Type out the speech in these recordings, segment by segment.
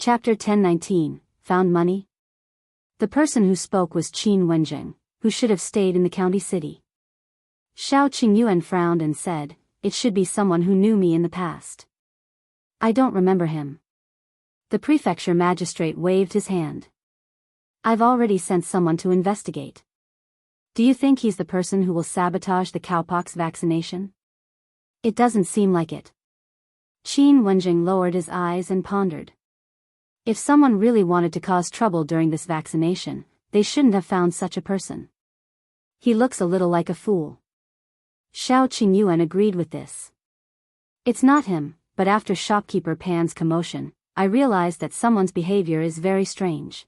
Chapter 1019, Found Money? The person who spoke was Qin Wenjing, who should have stayed in the county city. Shao Qingyuan frowned and said, "It should be someone who knew me in the past. I don't remember him." The prefecture magistrate waved his hand. "I've already sent someone to investigate. Do you think he's the person who will sabotage the cowpox vaccination?" "It doesn't seem like it." Qin Wenjing lowered his eyes and pondered. If someone really wanted to cause trouble during this vaccination, they shouldn't have found such a person. He looks a little like a fool. Shao Qingyuan agreed with this. "It's not him, but after shopkeeper Pan's commotion, I realized that someone's behavior is very strange."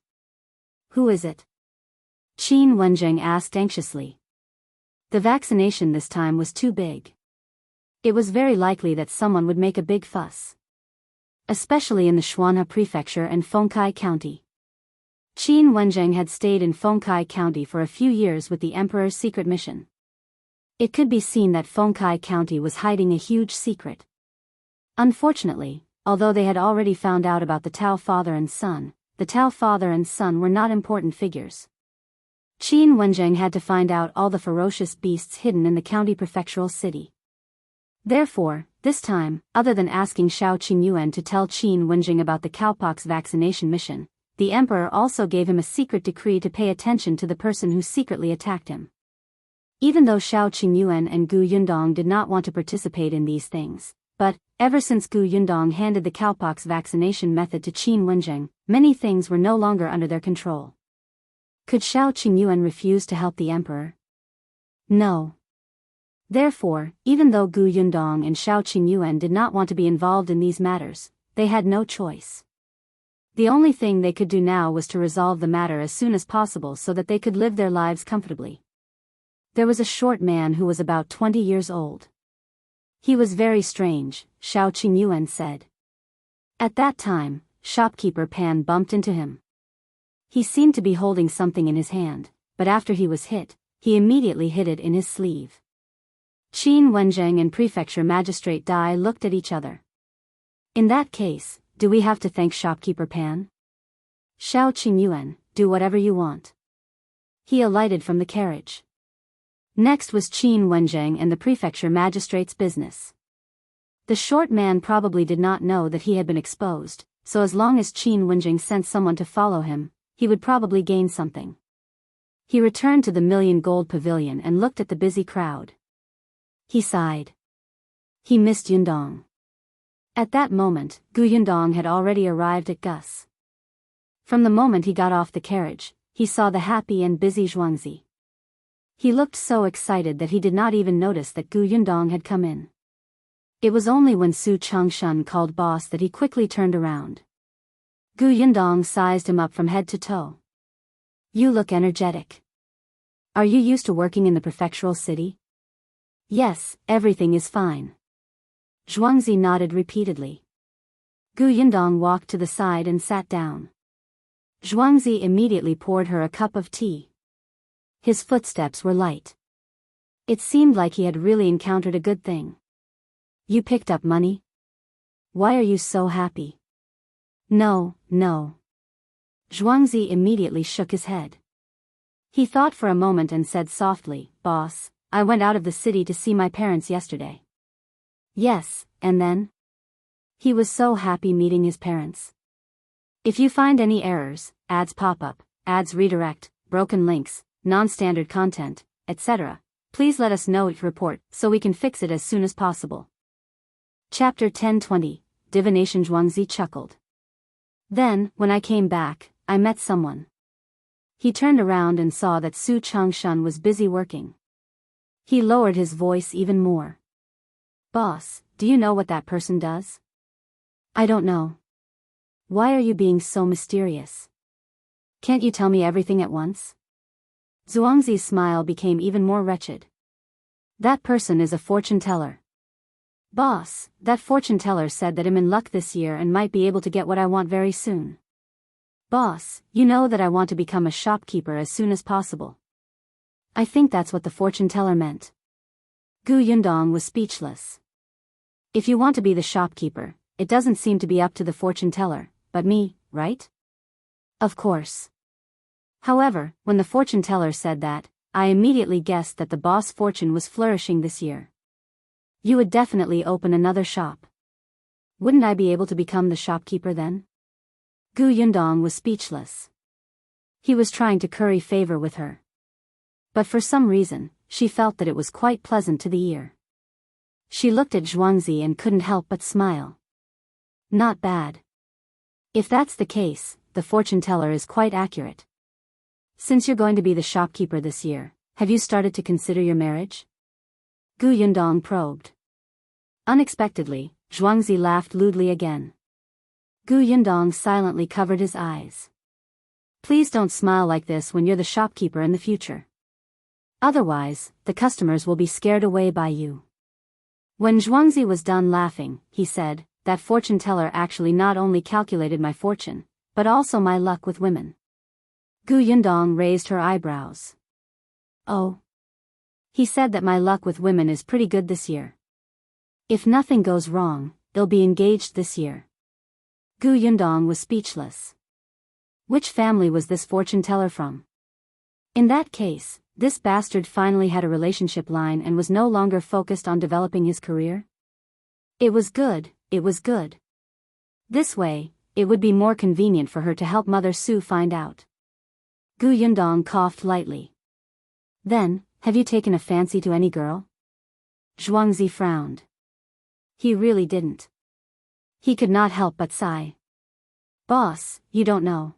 "Who is it?" Qin Wenjing asked anxiously. The vaccination this time was too big. It was very likely that someone would make a big fuss. Especially in the Xuanhe Prefecture and Fengkai County. Qin Wenjing had stayed in Fengkai County for a few years with the Emperor's secret mission. It could be seen that Fengkai County was hiding a huge secret. Unfortunately, although they had already found out about the Tao father and son, the Tao father and son were not important figures. Qin Wenjing had to find out all the ferocious beasts hidden in the county prefectural city. Therefore, this time, other than asking Shao Qingyuan to tell Qin Wenjing about the cowpox vaccination mission, the emperor also gave him a secret decree to pay attention to the person who secretly attacked him. Even though Shao Qingyuan and Gu Yundong did not want to participate in these things, but, ever since Gu Yundong handed the cowpox vaccination method to Qin Wenjing, many things were no longer under their control. Could Shao Qingyuan refuse to help the emperor? No. Therefore, even though Gu Yundong and Shao Qingyuan did not want to be involved in these matters, they had no choice. The only thing they could do now was to resolve the matter as soon as possible so that they could live their lives comfortably. There was a short man who was about 20 years old. He was very strange, Shao Qingyuan said. At that time, shopkeeper Pan bumped into him. He seemed to be holding something in his hand, but after he was hit, he immediately hid it in his sleeve. Qin Wenjing and Prefecture Magistrate Dai looked at each other. "In that case, do we have to thank shopkeeper Pan?" "Shao Qingyuan, do whatever you want." He alighted from the carriage. Next was Qin Wenjing and the Prefecture Magistrate's business. The short man probably did not know that he had been exposed, so as long as Qin Wenjing sent someone to follow him, he would probably gain something. He returned to the Million Gold Pavilion and looked at the busy crowd. He sighed. He missed Yundong. At that moment, Gu Yundong had already arrived at Gus. From the moment he got off the carriage, he saw the happy and busy Zhuangzi. He looked so excited that he did not even notice that Gu Yundong had come in. It was only when Su Changshan called boss that he quickly turned around. Gu Yundong sized him up from head to toe. "You look energetic. Are you used to working in the prefectural city?" "Yes, everything is fine." Zhuangzi nodded repeatedly. Gu Yundong walked to the side and sat down. Zhuangzi immediately poured her a cup of tea. His footsteps were light. It seemed like he had really encountered a good thing. "You picked up money? Why are you so happy?" No. Zhuangzi immediately shook his head. He thought for a moment and said softly, "Boss, I went out of the city to see my parents yesterday." "Yes, and then?" He was so happy meeting his parents. "If you find any errors, ads pop up, ads redirect, broken links, non-standard content, etc., please let us know each report so we can fix it as soon as possible." Chapter 1020, Divination. Zhuangzi chuckled. "Then, when I came back, I met someone." He turned around and saw that Su Changshan was busy working. He lowered his voice even more. "Boss, do you know what that person does?" "I don't know." "Why are you being so mysterious? Can't you tell me everything at once?" Zhuangzi's smile became even more wretched. "That person is a fortune teller." "Boss, that fortune teller said that I'm in luck this year and might be able to get what I want very soon." "Boss, you know that I want to become a shopkeeper as soon as possible." "I think that's what the fortune teller meant." Gu Yundong was speechless. "If you want to be the shopkeeper, it doesn't seem to be up to the fortune teller, but me, right? Of course. However, when the fortune teller said that, I immediately guessed that the boss fortune was flourishing this year. You would definitely open another shop. Wouldn't I be able to become the shopkeeper then? Gu Yundong was speechless. He was trying to curry favor with her. But for some reason, she felt that it was quite pleasant to the ear. She looked at Zhuangzi and couldn't help but smile. Not bad. If that's the case, the fortune teller is quite accurate. Since you're going to be the shopkeeper this year, have you started to consider your marriage? Gu Yundong probed. Unexpectedly, Zhuangzi laughed lewdly again. Gu Yundong silently covered his eyes. Please don't smile like this when you're the shopkeeper in the future. Otherwise, the customers will be scared away by you. When Zhuangzi was done laughing, he said, that fortune teller actually not only calculated my fortune, but also my luck with women. Gu Yundong raised her eyebrows. Oh. He said that my luck with women is pretty good this year. If nothing goes wrong, they'll be engaged this year. Gu Yundong was speechless. Which family was this fortune teller from? In that case, this bastard finally had a relationship line and was no longer focused on developing his career? It was good, it was good. This way, it would be more convenient for her to help Mother Su find out. Gu Yundong coughed lightly. Then, have you taken a fancy to any girl? Zhuangzi frowned. He really didn't. He could not help but sigh. Boss, you don't know.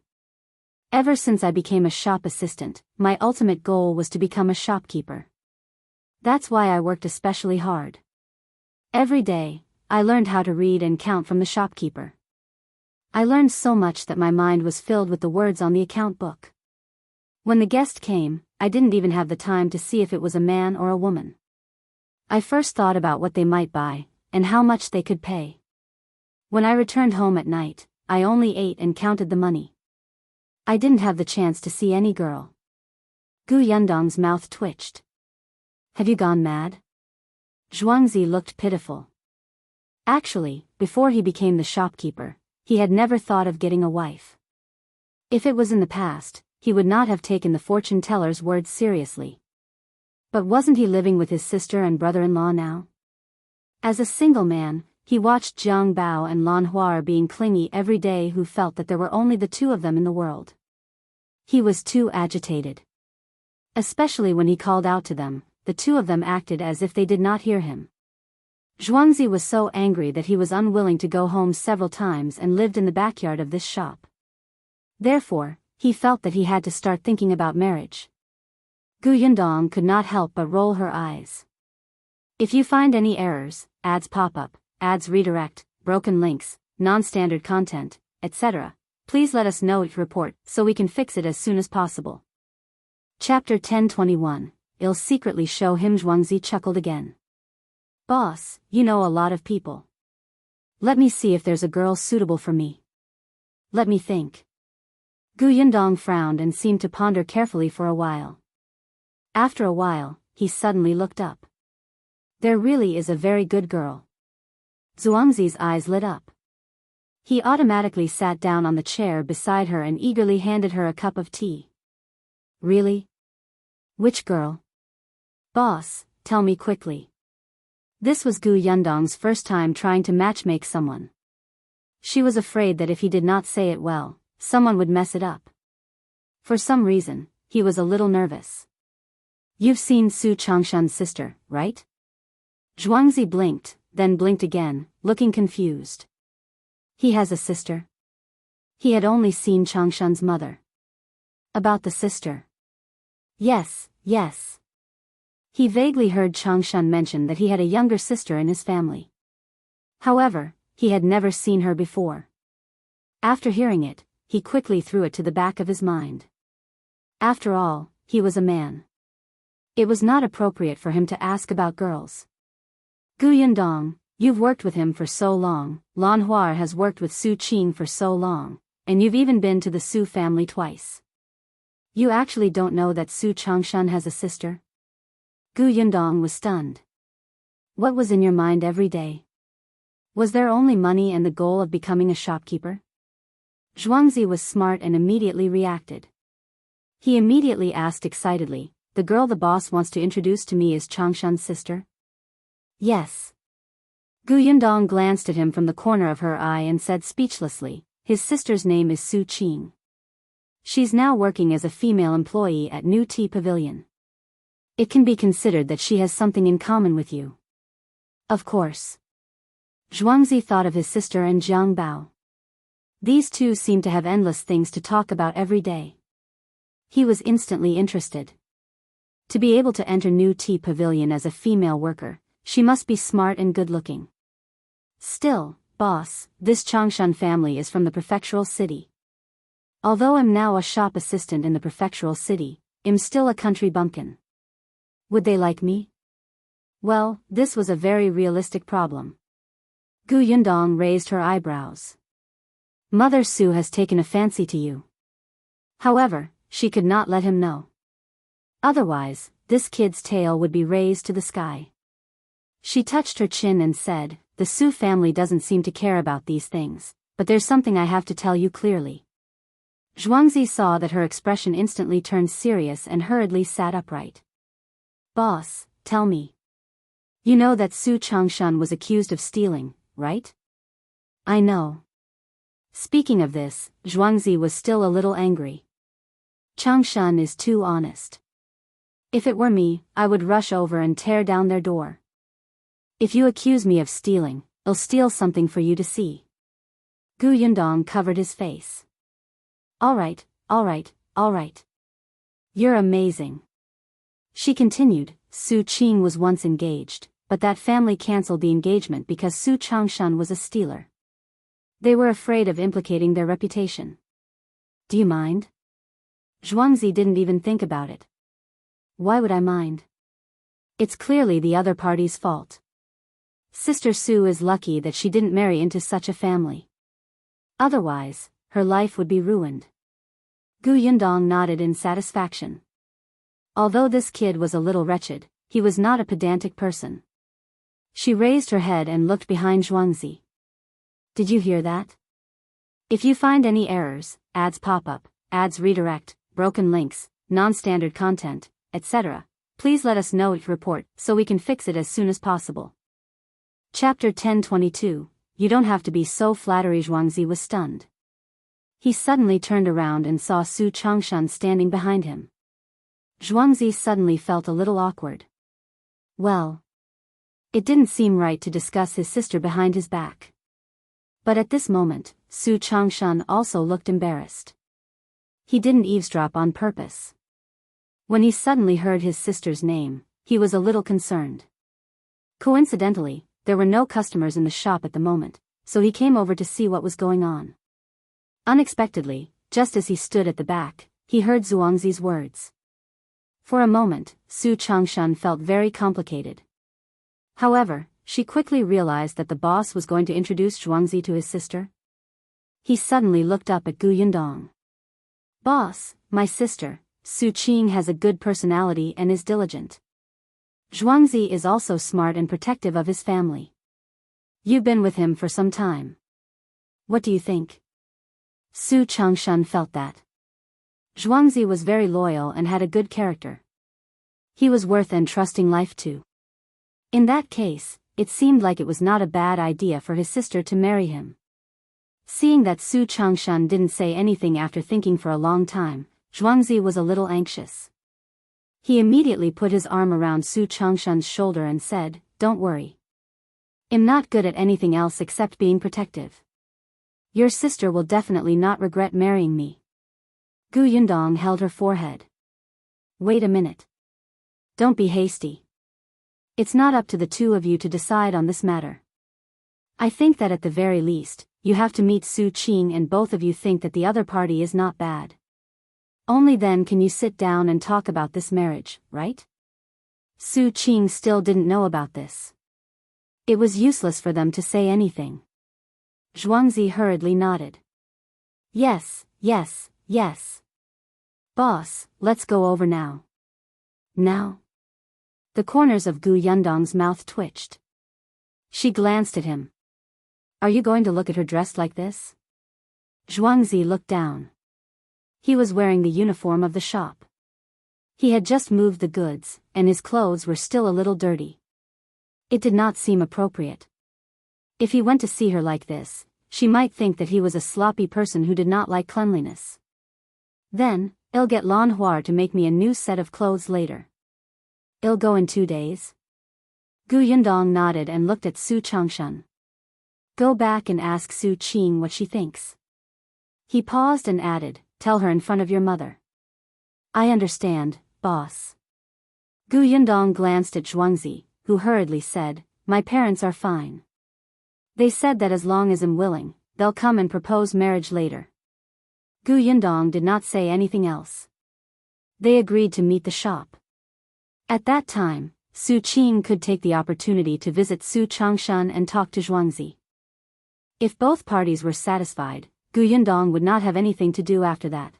Ever since I became a shop assistant, my ultimate goal was to become a shopkeeper. That's why I worked especially hard. Every day, I learned how to read and count from the shopkeeper. I learned so much that my mind was filled with the words on the account book. When the guest came, I didn't even have the time to see if it was a man or a woman. I first thought about what they might buy, and how much they could pay. When I returned home at night, I only ate and counted the money. I didn't have the chance to see any girl. Gu Yundong's mouth twitched. Have you gone mad? Zhuangzi looked pitiful. Actually, before he became the shopkeeper, he had never thought of getting a wife. If it was in the past, he would not have taken the fortune teller's words seriously. But wasn't he living with his sister and brother-in-law now? As a single man, he watched Jiang Bao and Lan Huar being clingy every day who felt that there were only the two of them in the world. He was too agitated. Especially when he called out to them, the two of them acted as if they did not hear him. Zhuangzi was so angry that he was unwilling to go home several times and lived in the backyard of this shop. Therefore, he felt that he had to start thinking about marriage. Gu Yundong could not help but roll her eyes. If you find any errors, ads pop up, ads redirect, broken links, non-standard content, etc., please let us know each report so we can fix it as soon as possible. Chapter 1021, I'll secretly show him. Zhuangzi chuckled again. Boss, you know a lot of people. Let me see if there's a girl suitable for me. Let me think. Gu Yundong frowned and seemed to ponder carefully for a while. After a while, he suddenly looked up. There really is a very good girl. Zhuangzi's eyes lit up. He automatically sat down on the chair beside her and eagerly handed her a cup of tea. Really? Which girl? Boss, tell me quickly. This was Gu Yundong's first time trying to matchmake someone. She was afraid that if he did not say it well, someone would mess it up. For some reason, he was a little nervous. You've seen Su Changshan's sister, right? Zhuangzi blinked, then blinked again, looking confused. He has a sister? He had only seen Changshan's mother. About the sister. Yes, yes. He vaguely heard Changshan mention that he had a younger sister in his family. However, he had never seen her before. After hearing it, he quickly threw it to the back of his mind. After all, he was a man. It was not appropriate for him to ask about girls. Gu Yundong, you've worked with him for so long, Lan Huar has worked with Su Qing for so long, and you've even been to the Su family twice. You actually don't know that Su Changshan has a sister? Gu Yundong was stunned. What was in your mind every day? Was there only money and the goal of becoming a shopkeeper? Zhuangzi was smart and immediately reacted. He immediately asked excitedly, "The girl the boss wants to introduce to me is Changshan's sister?" "Yes." Yundong glanced at him from the corner of her eye and said speechlessly, "His sister's name is Su Qing. She's now working as a female employee at New Tea Pavilion. It can be considered that she has something in common with you." "Of course." Zhuangzi thought of his sister and Jiang Bao. These two seemed to have endless things to talk about every day. He was instantly interested. To be able to enter New Tea Pavilion as a female worker, she must be smart and good-looking. "Still, boss, this Changshan family is from the prefectural city. Although I'm now a shop assistant in the prefectural city, I'm still a country bumpkin. Would they like me?" Well, this was a very realistic problem. Yundong raised her eyebrows. "Mother Su has taken a fancy to you." However, she could not let him know. Otherwise, this kid's tail would be raised to the sky. She touched her chin and said, "The Su family doesn't seem to care about these things, but there's something I have to tell you clearly." Zhuangzi saw that her expression instantly turned serious and hurriedly sat upright. "Boss, tell me. You know that Su Changshan was accused of stealing, right?" "I know." Speaking of this, Zhuangzi was still a little angry. Changshan is too honest. If it were me, I would rush over and tear down their door. If you accuse me of stealing, I'll steal something for you to see. Yundong covered his face. All right. You're amazing." She continued, "Su Qing was once engaged, but that family cancelled the engagement because Su Changshan was a stealer. They were afraid of implicating their reputation. Do you mind?" Zhuangzi didn't even think about it. "Why would I mind? It's clearly the other party's fault. Sister Su is lucky that she didn't marry into such a family. Otherwise, her life would be ruined." Yundong nodded in satisfaction. Although this kid was a little wretched, he was not a pedantic person. She raised her head and looked behind Zhuangzi. "Did you hear that? If you find any errors, ads pop up, ads redirect, broken links, non-standard content, etc., please let us know it report so we can fix it as soon as possible." Chapter 1022, You Don't Have to Be So Flattery. Zhuangzi was stunned. He suddenly turned around and saw Su Changshan standing behind him. Zhuangzi suddenly felt a little awkward. Well, it didn't seem right to discuss his sister behind his back. But at this moment, Su Changshan also looked embarrassed. He didn't eavesdrop on purpose. When he suddenly heard his sister's name, he was a little concerned. Coincidentally, there were no customers in the shop at the moment, so he came over to see what was going on. Unexpectedly, just as he stood at the back, he heard Zhuangzi's words. For a moment, Su Changshan felt very complicated. However, she quickly realized that the boss was going to introduce Zhuangzi to his sister. He suddenly looked up at Yundong. "Boss, my sister, Su Qing has a good personality and is diligent. Zhuangzi is also smart and protective of his family. You've been with him for some time. What do you think?" Su Changshan felt that Zhuangzi was very loyal and had a good character. He was worth entrusting life to. In that case, it seemed like it was not a bad idea for his sister to marry him. Seeing that Su Changshan didn't say anything after thinking for a long time, Zhuangzi was a little anxious. He immediately put his arm around Su Changshan's shoulder and said, "Don't worry. I'm not good at anything else except being protective. Your sister will definitely not regret marrying me." Yundong held her forehead. "Wait a minute. Don't be hasty. It's not up to the two of you to decide on this matter. I think that at the very least, you have to meet Su Qing and both of you think that the other party is not bad. Only then can you sit down and talk about this marriage, right?" Su Qing still didn't know about this. It was useless for them to say anything. Zhuangzi hurriedly nodded. Yes. Boss, let's go over now." "Now?" The corners of Yundong's mouth twitched. She glanced at him. "Are you going to look at her dressed like this?" Zhuangzi looked down. He was wearing the uniform of the shop. He had just moved the goods, and his clothes were still a little dirty. It did not seem appropriate. If he went to see her like this, she might think that he was a sloppy person who did not like cleanliness. Then, I'll get Lan Huar to make me a new set of clothes later. I'll go in 2 days. Gu Yundong nodded and looked at Su Changshan. Go back and ask Su Qing what she thinks. He paused and added, tell her in front of your mother. I understand, boss. Gu Yundong glanced at Zhuangzi, who hurriedly said, my parents are fine. They said that as long as I'm willing, they'll come and propose marriage later. Gu Yundong did not say anything else. They agreed to meet the shop. At that time, Su Qing could take the opportunity to visit Su Changshan and talk to Zhuangzi. If both parties were satisfied, Gu Yundong would not have anything to do after that.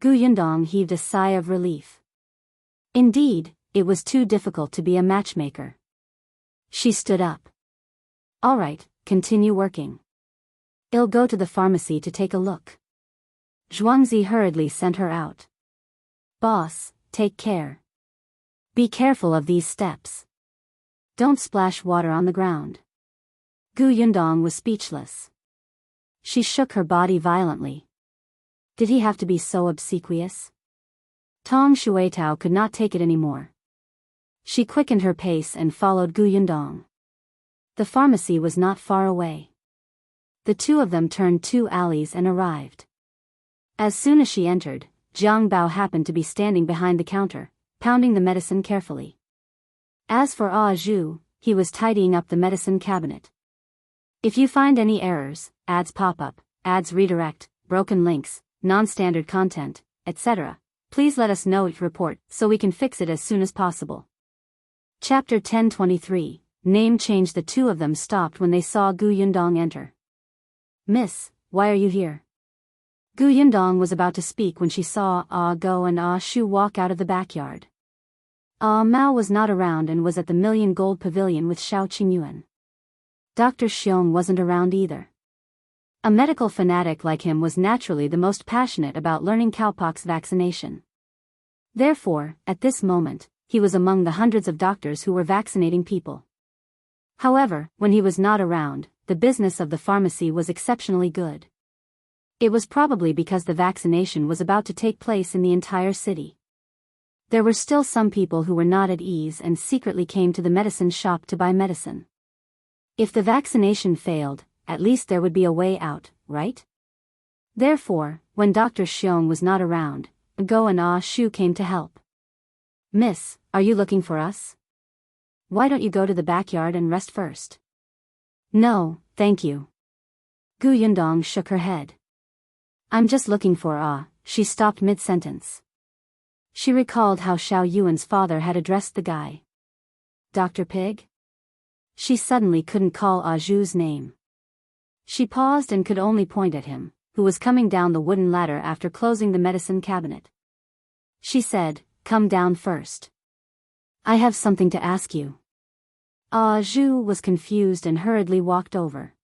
Gu Yundong heaved a sigh of relief. Indeed, it was too difficult to be a matchmaker. She stood up. All right, continue working. I'll go to the pharmacy to take a look. Zhuangzi hurriedly sent her out. Boss, take care. Be careful of these steps. Don't splash water on the ground. Gu Yundong was speechless. She shook her body violently. Did he have to be so obsequious? Tong Shuitao could not take it anymore. She quickened her pace and followed Gu Yundong. The pharmacy was not far away. The two of them turned 2 alleys and arrived. As soon as she entered, Jiang Bao happened to be standing behind the counter, pounding the medicine carefully. As for Ah Zhu, he was tidying up the medicine cabinet. If you find any errors, ads pop up, ads redirect, broken links, non-standard content, etc., please let us know each report so we can fix it as soon as possible. Chapter 1023, Name change. The two of them stopped when they saw Gu Yundong enter. Miss, why are you here? Gu Yundong was about to speak when she saw Ah Go and Ah Shu walk out of the backyard. Ah Mao was not around and was at the Million Gold Pavilion with Shao Qingyuan. Dr. Xiong wasn't around either. A medical fanatic like him was naturally the most passionate about learning cowpox vaccination. Therefore, at this moment, he was among the hundreds of doctors who were vaccinating people. However, when he was not around, the business of the pharmacy was exceptionally good. It was probably because the vaccination was about to take place in the entire city. There were still some people who were not at ease and secretly came to the medicine shop to buy medicine. If the vaccination failed, at least there would be a way out, right? Therefore, when Dr. Xiong was not around, Go and Ah Shu came to help. Miss, are you looking for us? Why don't you go to the backyard and rest first? No, thank you. Gu Yundong shook her head. I'm just looking for Ah. She stopped mid-sentence. She recalled how Shao Yuan's father had addressed the guy. Dr. Pig? She suddenly couldn't call Ah Zhu's name. She paused and could only point at him, who was coming down the wooden ladder after closing the medicine cabinet. She said, come down first. I have something to ask you. Ah Zhu was confused and hurriedly walked over.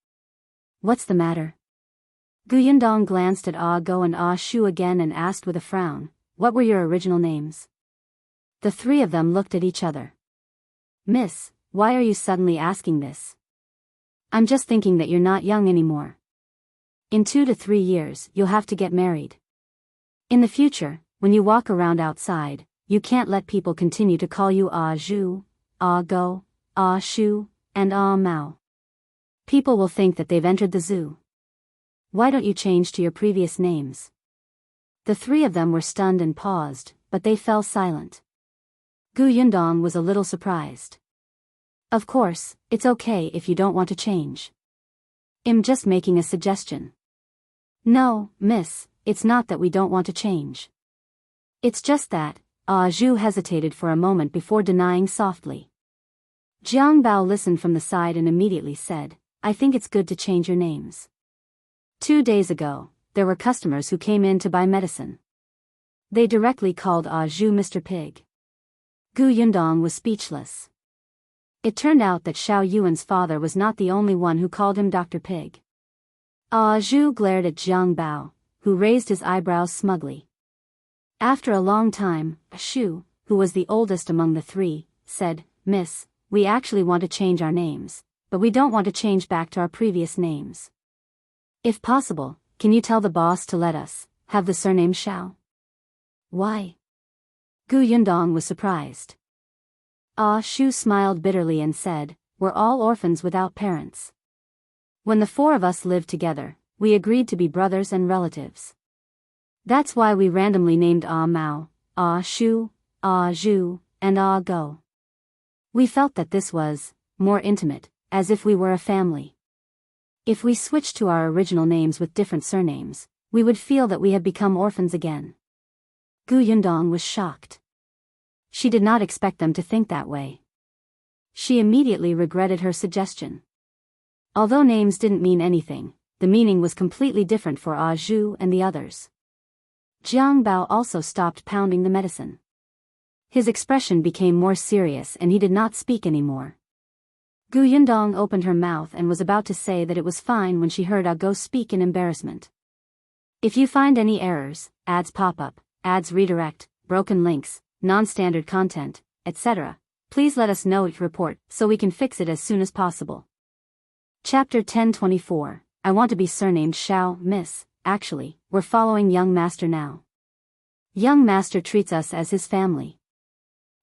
What's the matter? Gu Yundong glanced at Ah Go and Ah Shu again and asked with a frown, what were your original names? The three of them looked at each other. Miss, why are you suddenly asking this? I'm just thinking that you're not young anymore. In 2 to 3 years, you'll have to get married. In the future, when you walk around outside, you can't let people continue to call you Ah Zhu, Ah Go, Ah Shu, and Ah Mao. People will think that they've entered the zoo. Why don't you change to your previous names? The three of them were stunned and paused, but they fell silent. Gu Yundong was a little surprised. Of course, it's okay if you don't want to change. I'm just making a suggestion. No, miss, it's not that we don't want to change. It's just that, Ah Zhu hesitated for a moment before denying softly. Jiang Bao listened from the side and immediately said, I think it's good to change your names. 2 days ago, there were customers who came in to buy medicine. They directly called Ah Zhu Mr. Pig. Gu Yundong was speechless. It turned out that Shao Yuan's father was not the only one who called him Dr. Pig. Ah Zhu glared at Zhang Bao, who raised his eyebrows smugly. After a long time, Shu, who was the oldest among the three, said, "Miss, we actually want to change our names, but we don't want to change back to our previous names. If possible, can you tell the boss to let us have the surname Shao?" "Why?" Yundong was surprised. Ah Shu smiled bitterly and said, "We're all orphans without parents. When the four of us lived together, we agreed to be brothers and relatives. That's why we randomly named Ah Mao, Ah Shu, Ah Zhu, and Ah Go. We felt that this was more intimate, as if we were a family. If we switched to our original names with different surnames, we would feel that we had become orphans again." Yundong was shocked. She did not expect them to think that way. She immediately regretted her suggestion. Although names didn't mean anything, the meaning was completely different for Ah Zhu and the others. Zhang Bao also stopped pounding the medicine. His expression became more serious and he did not speak anymore. Yundong opened her mouth and was about to say that it was fine when she heard Ah Go speak in embarrassment. "If you find any errors, ads pop up, ads redirect, broken links, non-standard content, etc., please let us know each report so we can fix it as soon as possible." Chapter 1024, I want to be surnamed Shao, Miss. Actually, we're following Young Master now. Young Master treats us as his family.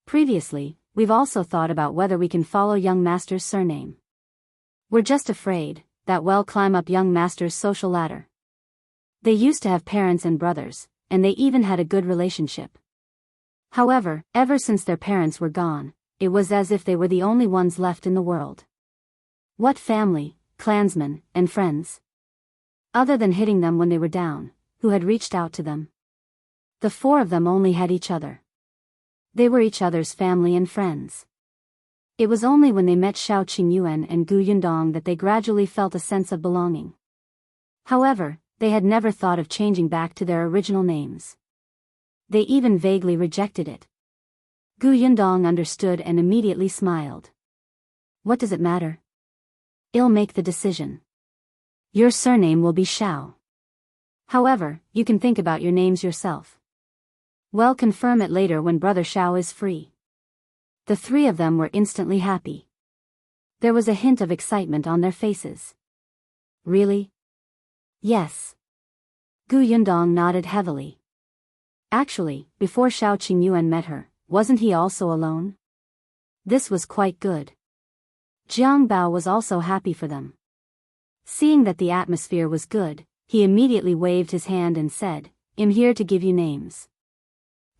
Previously, we've also thought about whether we can follow Young Master's surname. We're just afraid that we'll climb up Young Master's social ladder. They used to have parents and brothers, and they even had a good relationship. However, ever since their parents were gone, it was as if they were the only ones left in the world. What family, clansmen, and friends? Other than hitting them when they were down, who had reached out to them? The four of them only had each other. They were each other's family and friends. It was only when they met Shao Qingyuan and Yundong that they gradually felt a sense of belonging. However, they had never thought of changing back to their original names. They even vaguely rejected it. Yundong understood and immediately smiled. "What does it matter? I'll make the decision. Your surname will be Shao. However, you can think about your names yourself. We'll confirm it later when Brother Shao is free." The three of them were instantly happy. There was a hint of excitement on their faces. "Really?" "Yes." Yundong nodded heavily. Actually, before Shao Qingyuan met her, wasn't he also alone? This was quite good. Zhang Bao was also happy for them. Seeing that the atmosphere was good, he immediately waved his hand and said, "I'm here to give you names.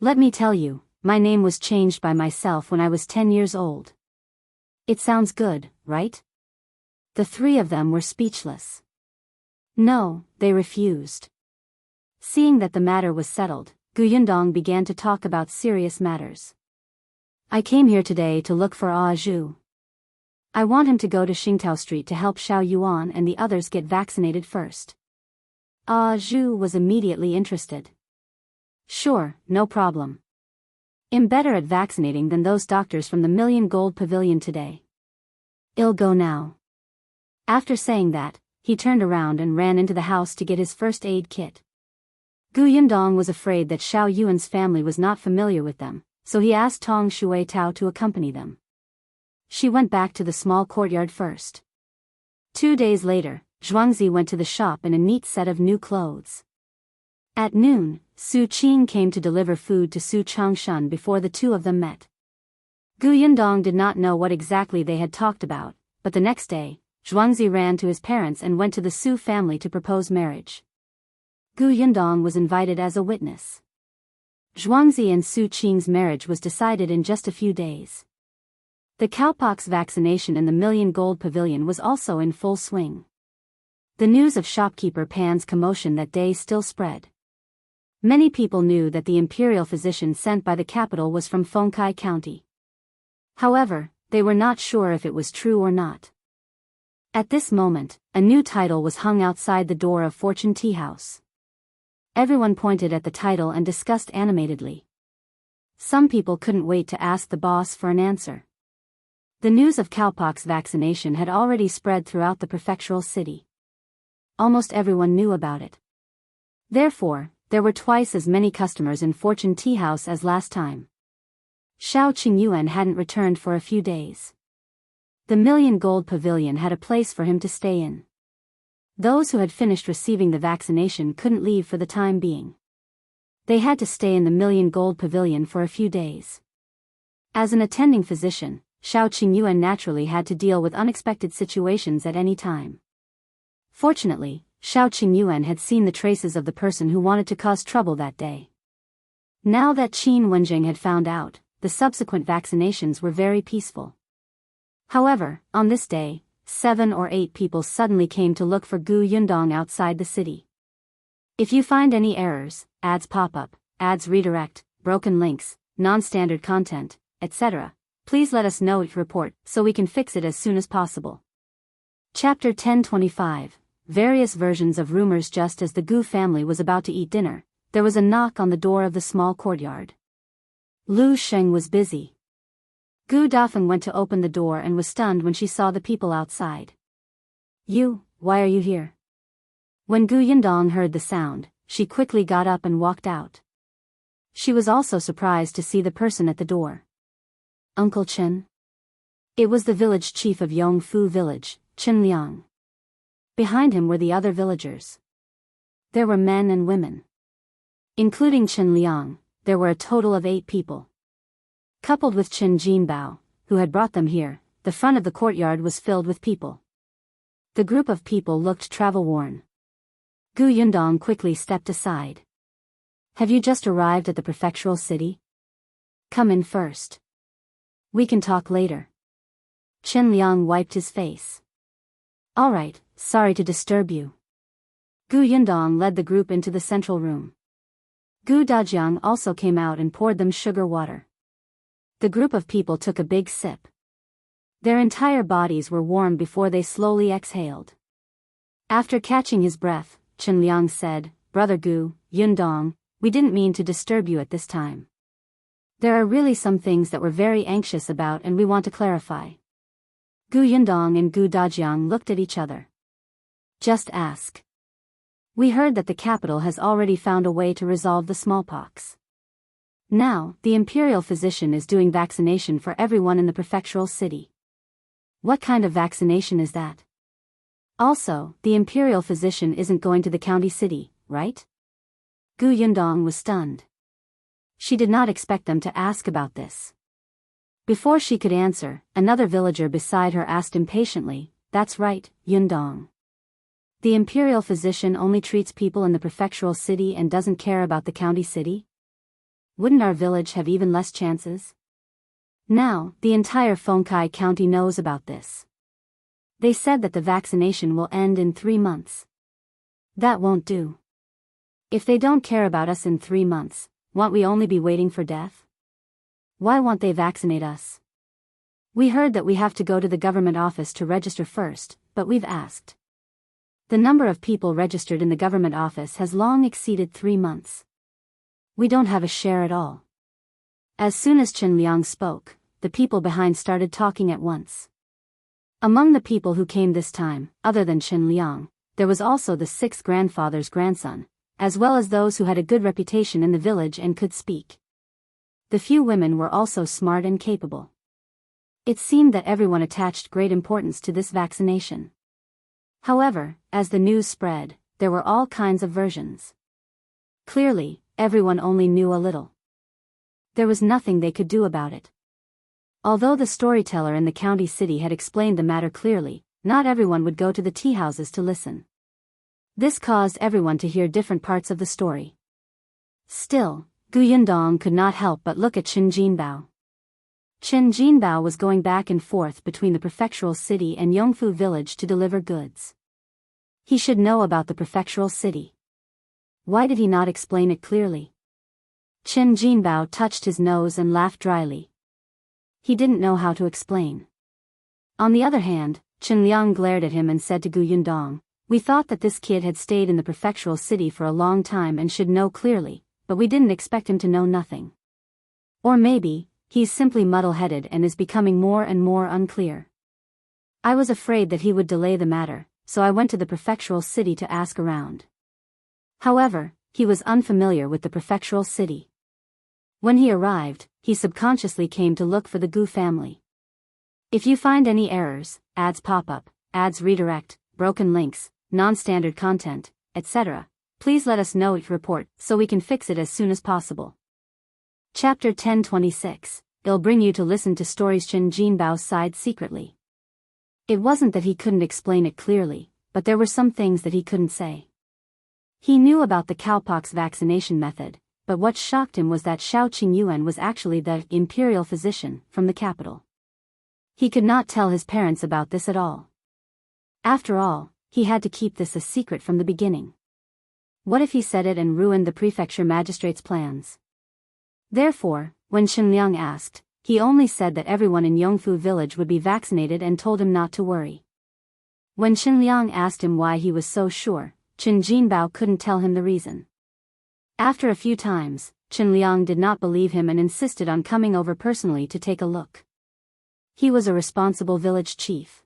Let me tell you, my name was changed by myself when I was 10 years old. It sounds good, right?" The three of them were speechless. No, they refused. Seeing that the matter was settled, Yundong began to talk about serious matters. "I came here today to look for Ah Zhu. I want him to go to Xingtao Street to help Shao Yuan and the others get vaccinated first." Ah Zhu was immediately interested. "Sure, no problem. I'm better at vaccinating than those doctors from the Million Gold Pavilion today. I'll go now." After saying that, he turned around and ran into the house to get his first aid kit. Yundong was afraid that Shao Yuan's family was not familiar with them, so he asked Tong Shui Tao to accompany them. She went back to the small courtyard first. 2 days later, Zhuangzi went to the shop in a neat set of new clothes. At noon, Su Qing came to deliver food to Su Changshan before the two of them met. Yundong did not know what exactly they had talked about, but the next day, Zhuangzi ran to his parents and went to the Su family to propose marriage. Yundong was invited as a witness. Zhuangzi and Su Qing's marriage was decided in just a few days. The cowpox vaccination in the Million Gold Pavilion was also in full swing. The news of shopkeeper Pan's commotion that day still spread. Many people knew that the imperial physician sent by the capital was from Fengkai County. However, they were not sure if it was true or not. At this moment, a new title was hung outside the door of Fortune Tea House. Everyone pointed at the title and discussed animatedly. Some people couldn't wait to ask the boss for an answer. The news of cowpox vaccination had already spread throughout the prefectural city. almost everyone knew about it. Therefore, there were twice as many customers in Fortune Tea House as last time. Shao Qingyuan hadn't returned for a few days. The Million Gold Pavilion had a place for him to stay in. Those who had finished receiving the vaccination couldn't leave for the time being. They had to stay in the Million Gold Pavilion for a few days. As an attending physician, Shao Qingyuan naturally had to deal with unexpected situations at any time. Fortunately, Shao Qingyuan had seen the traces of the person who wanted to cause trouble that day. Now that Qin Wenjing had found out, the subsequent vaccinations were very peaceful. However, on this day, 7 or 8 people suddenly came to look for Gu Yundong outside the city. If you find any errors, ads pop up, ads redirect, broken links, non-standard content, etc., please let us know each report so we can fix it as soon as possible. Chapter 1025. Various versions of rumors. Just as the Gu family was about to eat dinner, there was a knock on the door of the small courtyard. Lu Sheng was busy. Gu Dafeng went to open the door and was stunned when she saw the people outside. Why are you here? When Gu Yundong heard the sound, she quickly got up and walked out. She was also surprised to see the person at the door. Uncle Chen? It was the village chief of Yongfu village, Chen Liang. Behind him were the other villagers. There were men and women. Including Chen Liang, there were a total of 8 people. Coupled with Chen Jinbao, who had brought them here, the front of the courtyard was filled with people. The group of people looked travel-worn. Gu Yundong quickly stepped aside. Have you just arrived at the prefectural city? Come in first. We can talk later. Chen Liang wiped his face. All right, sorry to disturb you. Gu Yundong led the group into the central room. Gu Dajiang also came out and poured them sugar water. The group of people took a big sip. Their entire bodies were warm before they slowly exhaled. After catching his breath, Chen Liang said, Brother Gu, Yundong, we didn't mean to disturb you at this time. There are really some things that we're very anxious about and we want to clarify. Gu Yundong and Gu Dajiang looked at each other. Just ask. We heard that the capital has already found a way to resolve the smallpox. Now, the imperial physician is doing vaccination for everyone in the prefectural city. What kind of vaccination is that? Also, the imperial physician isn't going to the county city, right? Gu Yundong was stunned. She did not expect them to ask about this. Before she could answer, another villager beside her asked impatiently, That's right, Yundong. The imperial physician only treats people in the prefectural city and doesn't care about the county city? Wouldn't our village have even less chances? Now, the entire Fengkai County knows about this. They said that the vaccination will end in 3 months. That won't do. If they don't care about us in 3 months, won't we only be waiting for death? Why won't they vaccinate us? We heard that we have to go to the government office to register first, but we've asked. The number of people registered in the government office has long exceeded 3 months. We don't have a share at all. As soon as Chen Liang spoke, the people behind started talking at once. Among the people who came this time, other than Chen Liang, there was also the 6th grandfather's grandson, as well as those who had a good reputation in the village and could speak. The few women were also smart and capable. It seemed that everyone attached great importance to this vaccination. However, as the news spread, there were all kinds of versions. Clearly, everyone only knew a little. There was nothing they could do about it. Although the storyteller in the county city had explained the matter clearly, not everyone would go to the tea houses to listen. This caused everyone to hear different parts of the story. Still, Gu Yundong could not help but look at Chen Jinbao. Chen Jinbao was going back and forth between the prefectural city and Yongfu village to deliver goods. He should know about the prefectural city. Why did he not explain it clearly? Chen Jinbao touched his nose and laughed dryly. He didn't know how to explain. On the other hand, Chen Liang glared at him and said to Gu Yundong, We thought that this kid had stayed in the prefectural city for a long time and should know clearly, but we didn't expect him to know nothing. Or maybe, he's simply muddle-headed and is becoming more and more unclear. I was afraid that he would delay the matter, so I went to the prefectural city to ask around. However, he was unfamiliar with the prefectural city. When he arrived, he subconsciously came to look for the Gu family. If you find any errors, ads pop up, ads redirect, broken links, non-standard content, etc., please let us know it report so we can fix it as soon as possible. Chapter 1026. It'll bring you to listen to stories. Chen Jinbao's side secretly. It wasn't that he couldn't explain it clearly, but there were some things that he couldn't say. He knew about the cowpox vaccination method, but what shocked him was that Shao Qingyuan was actually the imperial physician from the capital. He could not tell his parents about this at all. After all, he had to keep this a secret from the beginning. What if he said it and ruined the prefecture magistrate's plans? Therefore, when Liang asked, he only said that everyone in Yongfu village would be vaccinated and told him not to worry. When Liang asked him why he was so sure, Chen Jinbao couldn't tell him the reason. After a few times, Liang did not believe him and insisted on coming over personally to take a look. He was a responsible village chief.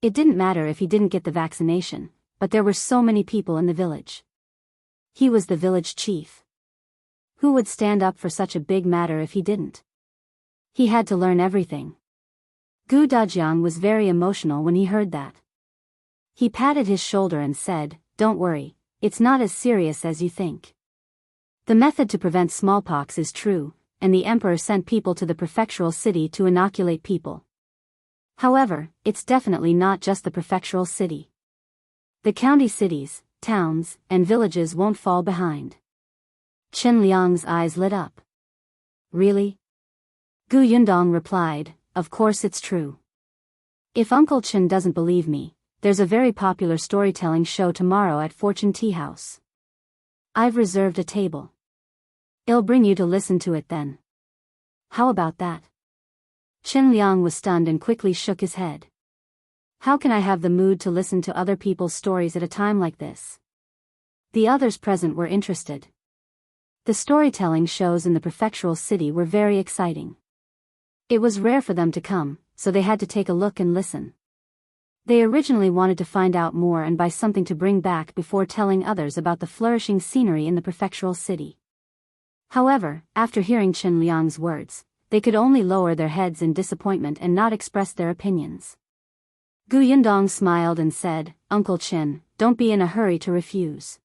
It didn't matter if he didn't get the vaccination, but there were so many people in the village. He was the village chief. Who would stand up for such a big matter if he didn't? He had to learn everything. Gu Dajiang was very emotional when he heard that. He patted his shoulder and said, "Don't worry, it's not as serious as you think. The method to prevent smallpox is true, and the emperor sent people to the prefectural city to inoculate people. However, it's definitely not just the prefectural city. The county cities, towns, and villages won't fall behind." Chen Liang's eyes lit up. "Really?" Gu Yundong replied, "Of course it's true. If Uncle Chen doesn't believe me, there's a very popular storytelling show tomorrow at Fortune Tea House. I've reserved a table. It'll bring you to listen to it then. How about that?" Chen Liang was stunned and quickly shook his head. "How can I have the mood to listen to other people's stories at a time like this?" The others present were interested. The storytelling shows in the prefectural city were very exciting. It was rare for them to come, so they had to take a look and listen. They originally wanted to find out more and buy something to bring back before telling others about the flourishing scenery in the prefectural city. However, after hearing Chen Liang's words, they could only lower their heads in disappointment and not express their opinions. Gu Yundong smiled and said, "Uncle Chen, don't be in a hurry to refuse.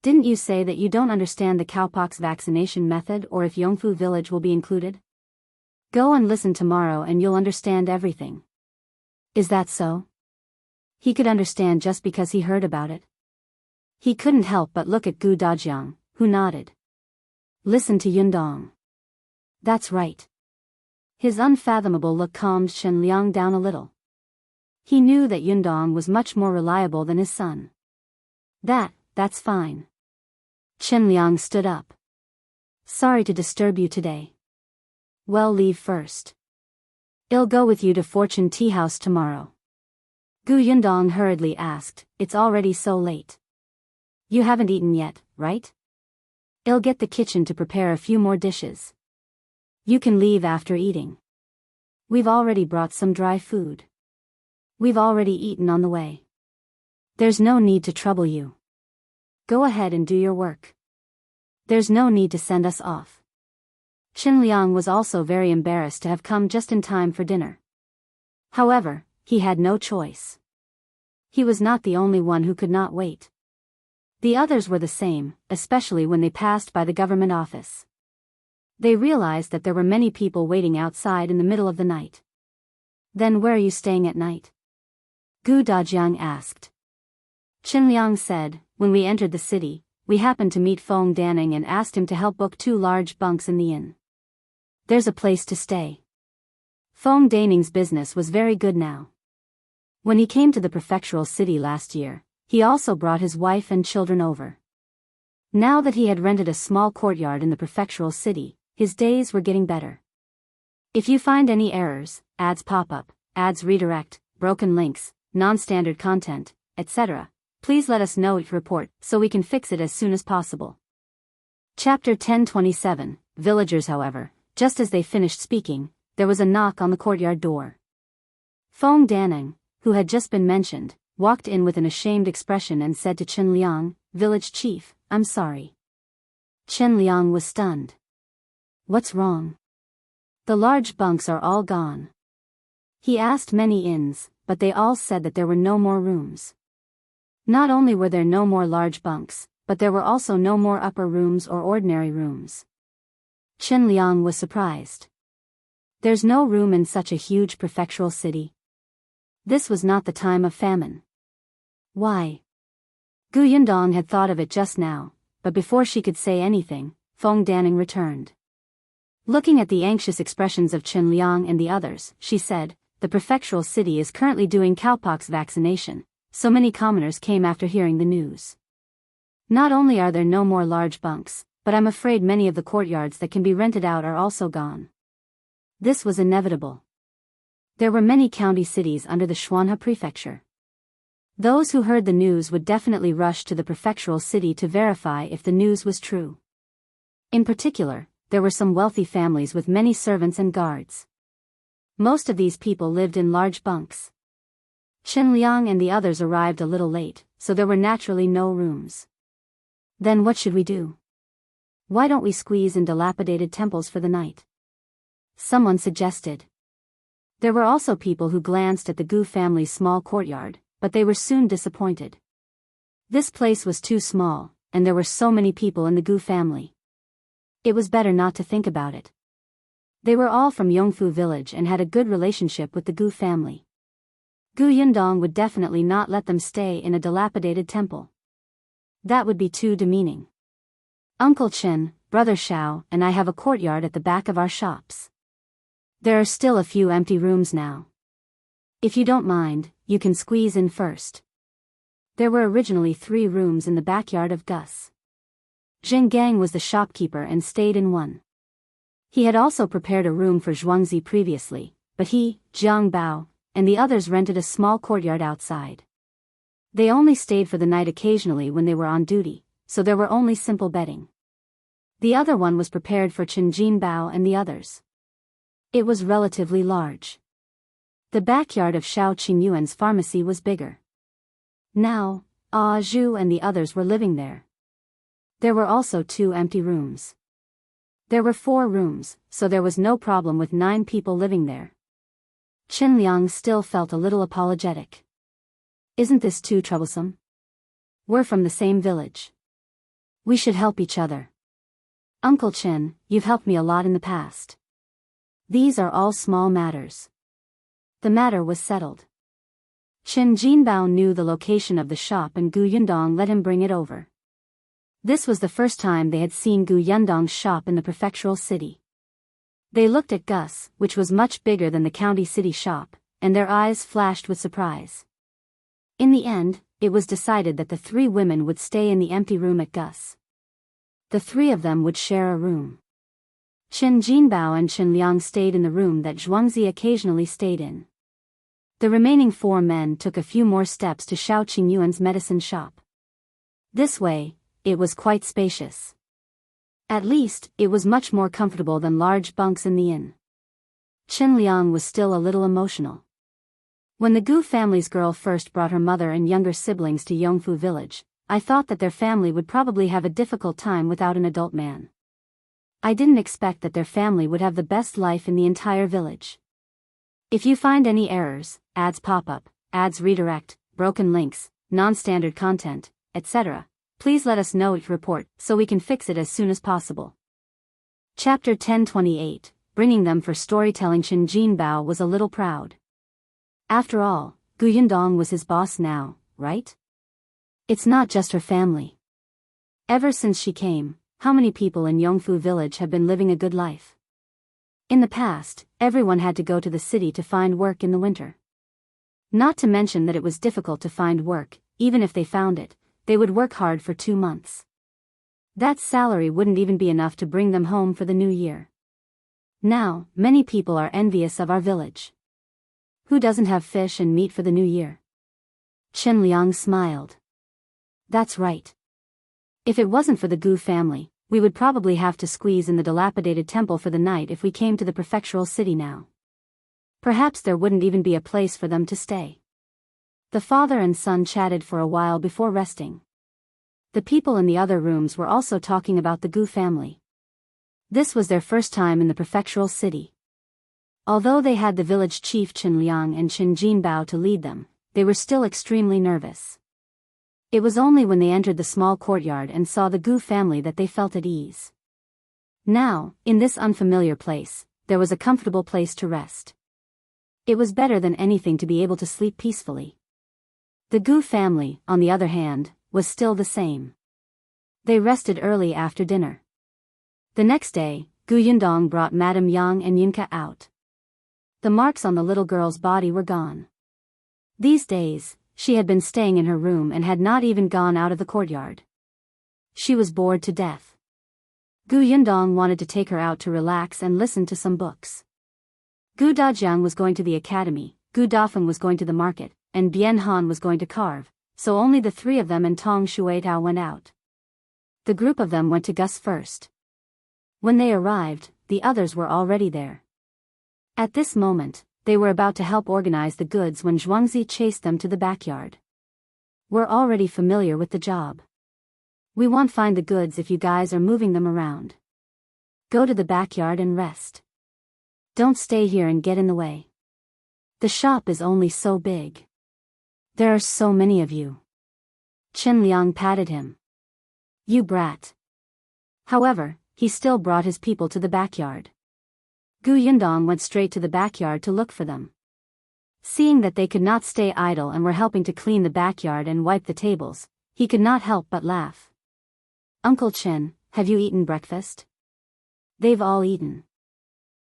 Didn't you say that you don't understand the cowpox vaccination method or if Yongfu village will be included? Go and listen tomorrow and you'll understand everything." "Is that so?" He could understand just because he heard about it. He couldn't help but look at Gu Dajiang, who nodded. "Listen to Yundong." "That's right." His unfathomable look calmed Chen Liang down a little. He knew that Yundong was much more reliable than his son. That's fine." Chen Liang stood up. "Sorry to disturb you today." "Well, leave first. I'll go with you to Fortune Tea House tomorrow." Gu Yundong hurriedly asked, "It's already so late. You haven't eaten yet, right? I'll get the kitchen to prepare a few more dishes. You can leave after eating. We've already brought some dry food. We've already eaten on the way. There's no need to trouble you. Go ahead and do your work. There's no need to send us off." Chen Liang was also very embarrassed to have come just in time for dinner. However, he had no choice. He was not the only one who could not wait. The others were the same, especially when they passed by the government office. They realized that there were many people waiting outside in the middle of the night. "Then where are you staying at night?" Gu Dajiang asked. Chen Liang said, "When we entered the city, we happened to meet Feng Danning and asked him to help book 2 large bunks in the inn. There's a place to stay." Feng Danning's business was very good now. When he came to the prefectural city last year, he also brought his wife and children over. Now that he had rented a small courtyard in the prefectural city, his days were getting better. If you find any errors, ads pop up, ads redirect, broken links, non-standard content, etc., please let us know each report so we can fix it as soon as possible. Chapter 1027. Villagers. However, just as they finished speaking, there was a knock on the courtyard door. Feng Danning, who had just been mentioned, walked in with an ashamed expression and said to Chen Liang, "Village chief, I'm sorry." Chen Liang was stunned. "What's wrong?" "The large bunks are all gone." He asked many inns, but they all said that there were no more rooms. Not only were there no more large bunks, but there were also no more upper rooms or ordinary rooms. Chen Liang was surprised. There's no room in such a huge prefectural city. This was not the time of famine. Why? Yundong had thought of it just now, but before she could say anything, Feng Danning returned. Looking at the anxious expressions of Chen Liang and the others, she said, "The prefectural city is currently doing cowpox vaccination, so many commoners came after hearing the news. Not only are there no more large bunks, but I'm afraid many of the courtyards that can be rented out are also gone." This was inevitable. There were many county cities under the Xuanhe Prefecture. Those who heard the news would definitely rush to the prefectural city to verify if the news was true. In particular, there were some wealthy families with many servants and guards. Most of these people lived in large bunks. Chen Liang and the others arrived a little late, so there were naturally no rooms. Then what should we do? Why don't we squeeze in dilapidated temples for the night? Someone suggested. There were also people who glanced at the Gu family's small courtyard, but they were soon disappointed. This place was too small, and there were so many people in the Gu family. It was better not to think about it. They were all from Yongfu village and had a good relationship with the Gu family. Gu Yundong would definitely not let them stay in a dilapidated temple. That would be too demeaning. Uncle Chen, Brother Shao, and I have a courtyard at the back of our shops. There are still a few empty rooms now. If you don't mind, you can squeeze in first. There were originally 3 rooms in the backyard of Gus. Zhang Gang was the shopkeeper and stayed in one. He had also prepared a room for Zhuangzi previously, but he, Jiang Bao, and the others rented a small courtyard outside. They only stayed for the night occasionally when they were on duty, so there were only simple bedding. The other one was prepared for Chen Jinbao and the others. It was relatively large. The backyard of Shao Qingyuan's pharmacy was bigger. Now, Ah Zhu and the others were living there. There were also 2 empty rooms. There were 4 rooms, so there was no problem with 9 people living there. Chen Liang still felt a little apologetic. Isn't this too troublesome? We're from the same village. We should help each other. Uncle Chen, you've helped me a lot in the past. These are all small matters. The matter was settled. Chen Jinbao knew the location of the shop and Gu Yundong let him bring it over. This was the first time they had seen Gu Yundong's shop in the prefectural city. They looked at Gus, which was much bigger than the county city shop, and their eyes flashed with surprise. In the end, it was decided that the 3 women would stay in the empty room at Gus. The 3 of them would share a room. Chen Jinbao and Chen Liang stayed in the room that Zhuangzi occasionally stayed in. The remaining 4 men took a few more steps to Shao Qingyuan's medicine shop. This way, it was quite spacious. At least, it was much more comfortable than large bunks in the inn. Chen Liang was still a little emotional. When the Gu family's girl first brought her mother and younger siblings to Yongfu village, I thought that their family would probably have a difficult time without an adult man. I didn't expect that their family would have the best life in the entire village. If you find any errors, ads pop up, ads redirect, broken links, non-standard content, etc., please let us know each report so we can fix it as soon as possible. Chapter 1028, Bringing Them for Storytelling. Chen Jinbao was a little proud. After all, Gu Yundong was his boss now, right? It's not just her family. Ever since she came, how many people in Yongfu village have been living a good life? In the past, everyone had to go to the city to find work in the winter. Not to mention that it was difficult to find work. Even if they found it, they would work hard for 2 months. That salary wouldn't even be enough to bring them home for the new year. Now, many people are envious of our village. Who doesn't have fish and meat for the new year? Chen Liang smiled. That's right. If it wasn't for the Gu family, we would probably have to squeeze in the dilapidated temple for the night if we came to the prefectural city now. Perhaps there wouldn't even be a place for them to stay. The father and son chatted for a while before resting. The people in the other rooms were also talking about the Gu family. This was their first time in the prefectural city. Although they had the village chief Chen Liang and Chen Jinbao to lead them, they were still extremely nervous. It was only when they entered the small courtyard and saw the Gu family that they felt at ease. Now, in this unfamiliar place, there was a comfortable place to rest. It was better than anything to be able to sleep peacefully. The Gu family, on the other hand, was still the same. They rested early after dinner. The next day, Gu Yundong brought Madame Yang and Yinka out. The marks on the little girl's body were gone. These days, she had been staying in her room and had not even gone out of the courtyard. She was bored to death. Gu Yundong wanted to take her out to relax and listen to some books. Gu Dajiang was going to the academy, Gu Dafeng was going to the market, and Bian Han was going to carve, so only the three of them and Tong Shuitao went out. The group of them went to Gus first. When they arrived, the others were already there. At this moment, they were about to help organize the goods when Zhuangzi chased them to the backyard. We're already familiar with the job. We won't find the goods if you guys are moving them around. Go to the backyard and rest. Don't stay here and get in the way. The shop is only so big. There are so many of you. Chen Liang patted him. You brat. However, he still brought his people to the backyard. Gu Yundong went straight to the backyard to look for them. Seeing that they could not stay idle and were helping to clean the backyard and wipe the tables, he could not help but laugh. Uncle Chen, have you eaten breakfast? They've all eaten.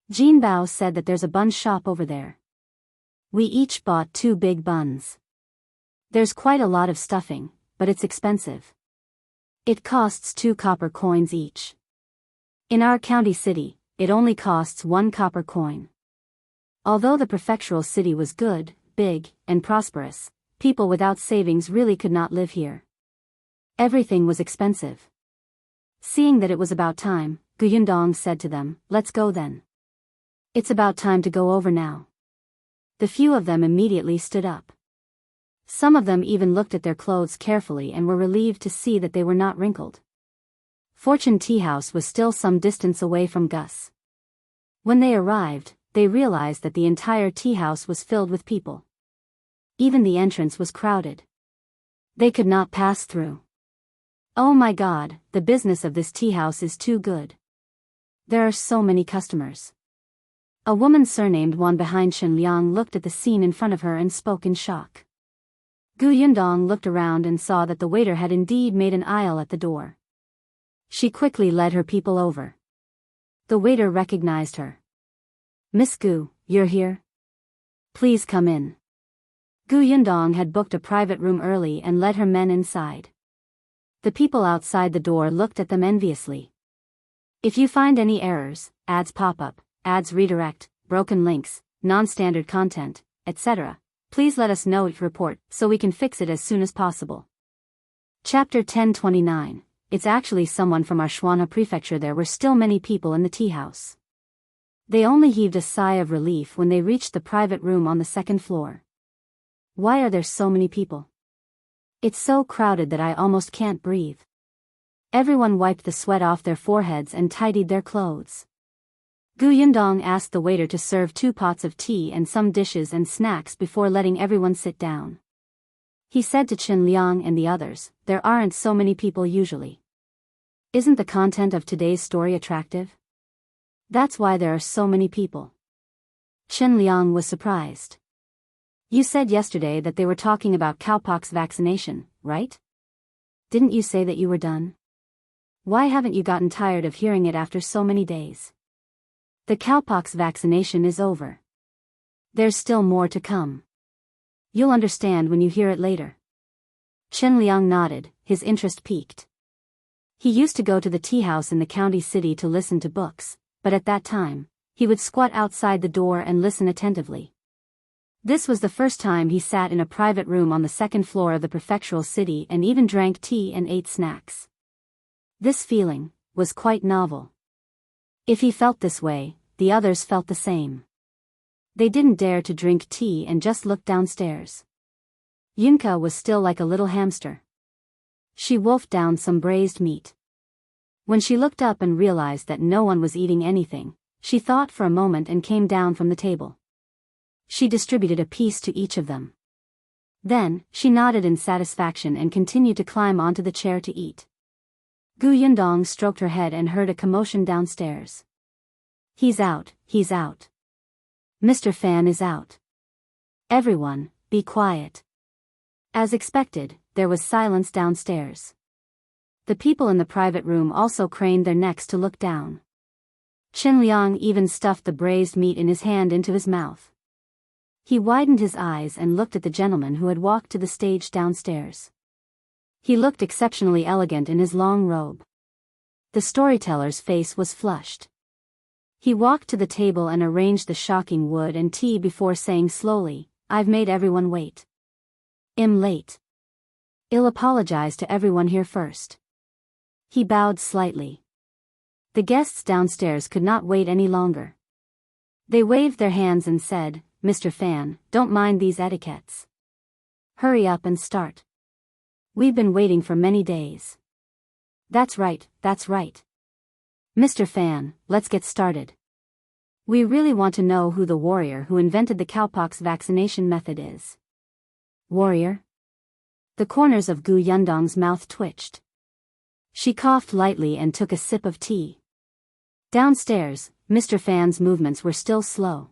Jinbao said that there's a bun shop over there. We each bought 2 big buns. There's quite a lot of stuffing, but it's expensive. It costs 2 copper coins each. In our county city, it only costs 1 copper coin. Although the prefectural city was good, big, and prosperous, people without savings really could not live here. Everything was expensive. Seeing that it was about time, Gu Yundong said to them, let's go then. It's about time to go over now. The few of them immediately stood up. Some of them even looked at their clothes carefully and were relieved to see that they were not wrinkled. Fortune Tea House was still some distance away from Gus. When they arrived, they realized that the entire tea house was filled with people. Even the entrance was crowded. They could not pass through. Oh my God, the business of this tea house is too good. There are so many customers. A woman surnamed Wan behind Chen Liang looked at the scene in front of her and spoke in shock. Gu Yundong looked around and saw that the waiter had indeed made an aisle at the door. She quickly led her people over. The waiter recognized her. Miss Gu, you're here? Please come in. Gu Yundong had booked a private room early and led her men inside. The people outside the door looked at them enviously. If you find any errors, ads pop up, ads redirect, broken links, non-standard content, etc., please let us know your report so we can fix it as soon as possible. Chapter 1029. It's actually someone from our Xuanhe Prefecture. There were still many people in the tea house. They only heaved a sigh of relief when they reached the private room on the 2nd floor. Why are there so many people? It's so crowded that I almost can't breathe. Everyone wiped the sweat off their foreheads and tidied their clothes. Gu Yundong asked the waiter to serve 2 pots of tea and some dishes and snacks before letting everyone sit down. He said to Chen Liang and the others, there aren't so many people usually. Isn't the content of today's story attractive? That's why there are so many people. Chen Liang was surprised. You said yesterday that they were talking about cowpox vaccination, right? Didn't you say that you were done? Why haven't you gotten tired of hearing it after so many days? The cowpox vaccination is over. There's still more to come. You'll understand when you hear it later. Chen Liang nodded, his interest piqued. He used to go to the tea house in the county city to listen to books, but at that time, he would squat outside the door and listen attentively. This was the first time he sat in a private room on the 2nd floor of the prefectural city and even drank tea and ate snacks. This feeling was quite novel. If he felt this way, the others felt the same. They didn't dare to drink tea and just looked downstairs. Yunka was still like a little hamster. She wolfed down some braised meat. When she looked up and realized that no one was eating anything, she thought for a moment and came down from the table. She distributed a piece to each of them. Then, she nodded in satisfaction and continued to climb onto the chair to eat. Yundong stroked her head and heard a commotion downstairs. He's out, he's out. Mr. Fan is out. Everyone, be quiet. As expected, there was silence downstairs. The people in the private room also craned their necks to look down. Liang even stuffed the braised meat in his hand into his mouth. He widened his eyes and looked at the gentleman who had walked to the stage downstairs. He looked exceptionally elegant in his long robe. The storyteller's face was flushed. He walked to the table and arranged the shocking wood and tea before saying slowly, "I've made everyone wait. I'm late. I'll apologize to everyone here first." He bowed slightly. The guests downstairs could not wait any longer. They waved their hands and said, "Mr. Fan, don't mind these etiquettes. Hurry up and start. We've been waiting for many days." That's right, that's right. Mr. Fan, let's get started. We really want to know who the warrior who invented the cowpox vaccination method is. Warrior? The corners of Yundong's mouth twitched. She coughed lightly and took a sip of tea. Downstairs, Mr. Fan's movements were still slow.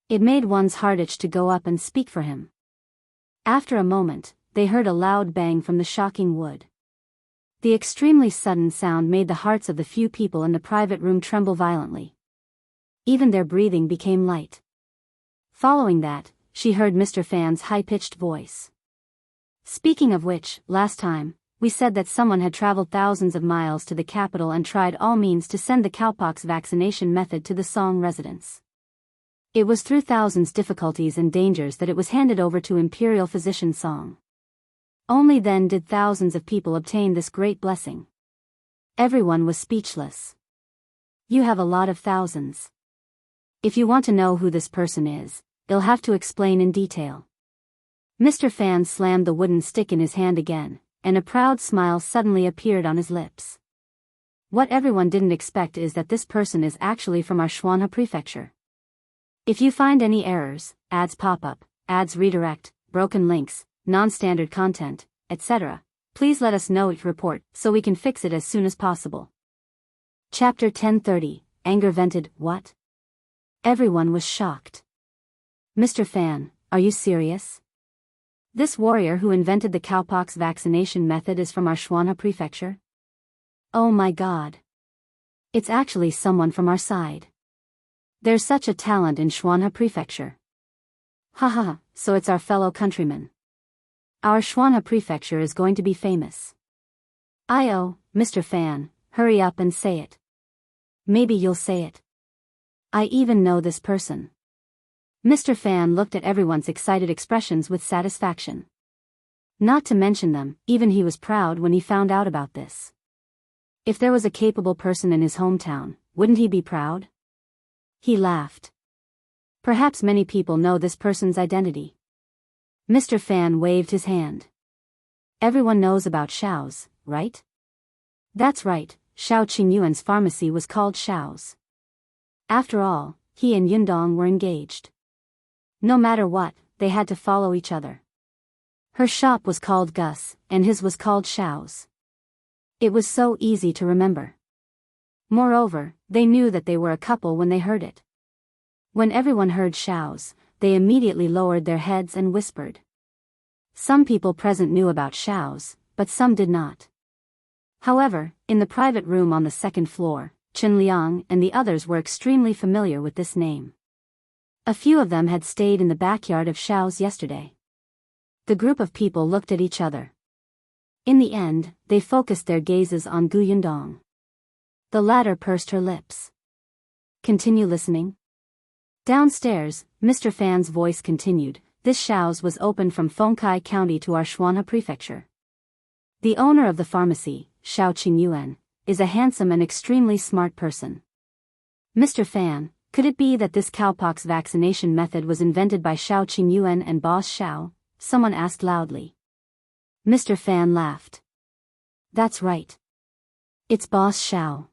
It made one's heart itch to go up and speak for him. After a moment, they heard a loud bang from the shocking wood. The extremely sudden sound made the hearts of the few people in the private room tremble violently. Even their breathing became light. Following that, she heard Mr. Fan's high-pitched voice. "Speaking of which, last time, we said that someone had traveled thousands of miles to the capital and tried all means to send the cowpox vaccination method to the Song residents. It was through thousands difficulties and dangers that it was handed over to Imperial Physician Song. Only then did thousands of people obtain this great blessing." Everyone was speechless. "You have a lot of thousands. If you want to know who this person is, you'll have to explain in detail." Mr. Fan slammed the wooden stick in his hand again, and a proud smile suddenly appeared on his lips. What everyone didn't expect is that this person is actually from our Xuanhe Prefecture. If you find any errors, ads pop up, ads redirect, broken links, non-standard content, etc., please let us know each report so we can fix it as soon as possible. Chapter 1030, Anger Vented. What? Everyone was shocked. "Mr. Fan, are you serious? This warrior who invented the cowpox vaccination method is from our Xuanhe Prefecture? Oh my god. It's actually someone from our side. There's such a talent in Xuanhe Prefecture. Haha, so it's our fellow countrymen. Our Xuanhe Prefecture is going to be famous. Mr. Fan, hurry up and say it. Maybe you'll say it. I even know this person." Mr. Fan looked at everyone's excited expressions with satisfaction. Not to mention them, even he was proud when he found out about this. If there was a capable person in his hometown, wouldn't he be proud? He laughed. Perhaps many people know this person's identity. Mr. Fan waved his hand. Everyone knows about Shao's, right? That's right, Shao Qingyuan's pharmacy was called Shao's. After all, he and Yundong were engaged. No matter what, they had to follow each other. Her shop was called Gus, and his was called Shao's. It was so easy to remember. Moreover, they knew that they were a couple when they heard it. When everyone heard Shao's, they immediately lowered their heads and whispered. Some people present knew about Shao's, but some did not. However, in the private room on the second floor, Liang and the others were extremely familiar with this name. A few of them had stayed in the backyard of Shao's yesterday. The group of people looked at each other. In the end, they focused their gazes on Yundong. The latter pursed her lips. "Continue listening." Downstairs, Mr. Fan's voice continued, "This Shao's was opened from Fengkai County to our Xuanhe Prefecture. The owner of the pharmacy, Shao Qingyuan, is a handsome and extremely smart person. Mr. Fan, could it be that this cowpox vaccination method was invented by Shao Qingyuan and boss Shao, someone asked loudly. Mr. Fan laughed. That's right. It's Boss Shao.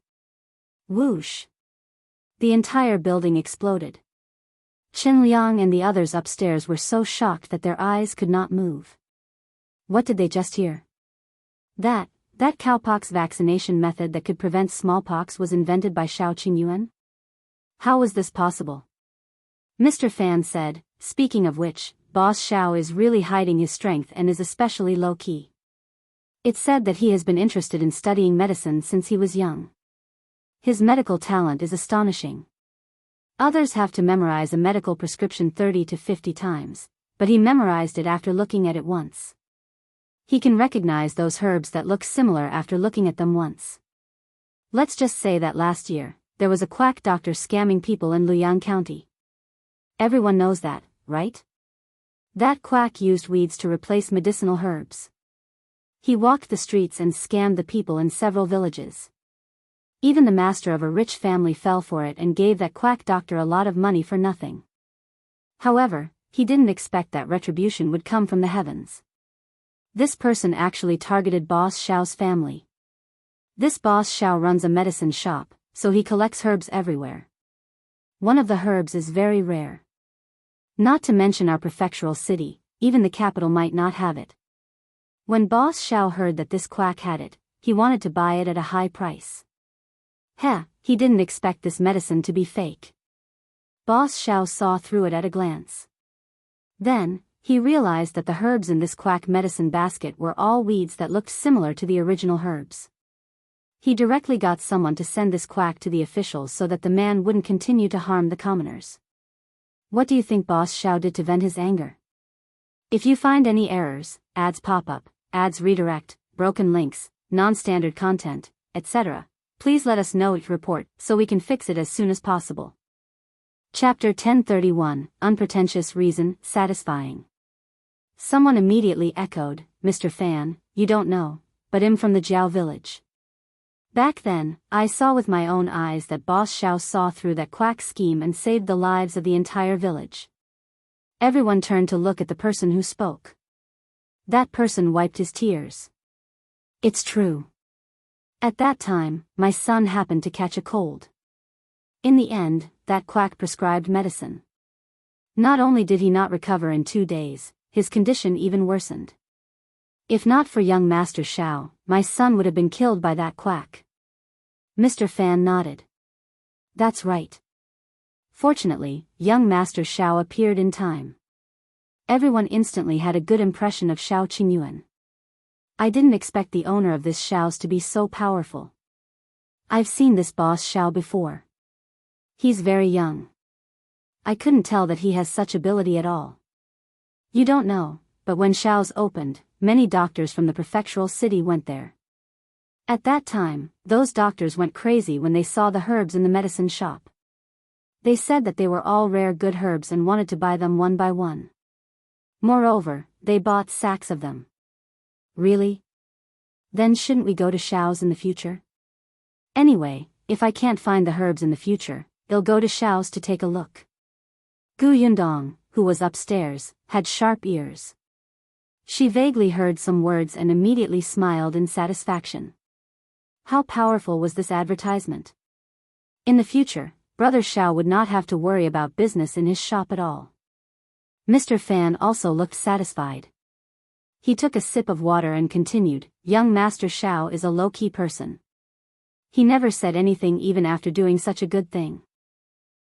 Whoosh. The entire building exploded. Chen Liang and the others upstairs were so shocked that their eyes could not move. What did they just hear? That cowpox vaccination method that could prevent smallpox was invented by Shao Qingyuan? How was this possible? Mr. Fan said, speaking of which, Boss Shao is really hiding his strength and is especially low-key. It's said that he has been interested in studying medicine since he was young. His medical talent is astonishing. Others have to memorize a medical prescription 30 to 50 times, but he memorized it after looking at it once. He can recognize those herbs that look similar after looking at them once. Let's just say that last year, there was a quack doctor scamming people in Liang County. Everyone knows that, right? That quack used weeds to replace medicinal herbs. He walked the streets and scammed the people in several villages. Even the master of a rich family fell for it and gave that quack doctor a lot of money for nothing. However, he didn't expect that retribution would come from the heavens. This person actually targeted Boss Shao's family. This Boss Shao runs a medicine shop, so he collects herbs everywhere. One of the herbs is very rare. Not to mention our prefectural city, even the capital might not have it. When Boss Shao heard that this quack had it, he wanted to buy it at a high price. He didn't expect this medicine to be fake. Boss Shao saw through it at a glance. Then, he realized that the herbs in this quack medicine basket were all weeds that looked similar to the original herbs. He directly got someone to send this quack to the officials so that the man wouldn't continue to harm the commoners. What do you think Boss Shao did to vent his anger? If you find any errors, ads pop up, ads redirect, broken links, non-standard content, etc., please let us know it report so we can fix it as soon as possible. Chapter 1031, Unpretentious Reason, Satisfying. Someone immediately echoed, Mr. Fan, you don't know, but I'm from the Jiao village. Back then, I saw with my own eyes that Boss Shao saw through that quack scheme and saved the lives of the entire village. Everyone turned to look at the person who spoke. That person wiped his tears. It's true. At that time, my son happened to catch a cold. In the end, that quack prescribed medicine. Not only did he not recover in 2 days, his condition even worsened. If not for young Master Shao, my son would have been killed by that quack. Mr. Fan nodded. That's right. Fortunately, young Master Shao appeared in time. Everyone instantly had a good impression of Shao Qingyuan. I didn't expect the owner of this Shao's to be so powerful. I've seen this Boss Shao before. He's very young. I couldn't tell that he has such ability at all. You don't know, but when Shao's opened, many doctors from the prefectural city went there. At that time, those doctors went crazy when they saw the herbs in the medicine shop. They said that they were all rare good herbs and wanted to buy them one by one. Moreover, they bought sacks of them. Really? Then shouldn't we go to Shao's in the future? Anyway, if I can't find the herbs in the future, I'll go to Shao's to take a look. Yundong, who was upstairs, had sharp ears. She vaguely heard some words and immediately smiled in satisfaction. How powerful was this advertisement? In the future, Brother Shao would not have to worry about business in his shop at all. Mr. Fan also looked satisfied. He took a sip of water and continued, young Master Shao is a low-key person. He never said anything even after doing such a good thing.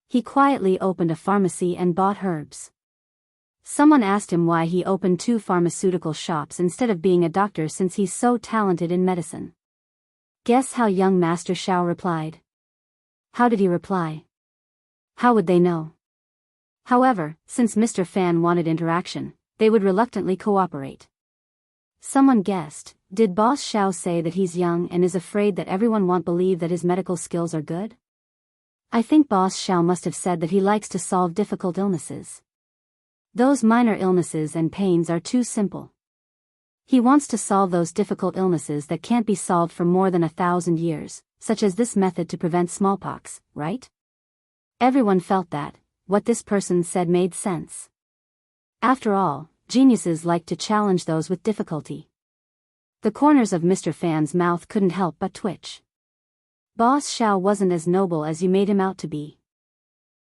He quietly opened a pharmacy and bought herbs. Someone asked him why he opened 2 pharmaceutical shops instead of being a doctor since he's so talented in medicine. Guess how young Master Shao replied? How did he reply? How would they know? However, since Mr. Fan wanted interaction, they would reluctantly cooperate. Someone guessed, did Boss Shao say that he's young and is afraid that everyone won't believe that his medical skills are good? I think Boss Shao must have said that he likes to solve difficult illnesses. Those minor illnesses and pains are too simple. He wants to solve those difficult illnesses that can't be solved for more than 1,000 years, such as this method to prevent smallpox, right? Everyone felt that what this person said made sense. After all, Geniuses like to challenge those with difficulty. The corners of Mr. Fan's mouth couldn't help but twitch. Boss Shao wasn't as noble as you made him out to be.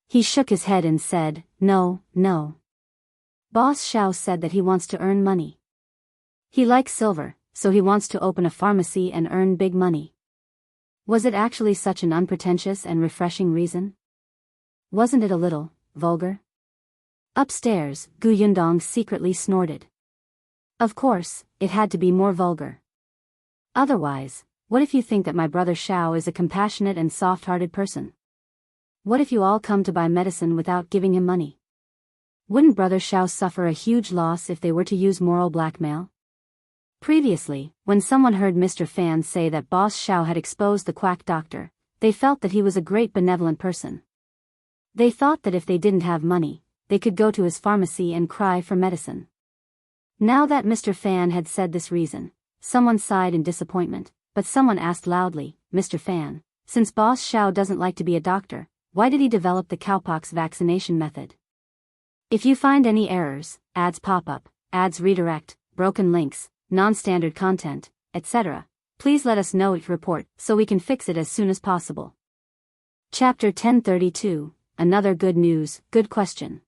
He shook his head and said, "No, no. Boss Shao said that he wants to earn money. He likes silver, so he wants to open a pharmacy and earn big money." Was it actually such an unpretentious and refreshing reason? Wasn't it a little vulgar? Upstairs, Yundong secretly snorted. Of course, it had to be more vulgar. Otherwise, what if you think that my brother Shao is a compassionate and soft-hearted person? What if you all come to buy medicine without giving him money? Wouldn't brother Shao suffer a huge loss if they were to use moral blackmail? Previously, when someone heard Mr. Fan say that Boss Shao had exposed the quack doctor, they felt that he was a great benevolent person. They thought that if they didn't have money, they could go to his pharmacy and cry for medicine. Now that Mr. Fan had said this reason, someone sighed in disappointment, but someone asked loudly, "Mr. Fan, since Boss Shao doesn't like to be a doctor, why did he develop the cowpox vaccination method?" If you find any errors, ads pop up, ads redirect, broken links, non-standard content, etc., please let us know each report so we can fix it as soon as possible. Chapter 1032, Another Good News, Good Question.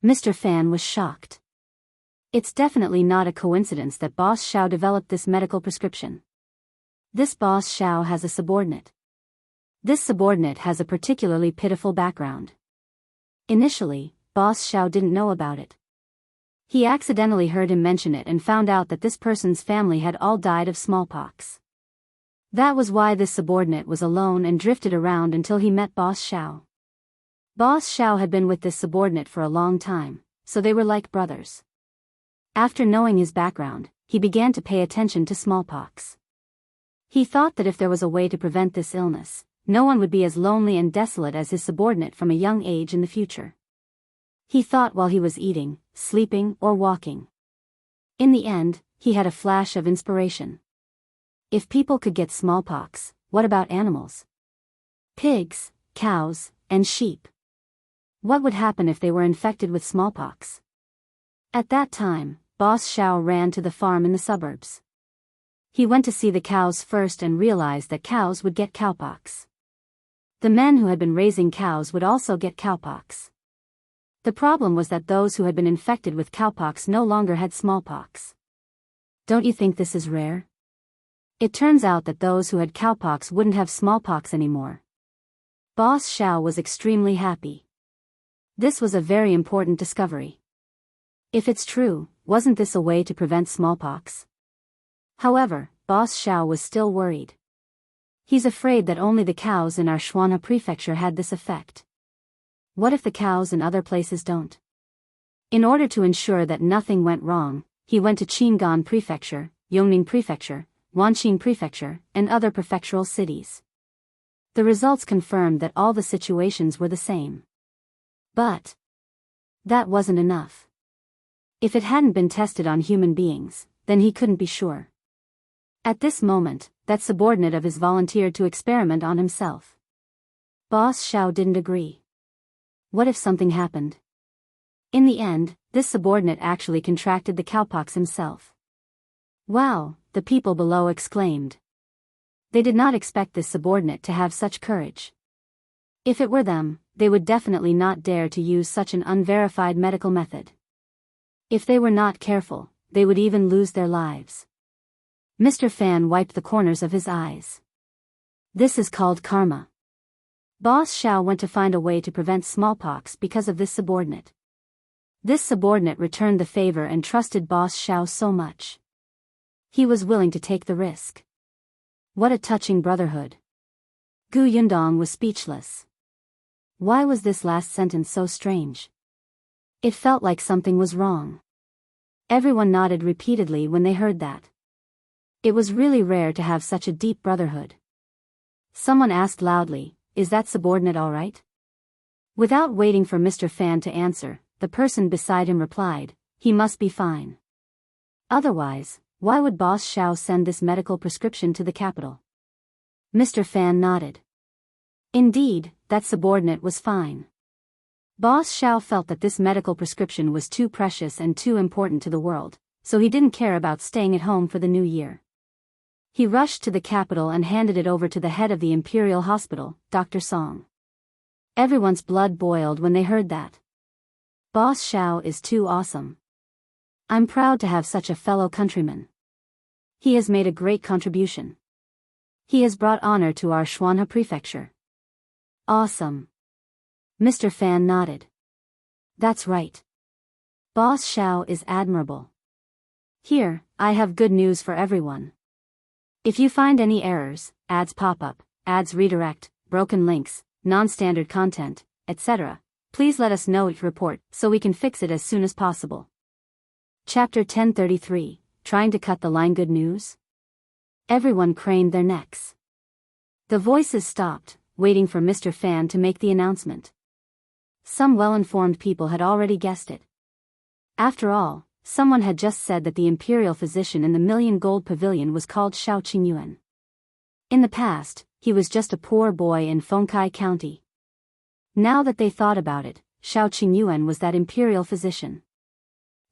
Mr. Fan was shocked. It's definitely not a coincidence that Boss Shao developed this medical prescription. This Boss Shao has a subordinate. This subordinate has a particularly pitiful background. Initially, Boss Shao didn't know about it. He accidentally heard him mention it and found out that this person's family had all died of smallpox. That was why this subordinate was alone and drifted around until he met Boss Shao. Boss Shao had been with this subordinate for a long time, so they were like brothers. After knowing his background, he began to pay attention to smallpox. He thought that if there was a way to prevent this illness, no one would be as lonely and desolate as his subordinate from a young age in the future. He thought while he was eating, sleeping, or walking. In the end, he had a flash of inspiration. If people could get smallpox, what about animals? Pigs, cows, and sheep. What would happen if they were infected with smallpox? At that time, Boss Shao ran to the farm in the suburbs. He went to see the cows first and realized that cows would get cowpox. The men who had been raising cows would also get cowpox. The problem was that those who had been infected with cowpox no longer had smallpox. Don't you think this is rare? It turns out that those who had cowpox wouldn't have smallpox anymore. Boss Shao was extremely happy. This was a very important discovery. If it's true, wasn't this a way to prevent smallpox? However, Boss Shao was still worried. He's afraid that only the cows in our Xuanhe Prefecture had this effect. What if the cows in other places don't? In order to ensure that nothing went wrong, he went to Qingyuan Prefecture, Yongning Prefecture, Wanqing Prefecture, and other prefectural cities. The results confirmed that all the situations were the same. But that wasn't enough. If it hadn't been tested on human beings, then he couldn't be sure. At this moment, that subordinate of his volunteered to experiment on himself. Boss Shao didn't agree. What if something happened? In the end, this subordinate actually contracted the cowpox himself. Wow, the people below exclaimed. They did not expect this subordinate to have such courage. If it were them, they would definitely not dare to use such an unverified medical method. If they were not careful, they would even lose their lives. Mr. Fan wiped the corners of his eyes. This is called karma. Boss Shao went to find a way to prevent smallpox because of this subordinate. This subordinate returned the favor and trusted Boss Shao so much. He was willing to take the risk. What a touching brotherhood. Yundong was speechless. Why was this last sentence so strange? It felt like something was wrong. Everyone nodded repeatedly when they heard that. It was really rare to have such a deep brotherhood. Someone asked loudly, "Is that subordinate all right?" Without waiting for Mr. Fan to answer, the person beside him replied, "He must be fine. Otherwise, why would Boss Shao send this medical prescription to the capital?" Mr. Fan nodded. Indeed, that subordinate was fine. Boss Shao felt that this medical prescription was too precious and too important to the world, so he didn't care about staying at home for the new year. He rushed to the capital and handed it over to the head of the Imperial Hospital, Dr. Song. Everyone's blood boiled when they heard that. Boss Shao is too awesome. I'm proud to have such a fellow countryman. He has made a great contribution. He has brought honor to our Xuanhe Prefecture. Awesome. Mr. Fan nodded. That's right. Boss Shao is admirable. Here, I have good news for everyone. If you find any errors, ads pop up, ads redirect, broken links, non-standard content, etc., please let us know each report so we can fix it as soon as possible. Chapter 1033, Trying to Cut the Line. Good news? Everyone craned their necks. The voices stopped, waiting for Mr. Fan to make the announcement. Some well-informed people had already guessed it. After all, someone had just said that the imperial physician in the million-gold pavilion was called Shao Qingyuan. In the past, he was just a poor boy in Fengkai County. Now that they thought about it, Shao Qingyuan was that imperial physician.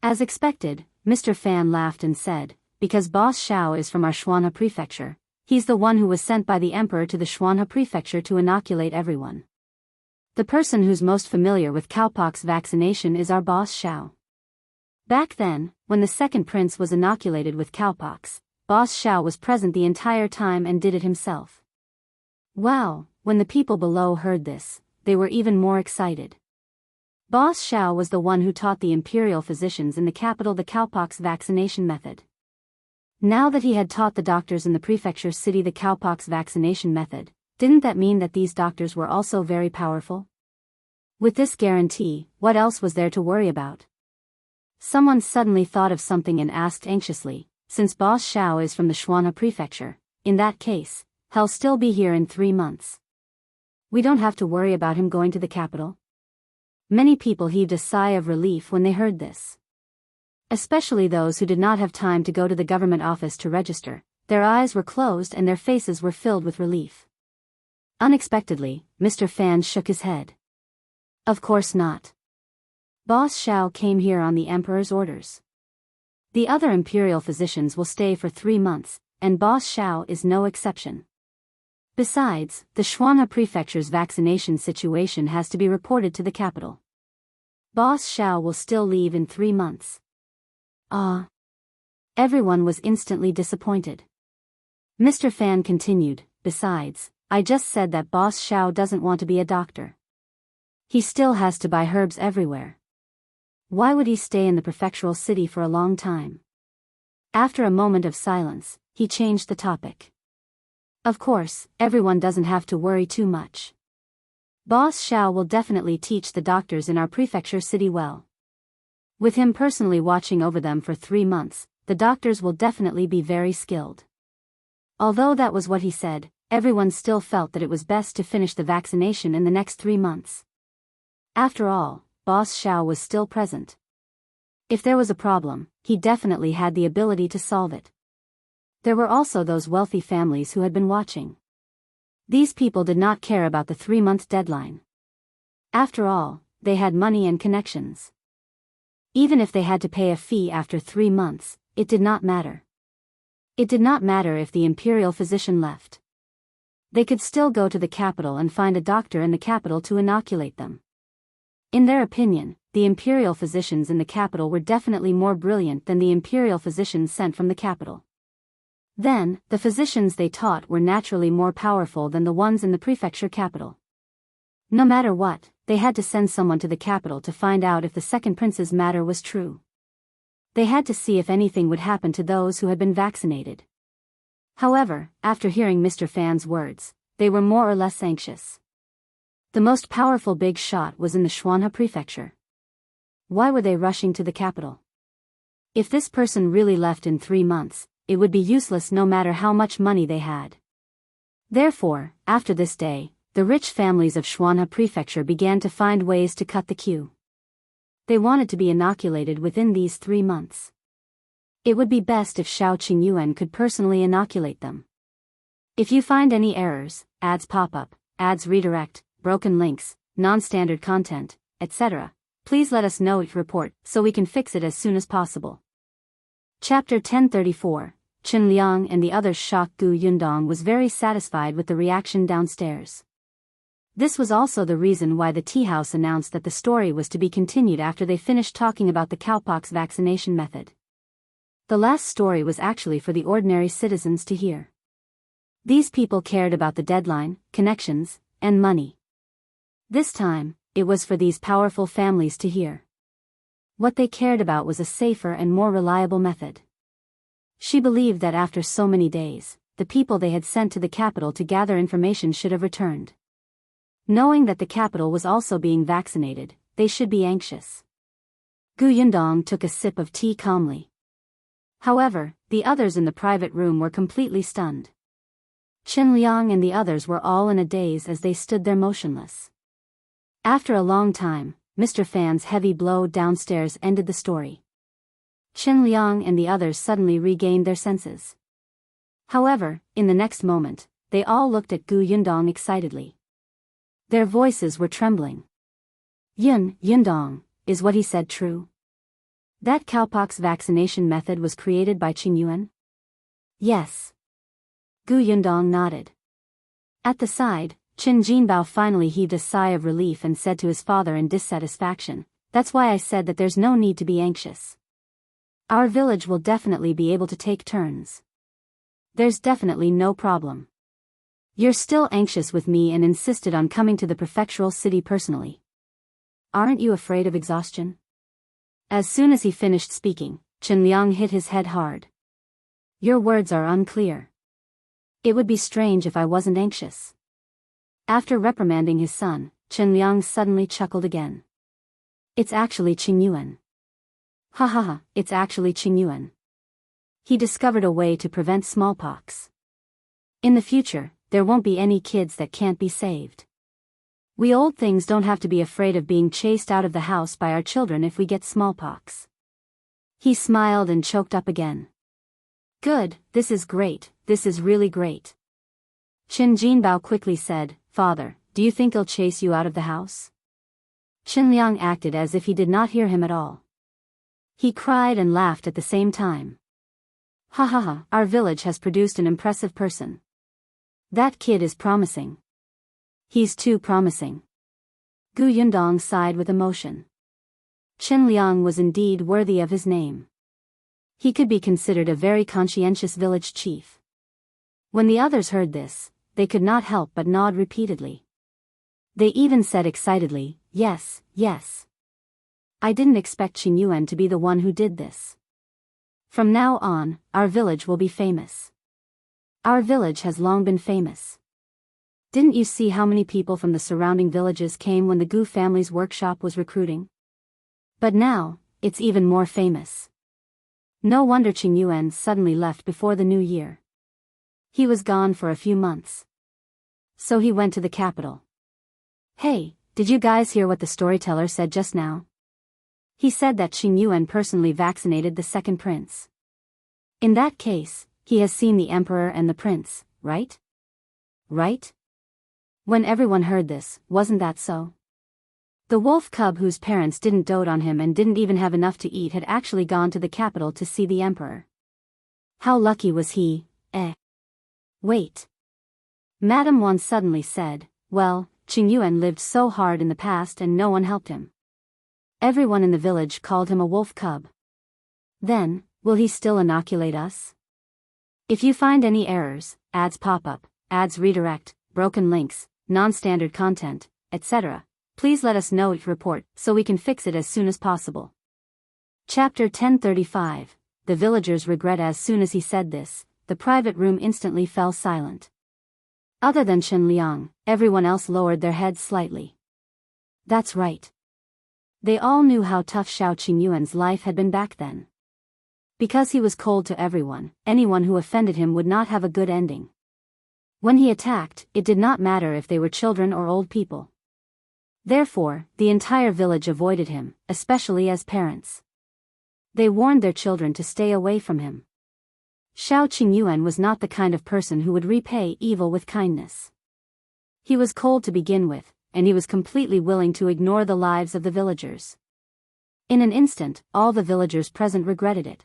As expected, Mr. Fan laughed and said, because Boss Shao is from our Xuanhe Prefecture, he's the one who was sent by the Emperor to the Xuanhe Prefecture to inoculate everyone. The person who's most familiar with cowpox vaccination is our Boss Shao. Back then, when the second prince was inoculated with cowpox, Boss Shao was present the entire time and did it himself. Wow, when the people below heard this, they were even more excited. Boss Shao was the one who taught the imperial physicians in the capital the cowpox vaccination method. Now that he had taught the doctors in the prefecture city the cowpox vaccination method, didn't that mean that these doctors were also very powerful? With this guarantee, what else was there to worry about? Someone suddenly thought of something and asked anxiously, since Boss Shao is from the Xuanhe Prefecture, in that case, he'll still be here in 3 months. We don't have to worry about him going to the capital? Many people heaved a sigh of relief when they heard this. Especially those who did not have time to go to the government office to register, their eyes were closed and their faces were filled with relief. Unexpectedly, Mr. Fan shook his head. Of course not. Boss Shao came here on the Emperor's orders. The other imperial physicians will stay for 3 months, and Boss Shao is no exception. Besides, the Xuanhe Prefecture's vaccination situation has to be reported to the capital. Boss Shao will still leave in 3 months. Everyone was instantly disappointed. Mr. Fan continued, besides, I just said that Boss Shao doesn't want to be a doctor. He still has to buy herbs everywhere. Why would he stay in the prefectural city for a long time? After a moment of silence, he changed the topic. Of course, everyone doesn't have to worry too much. Boss Shao will definitely teach the doctors in our prefecture city well. With him personally watching over them for 3 months, the doctors will definitely be very skilled. Although that was what he said, everyone still felt that it was best to finish the vaccination in the next 3 months. After all, Boss Shao was still present. If there was a problem, he definitely had the ability to solve it. There were also those wealthy families who had been watching. These people did not care about the 3-month deadline. After all, they had money and connections. Even if they had to pay a fee after 3 months, it did not matter. It did not matter if the imperial physician left. They could still go to the capital and find a doctor in the capital to inoculate them. In their opinion, the imperial physicians in the capital were definitely more brilliant than the imperial physicians sent from the capital. Then, the physicians they taught were naturally more powerful than the ones in the prefecture capital. No matter what, they had to send someone to the capital to find out if the second prince's matter was true. They had to see if anything would happen to those who had been vaccinated. However, after hearing Mr. Fan's words, they were more or less anxious. The most powerful big shot was in the Xuanhe Prefecture. Why were they rushing to the capital? If this person really left in 3 months, it would be useless no matter how much money they had. Therefore, after this day, the rich families of Xuanhe Prefecture began to find ways to cut the queue. They wanted to be inoculated within these 3 months. It would be best if Shao Qingyuan could personally inoculate them. If you find any errors, ads pop up, ads redirect, broken links, non-standard content, etc. Please let us know each report, so we can fix it as soon as possible. Chapter 1034. Chen Liang and the others shocked. Yundong was very satisfied with the reaction downstairs. This was also the reason why the tea house announced that the story was to be continued after they finished talking about the cowpox vaccination method. The last story was actually for the ordinary citizens to hear. These people cared about the deadline, connections, and money. This time, it was for these powerful families to hear. What they cared about was a safer and more reliable method. She believed that after so many days, the people they had sent to the capital to gather information should have returned. Knowing that the capital was also being vaccinated, they should be anxious. Yundong took a sip of tea calmly. However, the others in the private room were completely stunned. Chen Liang and the others were all in a daze as they stood there motionless. After a long time, Mr. Fan's heavy blow downstairs ended the story. Chen Liang and the others suddenly regained their senses. However, in the next moment, they all looked at Yundong excitedly. Their voices were trembling. Yundong, is what he said true? That cowpox vaccination method was created by Qingyuan? Yes. Yundong nodded. At the side, Chen Jinbao finally heaved a sigh of relief and said to his father in dissatisfaction, "That's why I said that there's no need to be anxious. Our village will definitely be able to take turns. There's definitely no problem. You're still anxious with me and insisted on coming to the prefectural city personally. Aren't you afraid of exhaustion?" As soon as he finished speaking, Chen Liang hit his head hard. "Your words are unclear. It would be strange if I wasn't anxious." After reprimanding his son, Chen Liang suddenly chuckled again. "It's actually Qingyuan. Ha ha ha, it's actually Qingyuan. He discovered a way to prevent smallpox. In the future, there won't be any kids that can't be saved. We old things don't have to be afraid of being chased out of the house by our children if we get smallpox." He smiled and choked up again. "Good, this is great, this is really great." Chen Jinbao quickly said, "Father, do you think he'll chase you out of the house?" Chen Liang acted as if he did not hear him at all. He cried and laughed at the same time. "Ha ha ha, our village has produced an impressive person. That kid is promising. He's too promising." Yundong sighed with emotion. Chen Liang was indeed worthy of his name. He could be considered a very conscientious village chief. When the others heard this, they could not help but nod repeatedly. They even said excitedly, "Yes, yes. I didn't expect Qingyuan to be the one who did this. From now on, our village will be famous. Our village has long been famous. Didn't you see how many people from the surrounding villages came when the Gu family's workshop was recruiting? But now, it's even more famous." No wonder Qingyuan suddenly left before the new year. He was gone for a few months. So he went to the capital. "Hey, did you guys hear what the storyteller said just now? He said that Qingyuan personally vaccinated the second prince. In that case, he has seen the emperor and the prince, right? Right?" When everyone heard this, wasn't that so? The wolf cub whose parents didn't dote on him and didn't even have enough to eat had actually gone to the capital to see the emperor. How lucky was he, eh? Wait. Madame Wan suddenly said, "Well, Qingyuan lived so hard in the past and no one helped him. Everyone in the village called him a wolf cub. Then, will he still inoculate us? If you find any errors, ads pop up, ads redirect, broken links, non-standard content, etc., please let us know each report so we can fix it as soon as possible." Chapter 1035. The villagers regret. As soon as he said this, the private room instantly fell silent. Other than Chen Liang, everyone else lowered their heads slightly. That's right. They all knew how tough Shao Qingyuan's life had been back then. Because he was cold to everyone, anyone who offended him would not have a good ending. When he attacked, it did not matter if they were children or old people. Therefore, the entire village avoided him, especially as parents. They warned their children to stay away from him. Shao Qingyuan was not the kind of person who would repay evil with kindness. He was cold to begin with, and he was completely willing to ignore the lives of the villagers. In an instant, all the villagers present regretted it.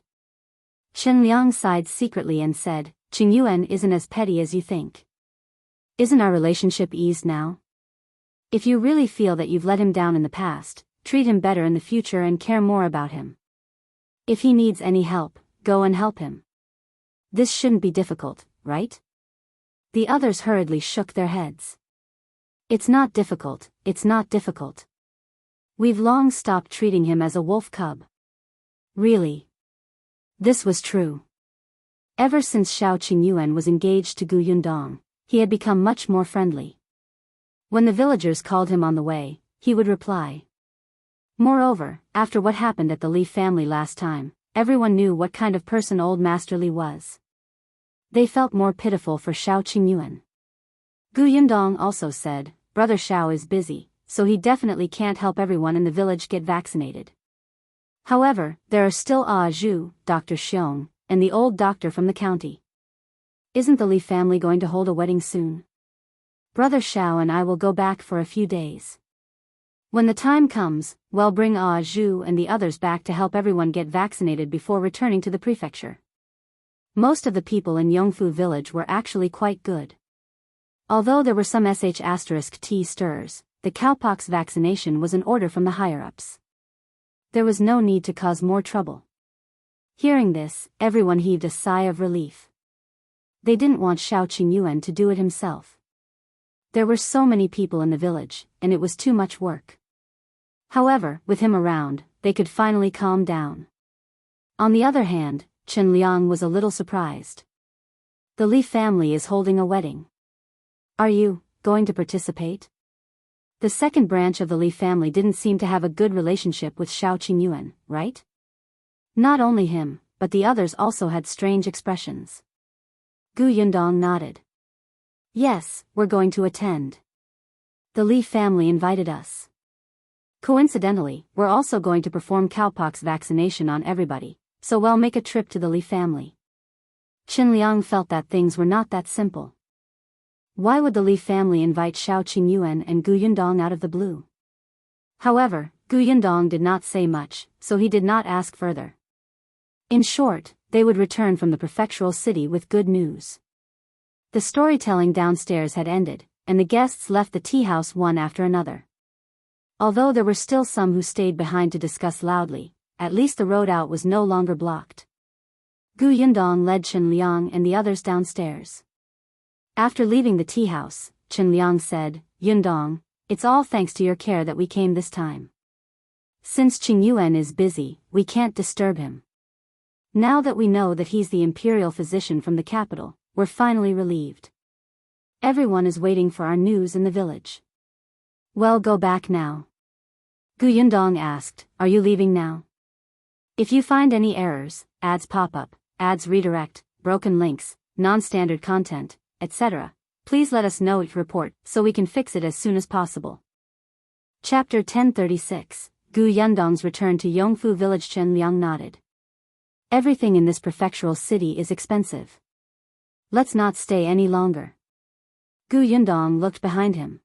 Chen Liang sighed secretly and said, "Qingyuan isn't as petty as you think. Isn't our relationship eased now? If you really feel that you've let him down in the past, treat him better in the future and care more about him. If he needs any help, go and help him. This shouldn't be difficult, right?" The others hurriedly shook their heads. "It's not difficult, it's not difficult. We've long stopped treating him as a wolf cub." Really? This was true. Ever since Shao Qingyuan was engaged to Yundong, he had become much more friendly. When the villagers called him on the way, he would reply. Moreover, after what happened at the Li family last time, everyone knew what kind of person old Master Li was. They felt more pitiful for Shao Qingyuan. Yundong also said, "Brother Shao is busy, so he definitely can't help everyone in the village get vaccinated. However, there are still Ah Zhu, Dr. Xiong, and the old doctor from the county. Isn't the Li family going to hold a wedding soon? Brother Shao and I will go back for a few days. When the time comes, we'll bring Ah Zhu and the others back to help everyone get vaccinated before returning to the prefecture." Most of the people in Yongfu village were actually quite good. Although there were some *T stirs, the cowpox vaccination was an order from the higher-ups. There was no need to cause more trouble. Hearing this, everyone heaved a sigh of relief. They didn't want Shao Qingyuan to do it himself. There were so many people in the village, and it was too much work. However, with him around, they could finally calm down. On the other hand, Chen Liang was a little surprised. "The Li family is holding a wedding. Are you going to participate?" The second branch of the Li family didn't seem to have a good relationship with Shao Qingyuan, right? Not only him, but the others also had strange expressions. Yundong nodded. "Yes, we're going to attend. The Li family invited us. Coincidentally, we're also going to perform cowpox vaccination on everybody, so we'll make a trip to the Li family." Chen Liang felt that things were not that simple. Why would the Li family invite Shao Qingyuan and Yundong out of the blue? However, Yundong did not say much, so he did not ask further. In short, they would return from the prefectural city with good news. The storytelling downstairs had ended, and the guests left the tea house one after another. Although there were still some who stayed behind to discuss loudly, at least the road out was no longer blocked. Yundong led Chen Liang and the others downstairs. After leaving the tea house, Chen Liang said, "Yundong, it's all thanks to your care that we came this time. Since Qingyuan is busy, we can't disturb him. Now that we know that he's the imperial physician from the capital, we're finally relieved. Everyone is waiting for our news in the village." "Well, go back now?" Yundong asked, "Are you leaving now? If you find any errors, ads pop up, ads redirect, broken links, non-standard content, etc., please let us know each report so we can fix it as soon as possible." Chapter 1036, Yundong's return to Yongfu village. Chen Liang nodded. "Everything in this prefectural city is expensive. Let's not stay any longer." Yundong looked behind him.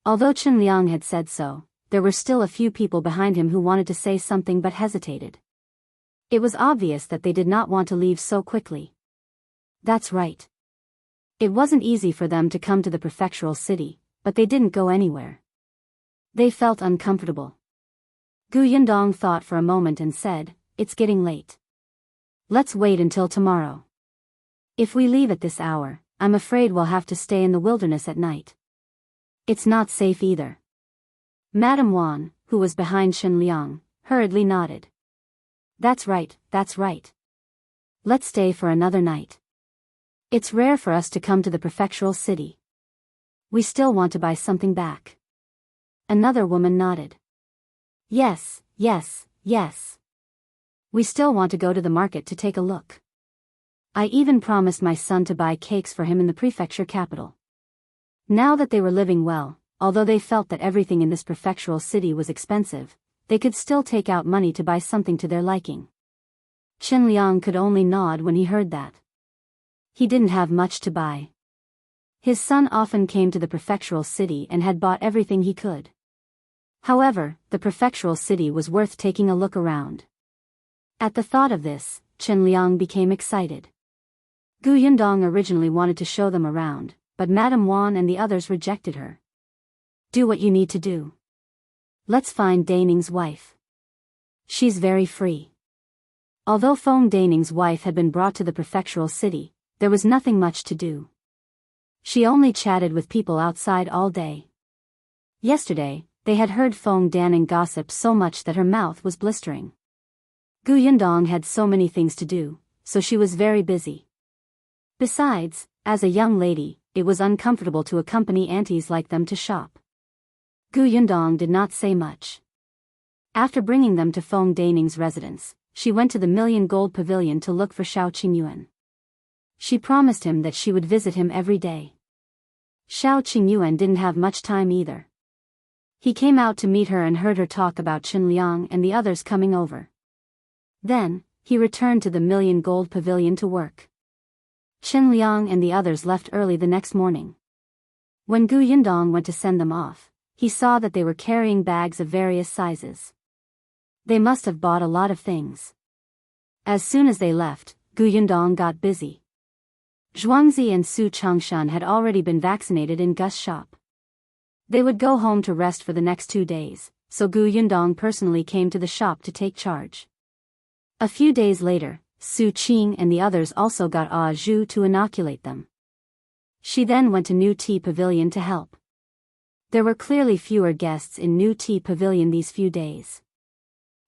Although Chen Liang had said so, there were still a few people behind him who wanted to say something but hesitated. It was obvious that they did not want to leave so quickly. That's right. It wasn't easy for them to come to the prefectural city, but they didn't go anywhere. They felt uncomfortable. Yundong thought for a moment and said, "It's getting late. Let's wait until tomorrow. If we leave at this hour, I'm afraid we'll have to stay in the wilderness at night. It's not safe either." Madame Wan, who was behind Chen Liang, hurriedly nodded. That's right. Let's stay for another night. It's rare for us to come to the prefectural city. We still want to buy something back." Another woman nodded. Yes. We still want to go to the market to take a look. I even promised my son to buy cakes for him in the prefecture capital." Now that they were living well, although they felt that everything in this prefectural city was expensive, they could still take out money to buy something to their liking. Chen Liang could only nod when he heard that. He didn't have much to buy. His son often came to the prefectural city and had bought everything he could. However, the prefectural city was worth taking a look around. At the thought of this, Liang became excited. Yundong originally wanted to show them around, but Madame Wan and the others rejected her. Do what you need to do. Let's find Daning's wife. She's very free. Although Feng Daning's wife had been brought to the prefectural city, there was nothing much to do. She only chatted with people outside all day. Yesterday, they had heard Feng Daning gossip so much that her mouth was blistering. Yundong had so many things to do, so she was very busy. Besides, as a young lady, it was uncomfortable to accompany aunties like them to shop. Yundong did not say much. After bringing them to Feng Daning's residence, she went to the Million Gold Pavilion to look for Shao Qingyuan. She promised him that she would visit him every day. Shao Qingyuan didn't have much time either. He came out to meet her and heard her talk about Liang and the others coming over. Then, he returned to the Million Gold Pavilion to work. Liang and the others left early the next morning. When Yundong went to send them off, he saw that they were carrying bags of various sizes. They must have bought a lot of things. As soon as they left, Yundong got busy. Zhuangzi and Su Changshan had already been vaccinated in Gus' shop. They would go home to rest for the next 2 days, so Yundong personally came to the shop to take charge. A few days later, Su Qing and the others also got Ah Zhu to inoculate them. She then went to New Tea Pavilion to help. There were clearly fewer guests in New Tea Pavilion these few days.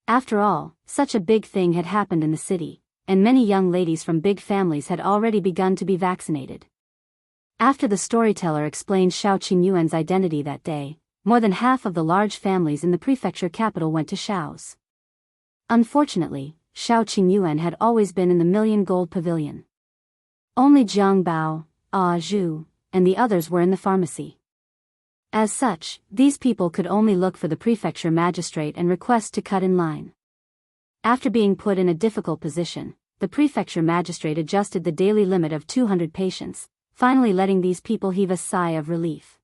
After all, such a big thing had happened in the city, and many young ladies from big families had already begun to be vaccinated. After the storyteller explained Shao Qingyuan's identity that day, more than half of the large families in the prefecture capital went to Shao's. Unfortunately, Shao Qingyuan had always been in the Million Gold Pavilion. Only Jiang Bao, Ah Zhu, and the others were in the pharmacy. As such, these people could only look for the prefecture magistrate and request to cut in line. After being put in a difficult position, the prefecture magistrate adjusted the daily limit of 200 patients, finally letting these people heave a sigh of relief.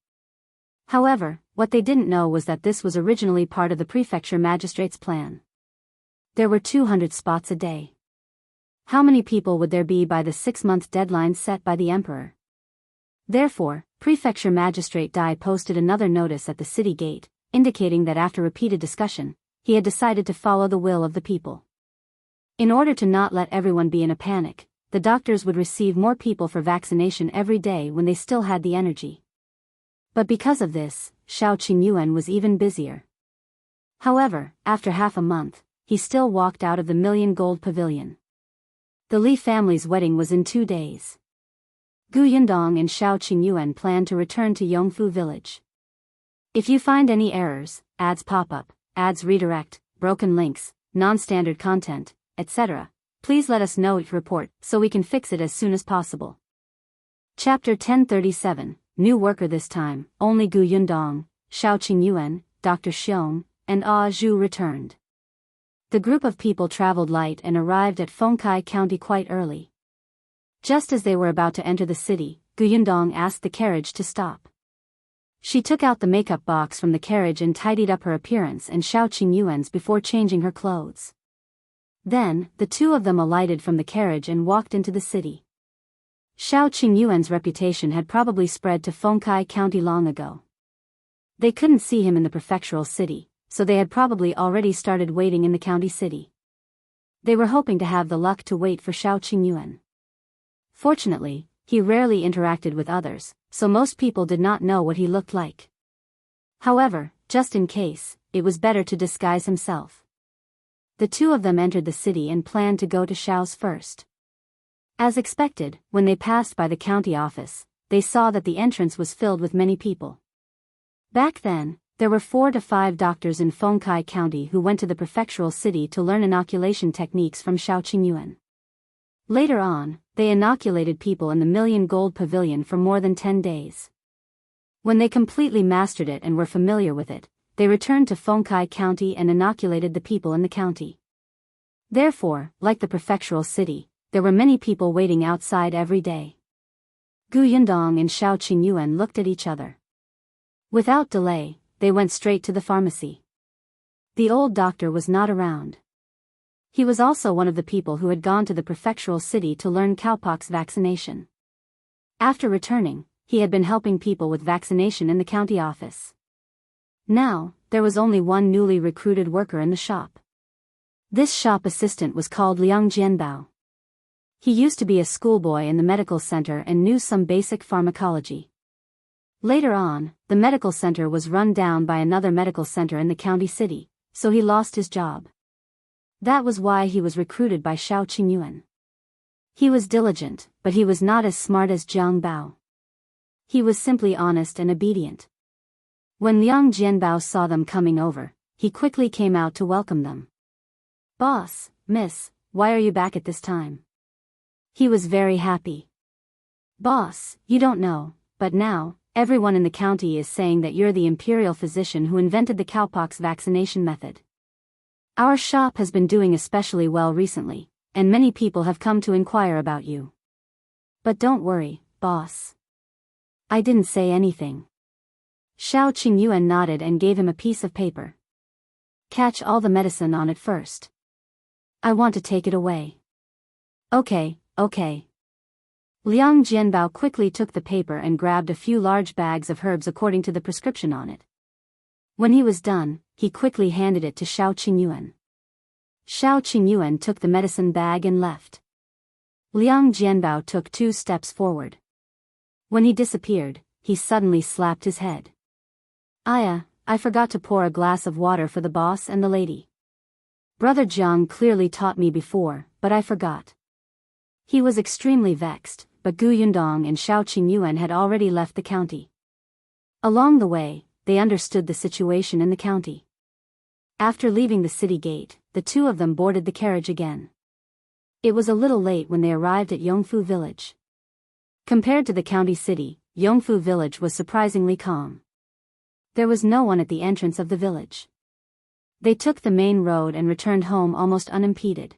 However, what they didn't know was that this was originally part of the prefecture magistrate's plan. There were 200 spots a day. How many people would there be by the 6-month deadline set by the emperor? Therefore, Prefecture Magistrate Dai posted another notice at the city gate, indicating that after repeated discussion, he had decided to follow the will of the people. In order to not let everyone be in a panic, the doctors would receive more people for vaccination every day when they still had the energy. But because of this, Shao Qingyuan was even busier. However, after half a month, he still walked out of the Million Gold Pavilion. The Li family's wedding was in 2 days. Yundong and Shao Qingyuan planned to return to Yongfu village. If you find any errors, ads pop up, ads redirect, broken links, non-standard content, etc., please let us know it report so we can fix it as soon as possible. Chapter 1037, New Worker this time, only Yundong, Shao Qingyuan, Dr. Xiong, and Ah Zhu returned. The group of people traveled light and arrived at Fengkai County quite early. Just as they were about to enter the city, Yundong asked the carriage to stop. She took out the makeup box from the carriage and tidied up her appearance and Shao Qingyuan's before changing her clothes. Then, the two of them alighted from the carriage and walked into the city. Shao Qingyuan's reputation had probably spread to Fengkai County long ago. They couldn't see him in the prefectural city, so they had probably already started waiting in the county city. They were hoping to have the luck to wait for Shao Qingyuan. Fortunately, he rarely interacted with others, so most people did not know what he looked like. However, just in case, it was better to disguise himself. The two of them entered the city and planned to go to Shao's first. As expected, when they passed by the county office, they saw that the entrance was filled with many people. Back then, there were 4 to 5 doctors in Fengkai County who went to the prefectural city to learn inoculation techniques from Shao Qingyuan. Later on, they inoculated people in the Million Gold Pavilion for more than 10 days. When they completely mastered it and were familiar with it, they returned to Fengkai County and inoculated the people in the county. Therefore, like the prefectural city, there were many people waiting outside every day. Gu Yundong and Shao Qingyuan looked at each other. Without delay, they went straight to the pharmacy. The old doctor was not around. He was also one of the people who had gone to the prefectural city to learn cowpox vaccination. After returning, he had been helping people with vaccination in the county office. Now, there was only one newly recruited worker in the shop. This shop assistant was called Liang Jianbao. He used to be a schoolboy in the medical center and knew some basic pharmacology. Later on, the medical center was run down by another medical center in the county city, so he lost his job. That was why he was recruited by Shao Qingyuan. He was diligent, but he was not as smart as Zhang Bao. He was simply honest and obedient. When Liang Jianbao saw them coming over, he quickly came out to welcome them. "Boss, miss, why are you back at this time?" He was very happy. "Boss, you don't know, but now, everyone in the county is saying that you're the imperial physician who invented the cowpox vaccination method. Our shop has been doing especially well recently, and many people have come to inquire about you. But don't worry, boss. I didn't say anything." Shao Qingyuan nodded and gave him a piece of paper. "Catch all the medicine on it first. I want to take it away." Okay. Liang Jianbao quickly took the paper and grabbed a few large bags of herbs according to the prescription on it. When he was done, he quickly handed it to Shao Qingyuan. Shao Qingyuan took the medicine bag and left. Liang Jianbao took 2 steps forward. When he disappeared, he suddenly slapped his head. I forgot to pour a glass of water for the boss and the lady. Brother Zhang clearly taught me before, but I forgot." He was extremely vexed, but Gu Yundong and Shao Qingyuan had already left the county. Along the way, they understood the situation in the county. After leaving the city gate, the two of them boarded the carriage again. It was a little late when they arrived at Yongfu village. Compared to the county city, Yongfu village was surprisingly calm. There was no one at the entrance of the village. They took the main road and returned home almost unimpeded.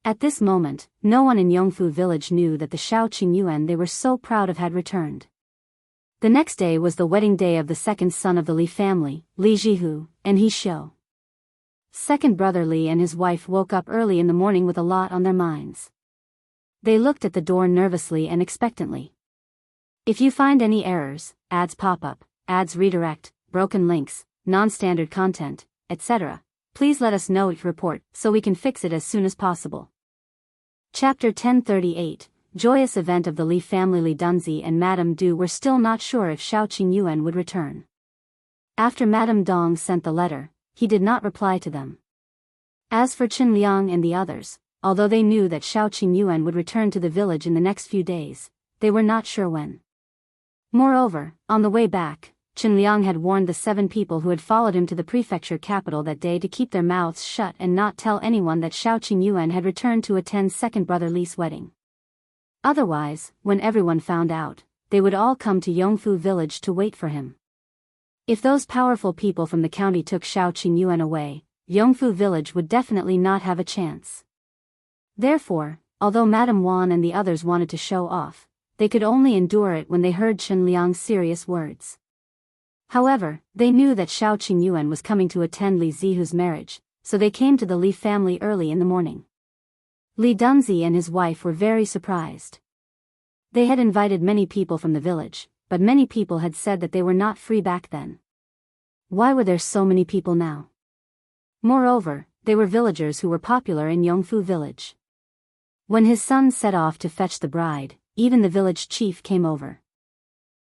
At this moment, no one in Yongfu village knew that the Shao Qingyuan they were so proud of had returned. The next day was the wedding day of the second son of the Li family, Li Zhihu, and He Shou. Second brother Li and his wife woke up early in the morning with a lot on their minds. They looked at the door nervously and expectantly. "If you find any errors, ads pop up, ads redirect, broken links, non-standard content, etc., please let us know each report so we can fix it as soon as possible." Chapter 1038, Joyous event of the Li family. Li Dunzi and Madame Du were still not sure if Shao Qingyuan would return. After Madame Dong sent the letter, he did not reply to them. As for Chen Liang and the others, although they knew that Shao Qingyuan would return to the village in the next few days, they were not sure when. Moreover, on the way back, Chen Liang had warned the 7 people who had followed him to the prefecture capital that day to keep their mouths shut and not tell anyone that Shao Qingyuan had returned to attend second brother Li's wedding. Otherwise, when everyone found out, they would all come to Yongfu village to wait for him. If those powerful people from the county took Shao Qingyuan away, Yongfu village would definitely not have a chance. Therefore, although Madame Wan and the others wanted to show off, they could only endure it when they heard Chen Liang's serious words. However, they knew that Shao Qingyuan was coming to attend Li Zihu's marriage, so they came to the Li family early in the morning. Li Dunzi and his wife were very surprised. They had invited many people from the village, but many people had said that they were not free back then. Why were there so many people now? Moreover, they were villagers who were popular in Yongfu village. When his son set off to fetch the bride, even the village chief came over.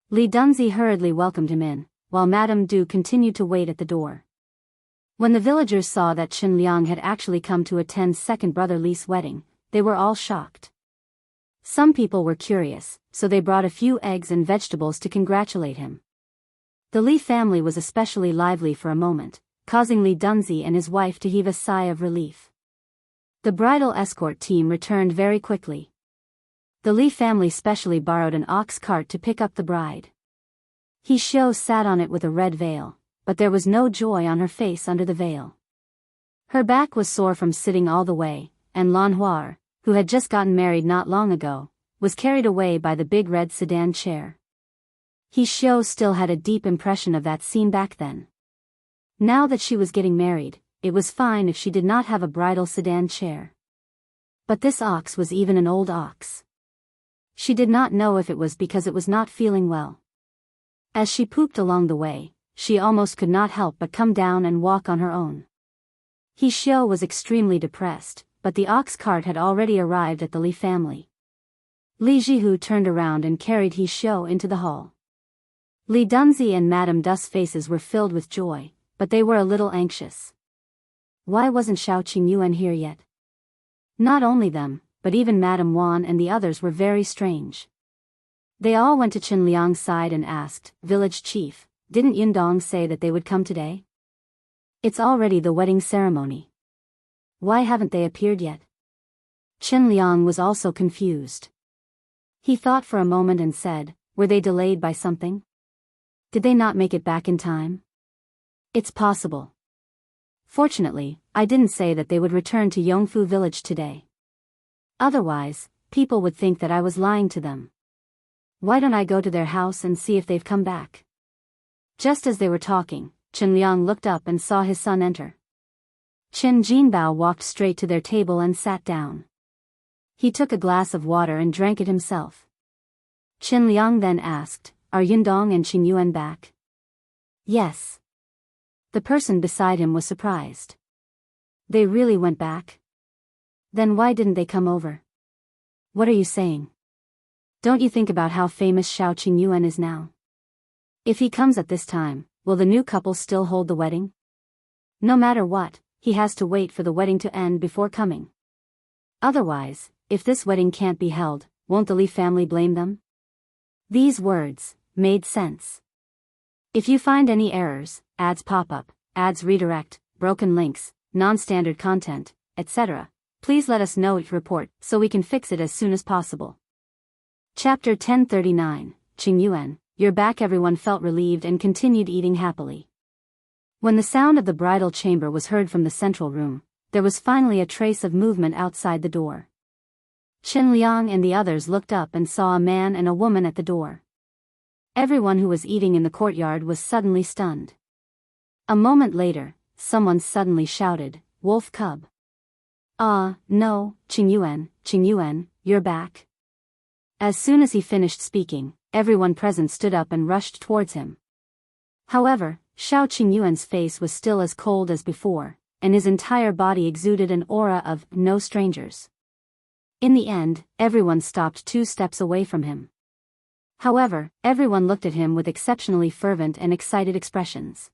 Li Dunzi hurriedly welcomed him in, while Madame Du continued to wait at the door. When the villagers saw that Chen Liang had actually come to attend second brother Li's wedding, they were all shocked. Some people were curious, so they brought a few eggs and vegetables to congratulate him. The Li family was especially lively for a moment, causing Li Dunzi and his wife to heave a sigh of relief. The bridal escort team returned very quickly. The Li family specially borrowed an ox cart to pick up the bride. He Shou sat on it with a red veil, but there was no joy on her face under the veil. Her back was sore from sitting all the way, and Lan Huar, who had just gotten married not long ago, was carried away by the big red sedan chair. Xiao still had a deep impression of that scene back then. Now that she was getting married, it was fine if she did not have a bridal sedan chair. But this ox was even an old ox. She did not know if it was because it was not feeling well. As she pooped along the way, she almost could not help but come down and walk on her own. Xiao was extremely depressed, but the ox cart had already arrived at the Li family. Li Jihu turned around and carried Xiao into the hall. Li Dunzi and Madame Dust's faces were filled with joy, but they were a little anxious. Why wasn't Shao Qingyuan here yet? Not only them, but even Madame Wan and the others were very strange. They all went to Chen Liang's side and asked, "Village chief, didn't Yundong say that they would come today? It's already the wedding ceremony. Why haven't they appeared yet?" Chen Liang was also confused. He thought for a moment and said, "Were they delayed by something? Did they not make it back in time?" "It's possible. Fortunately, I didn't say that they would return to Yongfu village today. Otherwise, people would think that I was lying to them. Why don't I go to their house and see if they've come back?" Just as they were talking, Chen Liang looked up and saw his son enter. Chen Jinbao walked straight to their table and sat down. He took a glass of water and drank it himself. Chen Liang then asked, "Are Yundong and Qingyuan back?" "Yes." The person beside him was surprised. "They really went back? Then why didn't they come over?" "What are you saying? Don't you think about how famous Shao Qingyuan is now? If he comes at this time, will the new couple still hold the wedding? No matter what, he has to wait for the wedding to end before coming. Otherwise, if this wedding can't be held, won't the Li family blame them?" These words made sense. If you find any errors, ads pop up, ads redirect, broken links, non-standard content, etc., please let us know each report so we can fix it as soon as possible. Chapter 1039, Qingyuan, you're back. Everyone felt relieved and continued eating happily. When the sound of the bridal chamber was heard from the central room, there was finally a trace of movement outside the door. Chen Liang and the others looked up and saw a man and a woman at the door. Everyone who was eating in the courtyard was suddenly stunned. A moment later, someone suddenly shouted, "Wolf cub!" "Ah, no, Qingyuan, you're back." As soon as he finished speaking, everyone present stood up and rushed towards him. However, Shao Qingyuan's face was still as cold as before, and his entire body exuded an aura of "no strangers." In the end, everyone stopped 2 steps away from him. However, everyone looked at him with exceptionally fervent and excited expressions.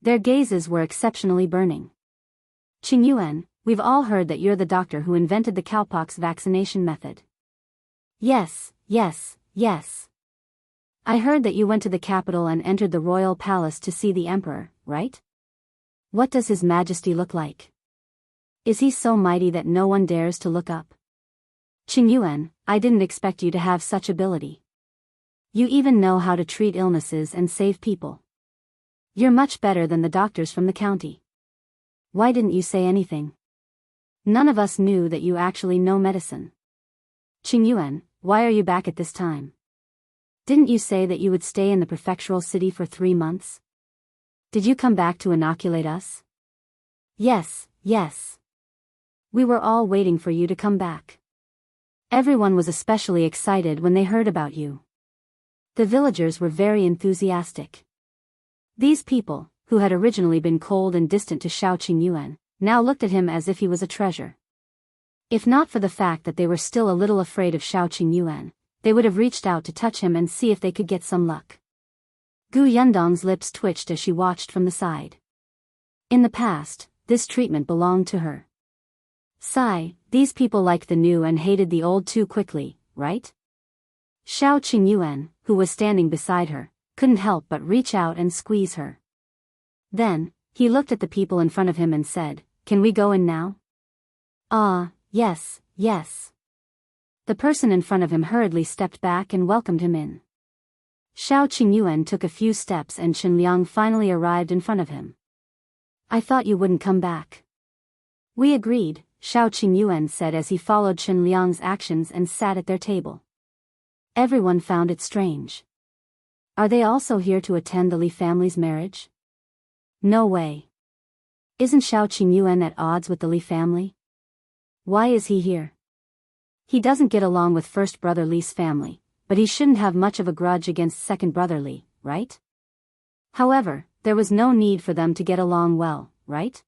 Their gazes were exceptionally burning. "Qingyuan, we've all heard that you're the doctor who invented the cowpox vaccination method." Yes. "I heard that you went to the capital and entered the royal palace to see the emperor, right? What does his majesty look like? Is he so mighty that no one dares to look up? Qingyuan, I didn't expect you to have such ability. You even know how to treat illnesses and save people. You're much better than the doctors from the county. Why didn't you say anything? None of us knew that you actually know medicine. Qingyuan, why are you back at this time? Didn't you say that you would stay in the prefectural city for 3 months? Did you come back to inoculate us?" Yes. We were all waiting for you to come back. Everyone was especially excited when they heard about you. The villagers were very enthusiastic. These people, who had originally been cold and distant to Shao Qingyuan, now looked at him as if he was a treasure. If not for the fact that they were still a little afraid of Shao Qingyuan, they would have reached out to touch him and see if they could get some luck. Gu Yundong's lips twitched as she watched from the side. In the past, this treatment belonged to her. Sigh, these people liked the new and hated the old too quickly, right? Shao Qingyuan, who was standing beside her, couldn't help but reach out and squeeze her. Then, he looked at the people in front of him and said, "Can we go in now?" "Ah, yes. The person in front of him hurriedly stepped back and welcomed him in. Shao Qingyuan took a few steps and Chen Liang finally arrived in front of him. "I thought you wouldn't come back." "We agreed," Shao Qingyuan said as he followed Chen Liang's actions and sat at their table. Everyone found it strange. Are they also here to attend the Li family's marriage? No way. Isn't Shao Qingyuan at odds with the Li family? Why is he here? He doesn't get along with first brother Li's family, but he shouldn't have much of a grudge against second brother Li, right? However, there was no need for them to get along well, right?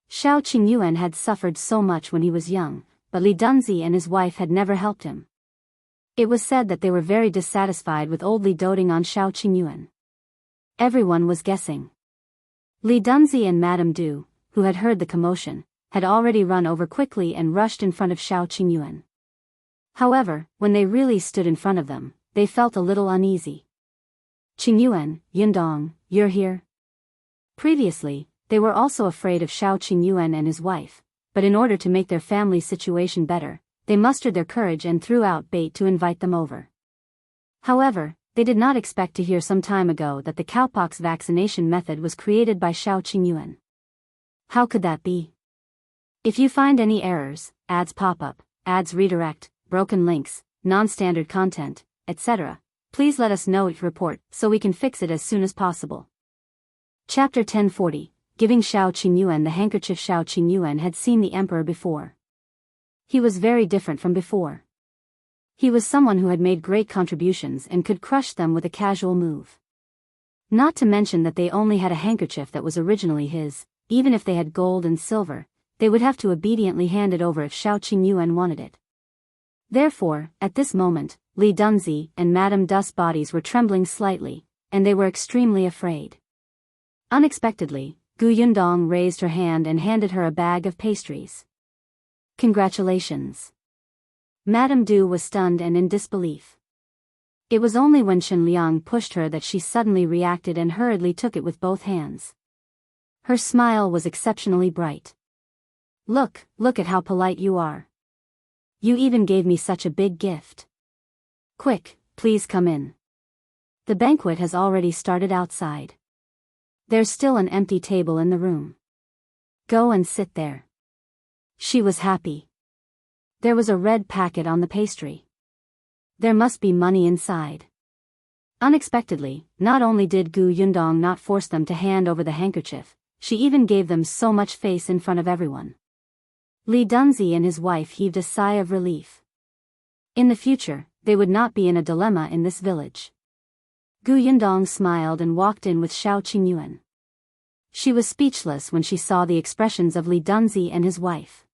Shao Qingyuan had suffered so much when he was young, but Li Dunzi and his wife had never helped him. It was said that they were very dissatisfied with old Li doting on Shao Qingyuan. Everyone was guessing. Li Dunzi and Madame Du, who had heard the commotion, had already run over quickly and rushed in front of Shao Qingyuan. However, when they really stood in front of them, they felt a little uneasy. Qingyuan, Yundong, you're here? Previously, they were also afraid of Shao Qingyuan and his wife, but in order to make their family situation better, they mustered their courage and threw out bait to invite them over. However, they did not expect to hear some time ago that the cowpox vaccination method was created by Shao Qingyuan. How could that be? If you find any errors, ads pop up, ads redirect, broken links, non-standard content, etc., please let us know each report so we can fix it as soon as possible. Chapter 1040, Giving Shao Qingyuan the Handkerchief. Shao Qingyuan had seen the emperor before. He was very different from before. He was someone who had made great contributions and could crush them with a casual move. Not to mention that they only had a handkerchief that was originally his. Even if they had gold and silver, they would have to obediently hand it over if Shao Qingyuan wanted it. Therefore, at this moment, Li Dunzi and Madame Du's bodies were trembling slightly, and they were extremely afraid. Unexpectedly, Yundong raised her hand and handed her a bag of pastries. Congratulations. Madame Du was stunned and in disbelief. It was only when Chen Liang pushed her that she suddenly reacted and hurriedly took it with both hands. Her smile was exceptionally bright. Look at how polite you are. You even gave me such a big gift. Quick, please come in. The banquet has already started outside. There's still an empty table in the room. Go and sit there. She was happy. There was a red packet on the pastry. There must be money inside. Unexpectedly, not only did Yundong not force them to hand over the handkerchief, she even gave them so much face in front of everyone. Li Dunzi and his wife heaved a sigh of relief. In the future, they would not be in a dilemma in this village. Yundong smiled and walked in with Shao Qingyuan. She was speechless when she saw the expressions of Li Dunzi and his wife.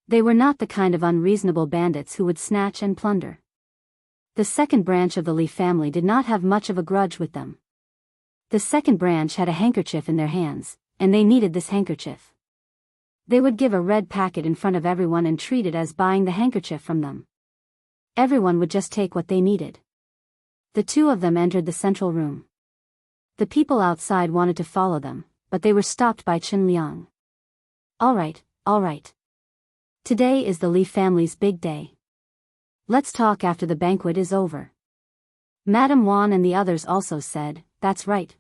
They were not the kind of unreasonable bandits who would snatch and plunder. The second branch of the Li family did not have much of a grudge with them. The second branch had a handkerchief in their hands, and they needed this handkerchief. They would give a red packet in front of everyone and treat it as buying the handkerchief from them. Everyone would just take what they needed. The two of them entered the central room. The people outside wanted to follow them, but they were stopped by Chen Liang. All right. Today is the Li family's big day. Let's talk after the banquet is over. Madame Wan and the others also said, that's right.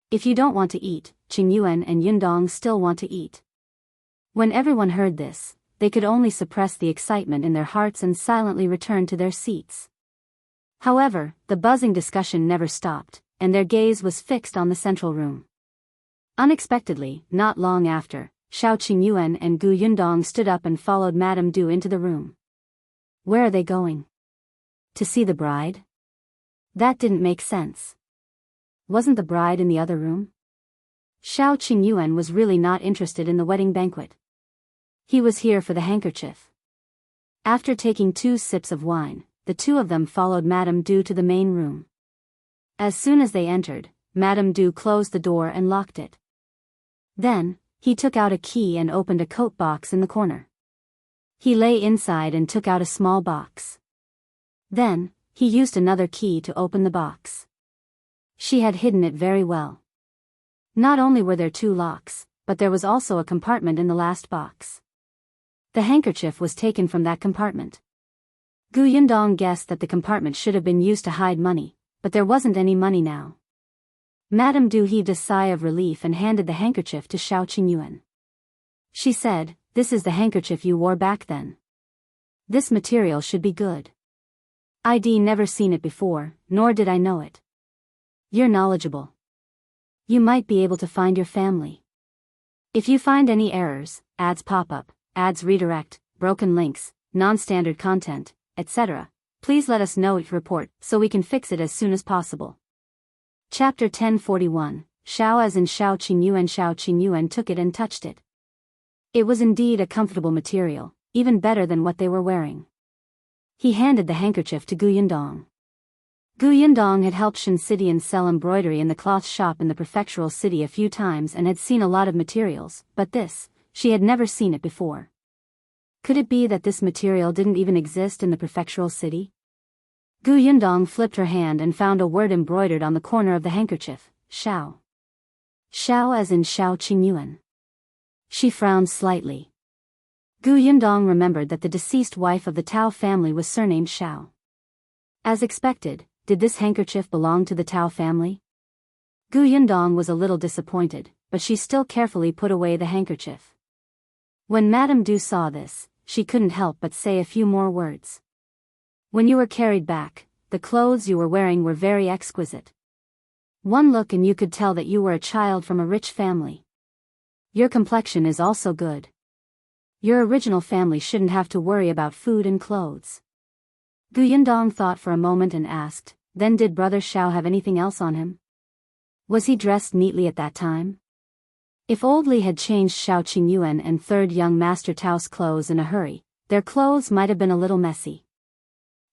If you don't want to eat, Qingyuan and Yundong still want to eat. When everyone heard this, they could only suppress the excitement in their hearts and silently return to their seats. However, the buzzing discussion never stopped, and their gaze was fixed on the central room. Unexpectedly, not long after, Shao Qingyuan and Yundong stood up and followed Madame Du into the room. Where are they going? To see the bride? That didn't make sense. Wasn't the bride in the other room? Shao Qingyuan was really not interested in the wedding banquet. He was here for the handkerchief. After taking 2 sips of wine, the two of them followed Madame Du to the main room. As soon as they entered, Madame Du closed the door and locked it. Then, he took out a key and opened a coat box in the corner. He lay inside and took out a small box. Then, he used another key to open the box. She had hidden it very well. Not only were there 2 locks, but there was also a compartment in the last box. The handkerchief was taken from that compartment. Yundong guessed that the compartment should have been used to hide money, but there wasn't any money now. Madame Du heaved a sigh of relief and handed the handkerchief to Shao Qingyuan. She said, "This is the handkerchief you wore back then. This material should be good. I'd never seen it before, nor did I know it. You're knowledgeable. You might be able to find your family. If you find any errors, ads pop up, ads redirect, broken links, non-standard content, etc., please let us know it report so we can fix it as soon as possible." Chapter 1041, Shao as in Shao Qingyuan. Shao Qingyuan took it and touched it. It was indeed a comfortable material, even better than what they were wearing. He handed the handkerchief to Yundong. Yundong had helped Shen Cidian sell embroidery in the cloth shop in the prefectural city a few times and had seen a lot of materials, but this, she had never seen it before. Could it be that this material didn't even exist in the prefectural city? Yundong flipped her hand and found a word embroidered on the corner of the handkerchief, Shao. Shao as in Shao Qingyuan. She frowned slightly. Yundong remembered that the deceased wife of the Tao family was surnamed Shao. As expected, did this handkerchief belong to the Tao family? Yundong was a little disappointed, but she still carefully put away the handkerchief. When Madame Du saw this, she couldn't help but say a few more words. "When you were carried back, the clothes you were wearing were very exquisite. One look and you could tell that you were a child from a rich family. Your complexion is also good. Your original family shouldn't have to worry about food and clothes." Yundong thought for a moment and asked, "Then did Brother Shao have anything else on him? Was he dressed neatly at that time?" If Old Li had changed Shao Qingyuan and third young Master Tao's clothes in a hurry, their clothes might have been a little messy.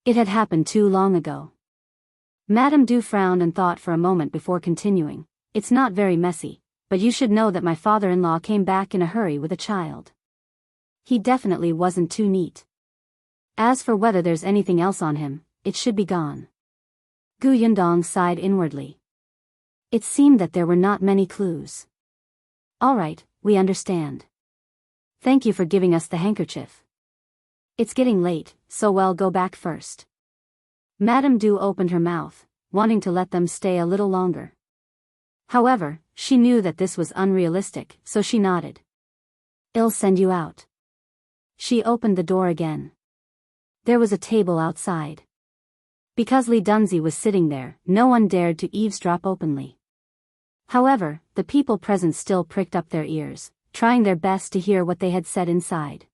It had happened too long ago. Madame Du frowned and thought for a moment before continuing, "It's not very messy, but you should know that my father-in-law came back in a hurry with a child. He definitely wasn't too neat. As for whether there's anything else on him, it should be gone." Yundong sighed inwardly. It seemed that there were not many clues. "All right, we understand. Thank you for giving us the handkerchief. It's getting late, so we'll go back first." Madame Du opened her mouth, wanting to let them stay a little longer. However, she knew that this was unrealistic, so she nodded. "I'll send you out." She opened the door again. There was a table outside. Because Li Dunzi was sitting there, no one dared to eavesdrop openly. However, the people present still pricked up their ears, trying their best to hear what they had said inside.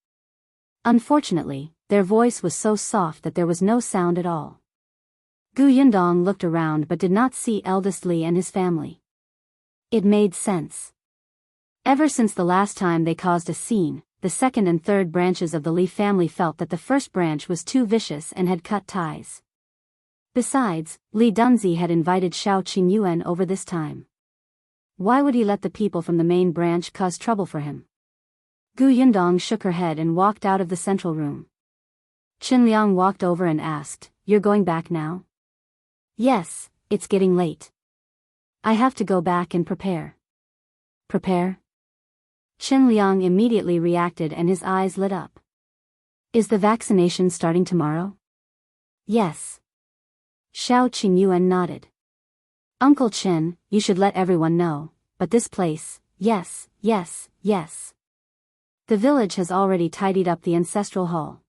Unfortunately, their voice was so soft that there was no sound at all. Yundong looked around but did not see eldest Li and his family. It made sense. Ever since the last time they caused a scene, the second and third branches of the Li family felt that the first branch was too vicious and had cut ties. Besides, Li Dunzi had invited Shao Qingyuan over this time. Why would he let the people from the main branch cause trouble for him? Yundong shook her head and walked out of the central room. Liang walked over and asked, "You're going back now?" "Yes, it's getting late. I have to go back and prepare." "Prepare?" Liang immediately reacted and his eyes lit up. "Is the vaccination starting tomorrow?" "Yes." Shao Qingyuan nodded. "Uncle Chen, you should let everyone know, but this place, yes, yes, yes. The village has already tidied up the ancestral hall.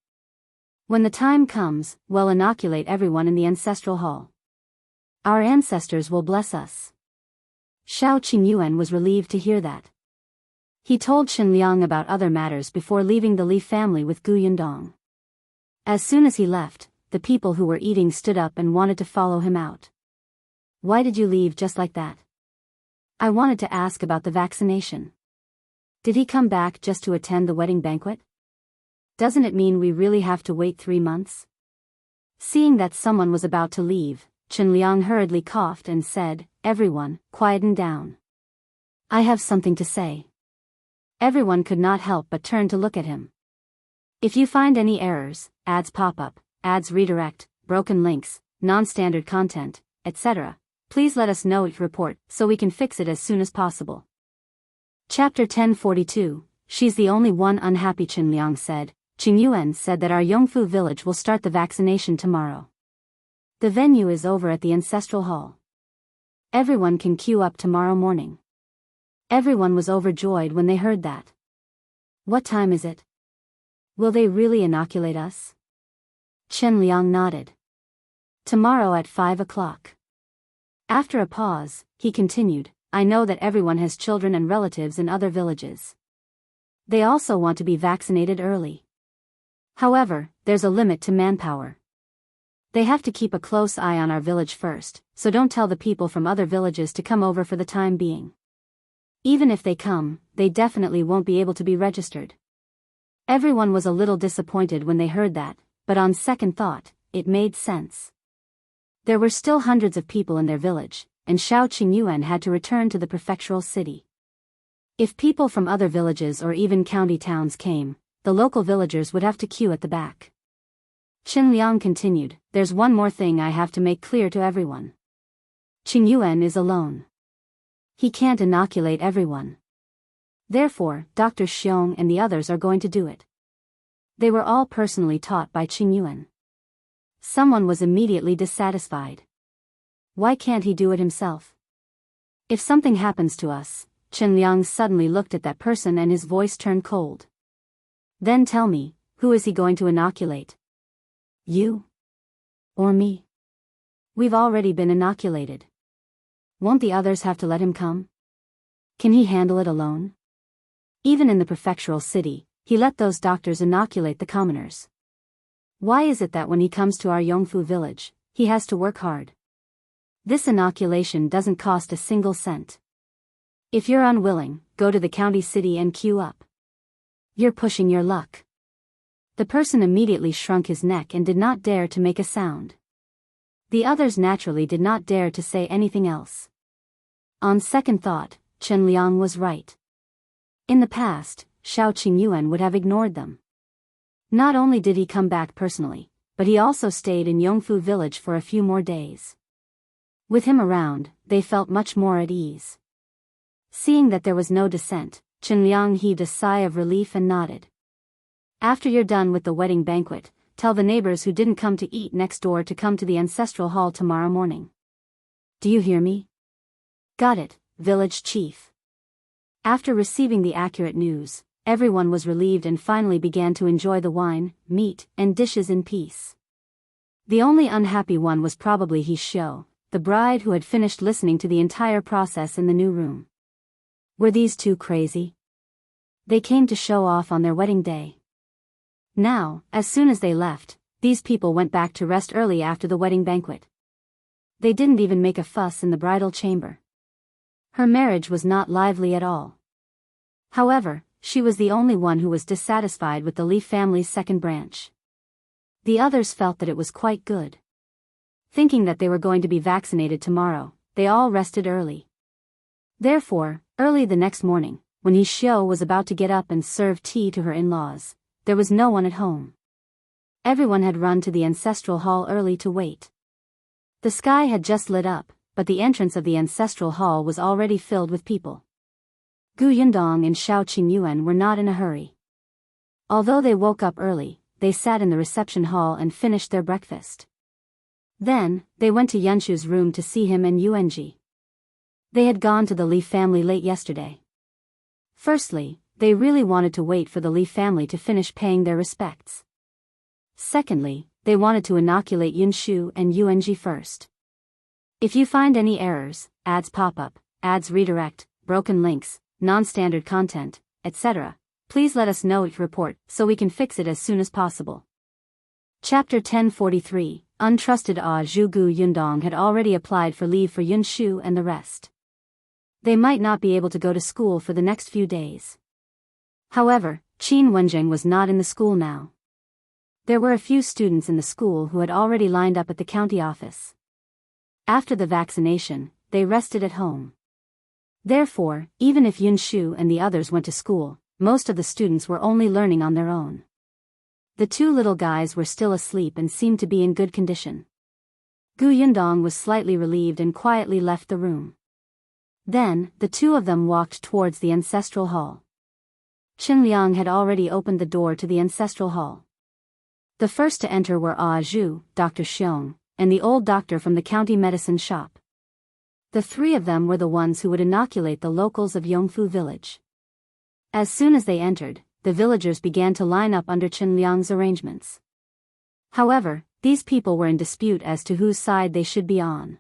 When the time comes, we'll inoculate everyone in the ancestral hall. Our ancestors will bless us." Shao Qingyuan was relieved to hear that. He told Liang about other matters before leaving the Li family with Yundong. As soon as he left, the people who were eating stood up and wanted to follow him out. "Why did you leave just like that?" "I wanted to ask about the vaccination. Did he come back just to attend the wedding banquet? Doesn't it mean we really have to wait 3 months?" Seeing that someone was about to leave, Liang hurriedly coughed and said, "Everyone, quieten down. I have something to say." Everyone could not help but turn to look at him. "If you find any errors, ads pop up, ads redirect, broken links, non-standard content, etc., please let us know it report so we can fix it as soon as possible." Chapter 1042, She's the only one unhappy. Liang said. Qingyuan said that our Yongfu village will start the vaccination tomorrow. The venue is over at the ancestral hall. Everyone can queue up tomorrow morning. Everyone was overjoyed when they heard that. What time is it? Will they really inoculate us? Chen Liang nodded. Tomorrow at 5 o'clock. After a pause, he continued, I know that everyone has children and relatives in other villages. They also want to be vaccinated early. However, there's a limit to manpower. They have to keep a close eye on our village first, so don't tell the people from other villages to come over for the time being. Even if they come, they definitely won't be able to be registered. Everyone was a little disappointed when they heard that, but on second thought, it made sense. There were still hundreds of people in their village, and Shao Qingyuan had to return to the prefectural city. If people from other villages or even county towns came, the local villagers would have to queue at the back. Chen Liang continued, there's one more thing I have to make clear to everyone. Qingyuan is alone. He can't inoculate everyone. Therefore, Dr. Xiong and the others are going to do it. They were all personally taught by Qingyuan. Someone was immediately dissatisfied. Why can't he do it himself? If something happens to us, Chen Liang suddenly looked at that person and his voice turned cold. Then tell me, who is he going to inoculate? You? Or me? We've already been inoculated. Won't the others have to let him come? Can he handle it alone? Even in the prefectural city, he let those doctors inoculate the commoners. Why is it that when he comes to our Yongfu village, he has to work hard? This inoculation doesn't cost a single cent. If you're unwilling, go to the county city and queue up. You're pushing your luck. The person immediately shrunk his neck and did not dare to make a sound. The others naturally did not dare to say anything else. On second thought, Chen Liang was right. In the past, Shao Qingyuan would have ignored them. Not only did he come back personally, but he also stayed in Yongfu village for a few more days. With him around, they felt much more at ease. Seeing that there was no dissent, Chen Liang heaved a sigh of relief and nodded. After you're done with the wedding banquet, tell the neighbors who didn't come to eat next door to come to the ancestral hall tomorrow morning. Do you hear me? Got it, village chief. After receiving the accurate news, everyone was relieved and finally began to enjoy the wine, meat, and dishes in peace. The only unhappy one was probably Shao, the bride who had finished listening to the entire process in the new room. Were these two crazy? They came to show off on their wedding day. Now, as soon as they left, these people went back to rest early after the wedding banquet. They didn't even make a fuss in the bridal chamber. Her marriage was not lively at all. However, she was the only one who was dissatisfied with the Li family's second branch. The others felt that it was quite good. Thinking that they were going to be vaccinated tomorrow, they all rested early. Therefore, early the next morning, when Xiao was about to get up and serve tea to her in-laws, there was no one at home. Everyone had run to the ancestral hall early to wait. The sky had just lit up, but the entrance of the ancestral hall was already filled with people. Yundong and Shao Qingyuan were not in a hurry. Although they woke up early, they sat in the reception hall and finished their breakfast. Then, they went to Yunshu's room to see him and Yuanji. They had gone to the Li family late yesterday. Firstly, they really wanted to wait for the Li family to finish paying their respects. Secondly, they wanted to inoculate Yunshu and Yuanji first. If you find any errors, ads pop up, ads redirect, broken links, non-standard content, etc., please let us know each report so we can fix it as soon as possible. Chapter 1043, Untrusted Ah Zhu. Yundong had already applied for leave for Yunshu and the rest. They might not be able to go to school for the next few days. However, Qin Wenjing was not in the school now. There were a few students in the school who had already lined up at the county office. After the vaccination, they rested at home. Therefore, even if Yunshu and the others went to school, most of the students were only learning on their own. The two little guys were still asleep and seemed to be in good condition. Yundong was slightly relieved and quietly left the room. Then, the two of them walked towards the ancestral hall. Chen Liang had already opened the door to the ancestral hall. The first to enter were Ah Zhu, Dr. Xiong, and the old doctor from the county medicine shop. The three of them were the ones who would inoculate the locals of Yongfu village. As soon as they entered, the villagers began to line up under Chen Liang's arrangements. However, these people were in dispute as to whose side they should be on.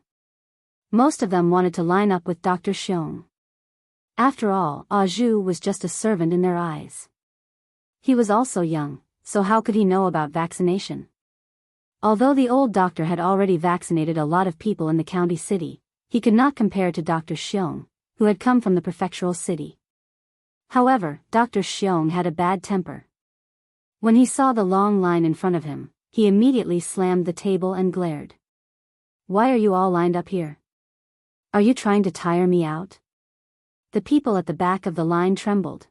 Most of them wanted to line up with Dr. Xiong. After all, Ah Zhu was just a servant in their eyes. He was also young, so how could he know about vaccination? Although the old doctor had already vaccinated a lot of people in the county city, he could not compare to Dr. Xiong, who had come from the prefectural city. However, Dr. Xiong had a bad temper. When he saw the long line in front of him, he immediately slammed the table and glared. "Why are you all lined up here? Are you trying to tire me out?" The people at the back of the line trembled.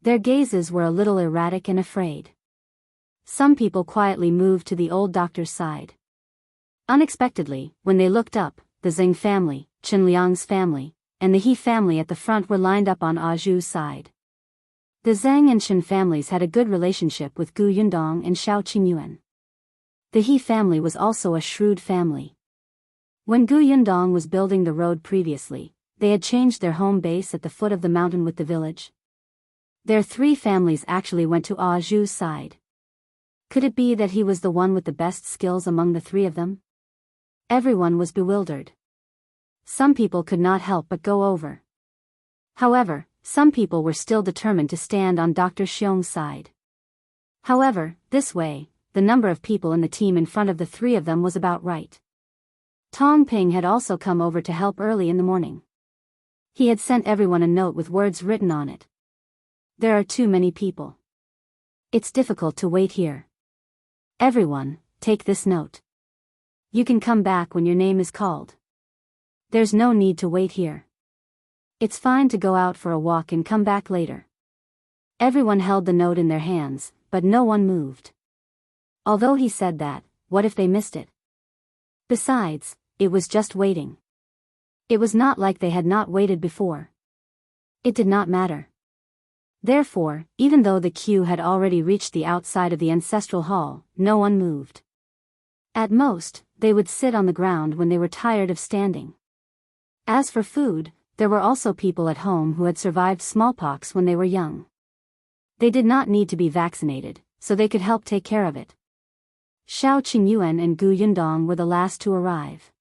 Their gazes were a little erratic and afraid. Some people quietly moved to the old doctor's side. Unexpectedly, when they looked up, the Zhang family, Chen Liang's family, and the He family at the front were lined up on Ah Zhu's side. The Zhang and Chen families had a good relationship with Gu Yundong and Shao Qingyuan. The He family was also a shrewd family. When Gu Yundong was building the road previously, they had changed their home base at the foot of the mountain with the village. Their three families actually went to Ah Zhu's side. Could it be that he was the one with the best skills among the three of them? Everyone was bewildered. Some people could not help but go over. However, some people were still determined to stand on Dr. Xiong's side. However, this way, the number of people in the team in front of the three of them was about right. Tong Ping had also come over to help early in the morning. He had sent everyone a note with words written on it. "There are too many people. It's difficult to wait here. Everyone, take this note. You can come back when your name is called. There's no need to wait here. It's fine to go out for a walk and come back later." Everyone held the note in their hands, but no one moved. Although he said that, what if they missed it? Besides, it was just waiting. It was not like they had not waited before. It did not matter. Therefore, even though the queue had already reached the outside of the ancestral hall, no one moved. At most, they would sit on the ground when they were tired of standing. As for food, there were also people at home who had survived smallpox when they were young. They did not need to be vaccinated, so they could help take care of it. Shao Qingyuan and Gu Yundong were the last to arrive.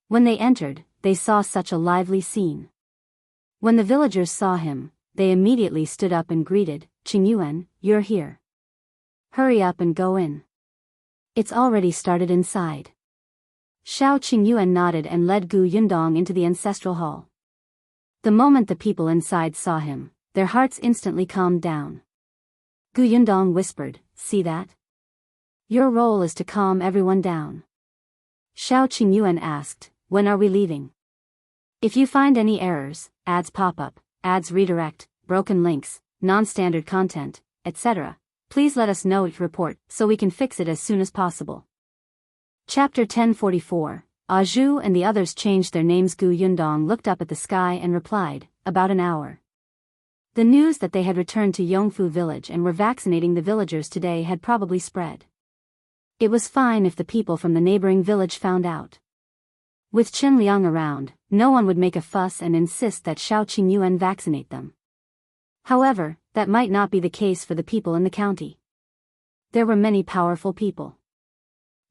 When they entered, they saw such a lively scene. When the villagers saw him, they immediately stood up and greeted, "Qingyuan, you're here. Hurry up and go in. It's already started inside." Shao Qingyuan nodded and led Gu Yundong into the ancestral hall. The moment the people inside saw him, their hearts instantly calmed down. Gu Yundong whispered, "See that? Your role is to calm everyone down." Shao Qingyuan asked, "When are we leaving? If you find any errors, ads pop up, ads redirect, broken links, non-standard content, etc., please let us know it report so we can fix it as soon as possible." Chapter 1044, Ah Zhu and the others changed their names. Gu Yundong looked up at the sky and replied, "About an hour." The news that they had returned to Yongfu village and were vaccinating the villagers today had probably spread. It was fine if the people from the neighboring village found out. With Chen Liang around, no one would make a fuss and insist that Shao Qingyuan vaccinate them. However, that might not be the case for the people in the county. There were many powerful people.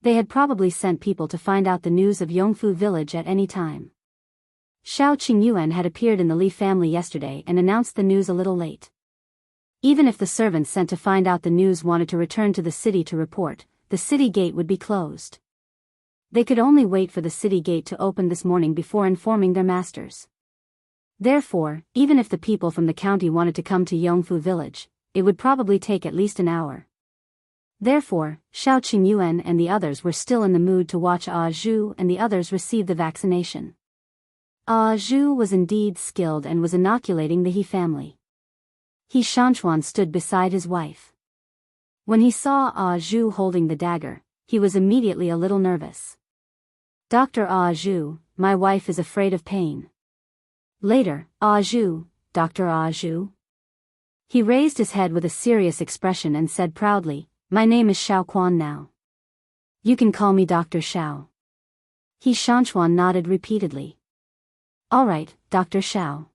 They had probably sent people to find out the news of Yongfu village at any time. Shao Qingyuan had appeared in the Li family yesterday and announced the news a little late. Even if the servants sent to find out the news wanted to return to the city to report, the city gate would be closed. They could only wait for the city gate to open this morning before informing their masters. Therefore, even if the people from the county wanted to come to Yongfu village, it would probably take at least an hour. Therefore, Shao Qingyuan and the others were still in the mood to watch Ah Zhu and the others receive the vaccination. Ah Zhu was indeed skilled and was inoculating the He family. He Shanchuan stood beside his wife. When he saw Ah Zhu holding the dagger, he was immediately a little nervous. "Dr. Ah Zhu, my wife is afraid of pain." Later, "Ah Zhu, Dr. Ah Zhu." He raised his head with a serious expression and said proudly, "My name is Shao Quan now. You can call me Dr. Shao." He Shanchuan nodded repeatedly. "All right, Dr. Shao."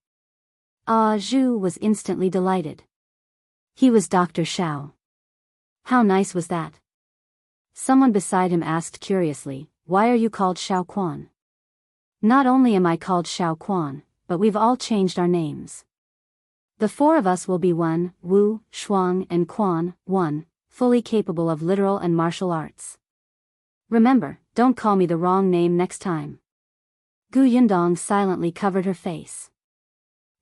Ah Zhu was instantly delighted. He was Dr. Shao. How nice was that? Someone beside him asked curiously, why are you called Shao Quan? Not only am I called Shao Quan, but we've all changed our names. The four of us will be one, Wu, Shuang and Quan, one, fully capable of literal and martial arts. Remember, don't call me the wrong name next time. Gu Yundong silently covered her face.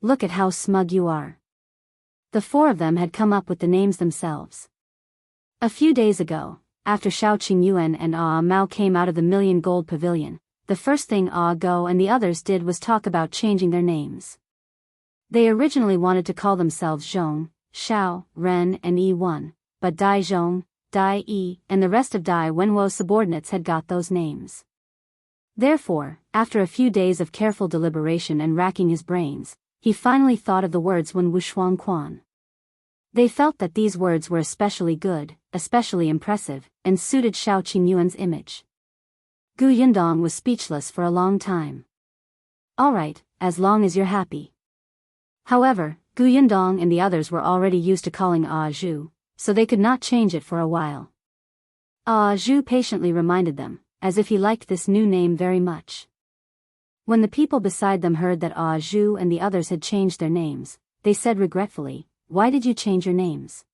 Look at how smug you are. The four of them had come up with the names themselves. A few days ago, after Shao Qingyuan and Ah Mao came out of the Million Gold Pavilion, the first thing Ah Go and the others did was talk about changing their names. They originally wanted to call themselves Zhong, Shao, Ren and Yi1, but Dai Zhong, Dai Yi, and the rest of Dai Wenwo's subordinates had got those names. Therefore, after a few days of careful deliberation and racking his brains, he finally thought of the words Wen Wu Shuang Quan. They felt that these words were especially good, especially impressive, and suited Shao Qingyuan's image. Gu Yundong was speechless for a long time. Alright, as long as you're happy. However, Gu Yundong and the others were already used to calling Ah Zhu, so they could not change it for a while. Ah Zhu patiently reminded them, as if he liked this new name very much. When the people beside them heard that Ah Zhu and the others had changed their names, they said regretfully, why did you change your names?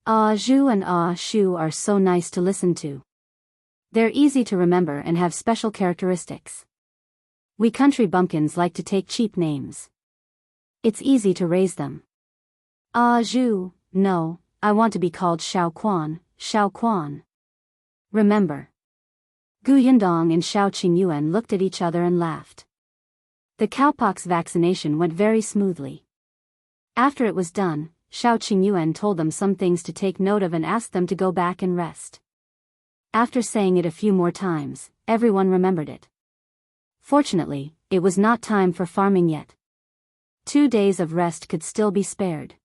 Ah Zhu and Ah Shu are so nice to listen to. They're easy to remember and have special characteristics. We country bumpkins like to take cheap names. It's easy to raise them. Ah Zhu, no, I want to be called Shao Quan, Shao Quan. Remember. Gu Yundong and Shao Qingyuan looked at each other and laughed. The cowpox vaccination went very smoothly. After it was done, Shao Qingyuan told them some things to take note of and asked them to go back and rest. After saying it a few more times, everyone remembered it. Fortunately, it was not time for farming yet. 2 days of rest could still be spared.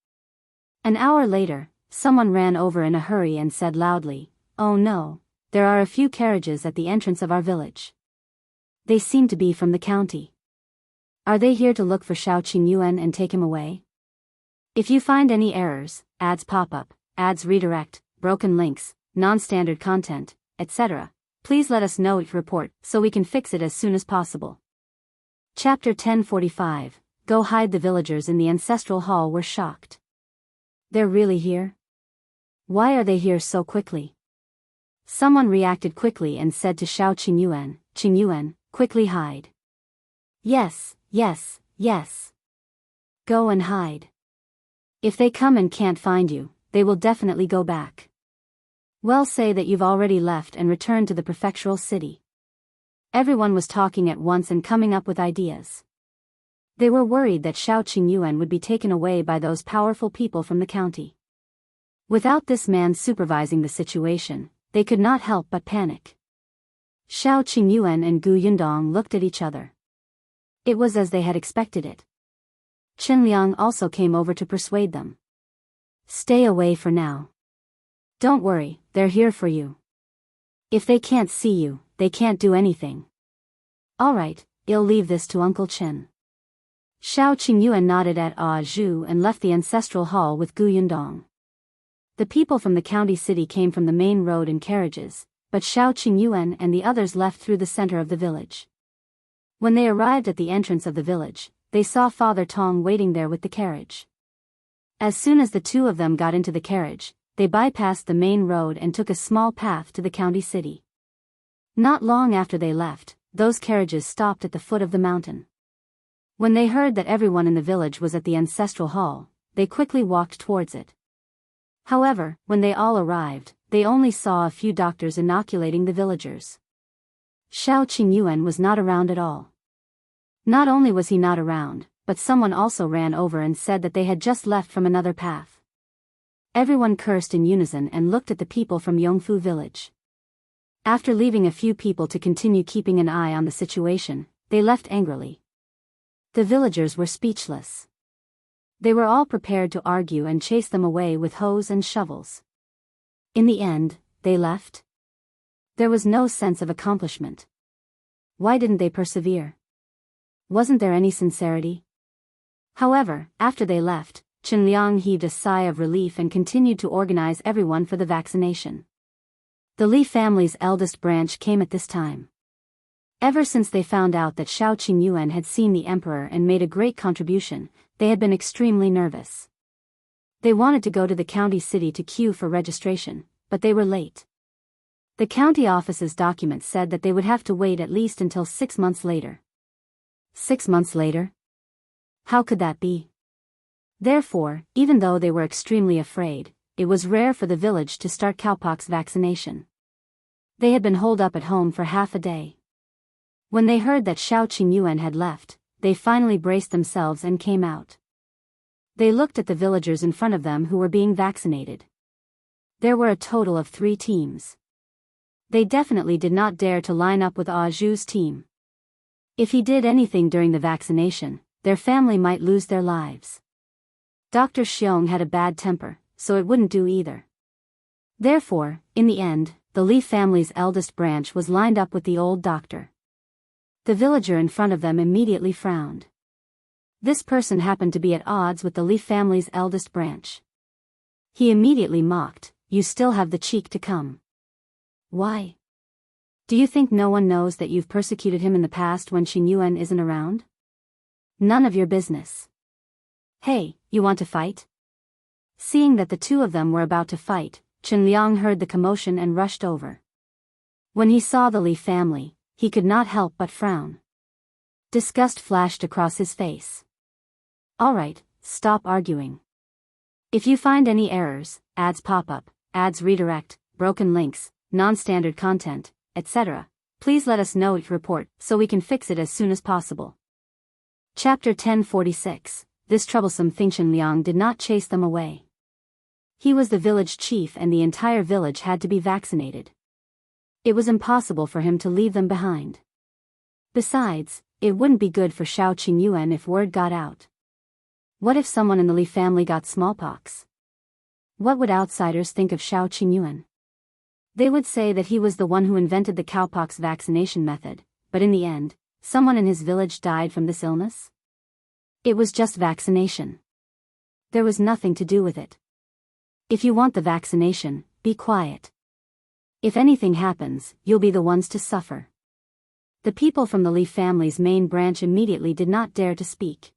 An hour later, someone ran over in a hurry and said loudly, "Oh no, there are a few carriages at the entrance of our village. They seem to be from the county. Are they here to look for Shao Qingyuan and take him away? If you find any errors, ads pop up, ads redirect, broken links, non-standard content, etc., please let us know each report so we can fix it as soon as possible." Chapter 1045. Go hide. The villagers in the ancestral hall were shocked. They're really here? Why are they here so quickly? Someone reacted quickly and said to Shao Qingyuan, "Qingyuan, quickly hide." Yes, yes, yes. Go and hide. If they come and can't find you, they will definitely go back. Well, say that you've already left and returned to the prefectural city. Everyone was talking at once and coming up with ideas. They were worried that Shao Qingyuan would be taken away by those powerful people from the county. Without this man supervising the situation, they could not help but panic. Shao Qingyuan and Gu Yundong looked at each other. It was as they had expected it. Liang also came over to persuade them. Stay away for now. Don't worry, they're here for you. If they can't see you, they can't do anything. Alright, I'll leave this to Uncle Chen. Shao Qingyuan nodded at Ah Zhu and left the ancestral hall with Gu Yundong. The people from the county city came from the main road in carriages, but Shao Qingyuan and the others left through the center of the village. When they arrived at the entrance of the village, they saw Father Tong waiting there with the carriage. As soon as the two of them got into the carriage, they bypassed the main road and took a small path to the county city. Not long after they left, those carriages stopped at the foot of the mountain. When they heard that everyone in the village was at the ancestral hall, they quickly walked towards it. However, when they all arrived, they only saw a few doctors inoculating the villagers. Shao Qingyuan was not around at all. Not only was he not around, but someone also ran over and said that they had just left from another path. Everyone cursed in unison and looked at the people from Yongfu village. After leaving a few people to continue keeping an eye on the situation, they left angrily. The villagers were speechless. They were all prepared to argue and chase them away with hoes and shovels. In the end, they left. There was no sense of accomplishment. Why didn't they persevere? Wasn't there any sincerity? However, after they left, Liang heaved a sigh of relief and continued to organize everyone for the vaccination. The Li family's eldest branch came at this time. Ever since they found out that Shao Qingyuan had seen the emperor and made a great contribution, they had been extremely nervous. They wanted to go to the county city to queue for registration, but they were late. The county office's documents said that they would have to wait at least until 6 months later. 6 months later? How could that be? Therefore, even though they were extremely afraid, it was rare for the village to start cowpox vaccination. They had been holed up at home for half a day. When they heard that Shao Qingyuan had left, they finally braced themselves and came out. They looked at the villagers in front of them who were being vaccinated. There were a total of 3 teams. They definitely did not dare to line up with Ah Zhu's team. If he did anything during the vaccination, their family might lose their lives. Dr. Xiong had a bad temper, so it wouldn't do either. Therefore, in the end, the Li family's eldest branch was lined up with the old doctor. The villager in front of them immediately frowned. This person happened to be at odds with the Li family's eldest branch. He immediately mocked, "You still have the cheek to come. Why? Do you think no one knows that you've persecuted him in the past when Qingyuan isn't around? None of your business. Hey, you want to fight?" Seeing that the two of them were about to fight, Liang heard the commotion and rushed over. When he saw the Li family, he could not help but frown. Disgust flashed across his face. "All right, stop arguing. If you find any errors, ads pop up, ads redirect, broken links, non-standard content, etc., please let us know each report so we can fix it as soon as possible." Chapter 1046. This troublesome thing. Liang did not chase them away. He was the village chief and the entire village had to be vaccinated. It was impossible for him to leave them behind. Besides, it wouldn't be good for Shao Qingyuan if word got out. What if someone in the Li family got smallpox? What would outsiders think of Shao Qingyuan? They would say that he was the one who invented the cowpox vaccination method, but in the end, someone in his village died from this illness? It was just vaccination. There was nothing to do with it. If you want the vaccination, be quiet. If anything happens, you'll be the ones to suffer. The people from the Li family's main branch immediately did not dare to speak.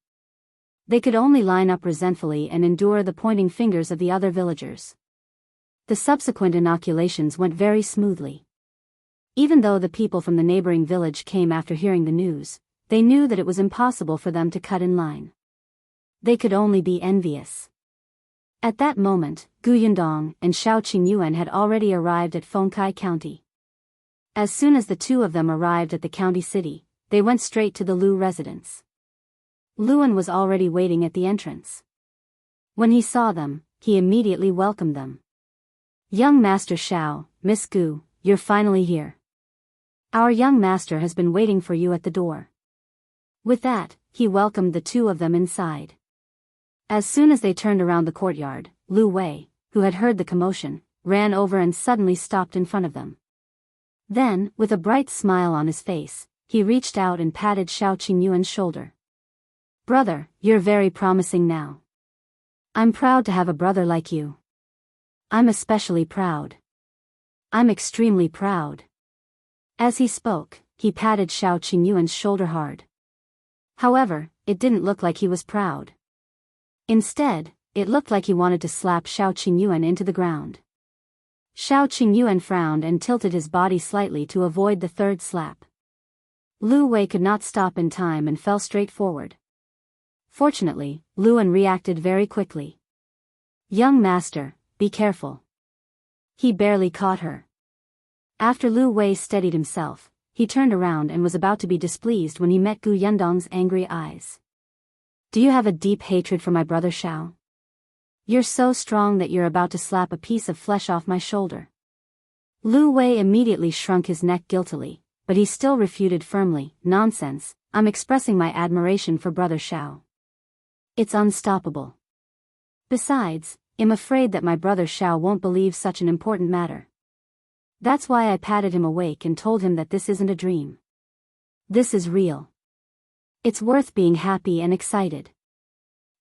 They could only line up resentfully and endure the pointing fingers of the other villagers. The subsequent inoculations went very smoothly. Even though the people from the neighboring village came after hearing the news, they knew that it was impossible for them to cut in line. They could only be envious. At that moment, Yundong and Shao Qingyuan had already arrived at Fengkai County. As soon as the two of them arrived at the county city, they went straight to the Liu residence. Luan was already waiting at the entrance. When he saw them, he immediately welcomed them. "Young Master Shao, Miss Gu, you're finally here. Our young master has been waiting for you at the door." With that, he welcomed the two of them inside. As soon as they turned around the courtyard, Liu Wei, who had heard the commotion, ran over and suddenly stopped in front of them. Then, with a bright smile on his face, he reached out and patted Shao Qingyuan's shoulder. "Brother, you're very promising now. I'm proud to have a brother like you. I'm especially proud. I'm extremely proud." As he spoke, he patted Shao Qingyuan's shoulder hard. However, it didn't look like he was proud. Instead, it looked like he wanted to slap Shao Qingyuan into the ground. Shao Qingyuan frowned and tilted his body slightly to avoid the third slap. Liu Wei could not stop in time and fell straight forward. Fortunately, Luan reacted very quickly. "Young master, be careful." He barely caught her. After Liu Wei steadied himself, he turned around and was about to be displeased when he met Yundong's angry eyes. "Do you have a deep hatred for my brother Shao? You're so strong that you're about to slap a piece of flesh off my shoulder." Liu Wei immediately shrunk his neck guiltily, but he still refuted firmly, "Nonsense, I'm expressing my admiration for brother Shao. It's unstoppable. Besides, I'm afraid that my brother Shao won't believe such an important matter. That's why I patted him awake and told him that this isn't a dream. This is real. It's worth being happy and excited."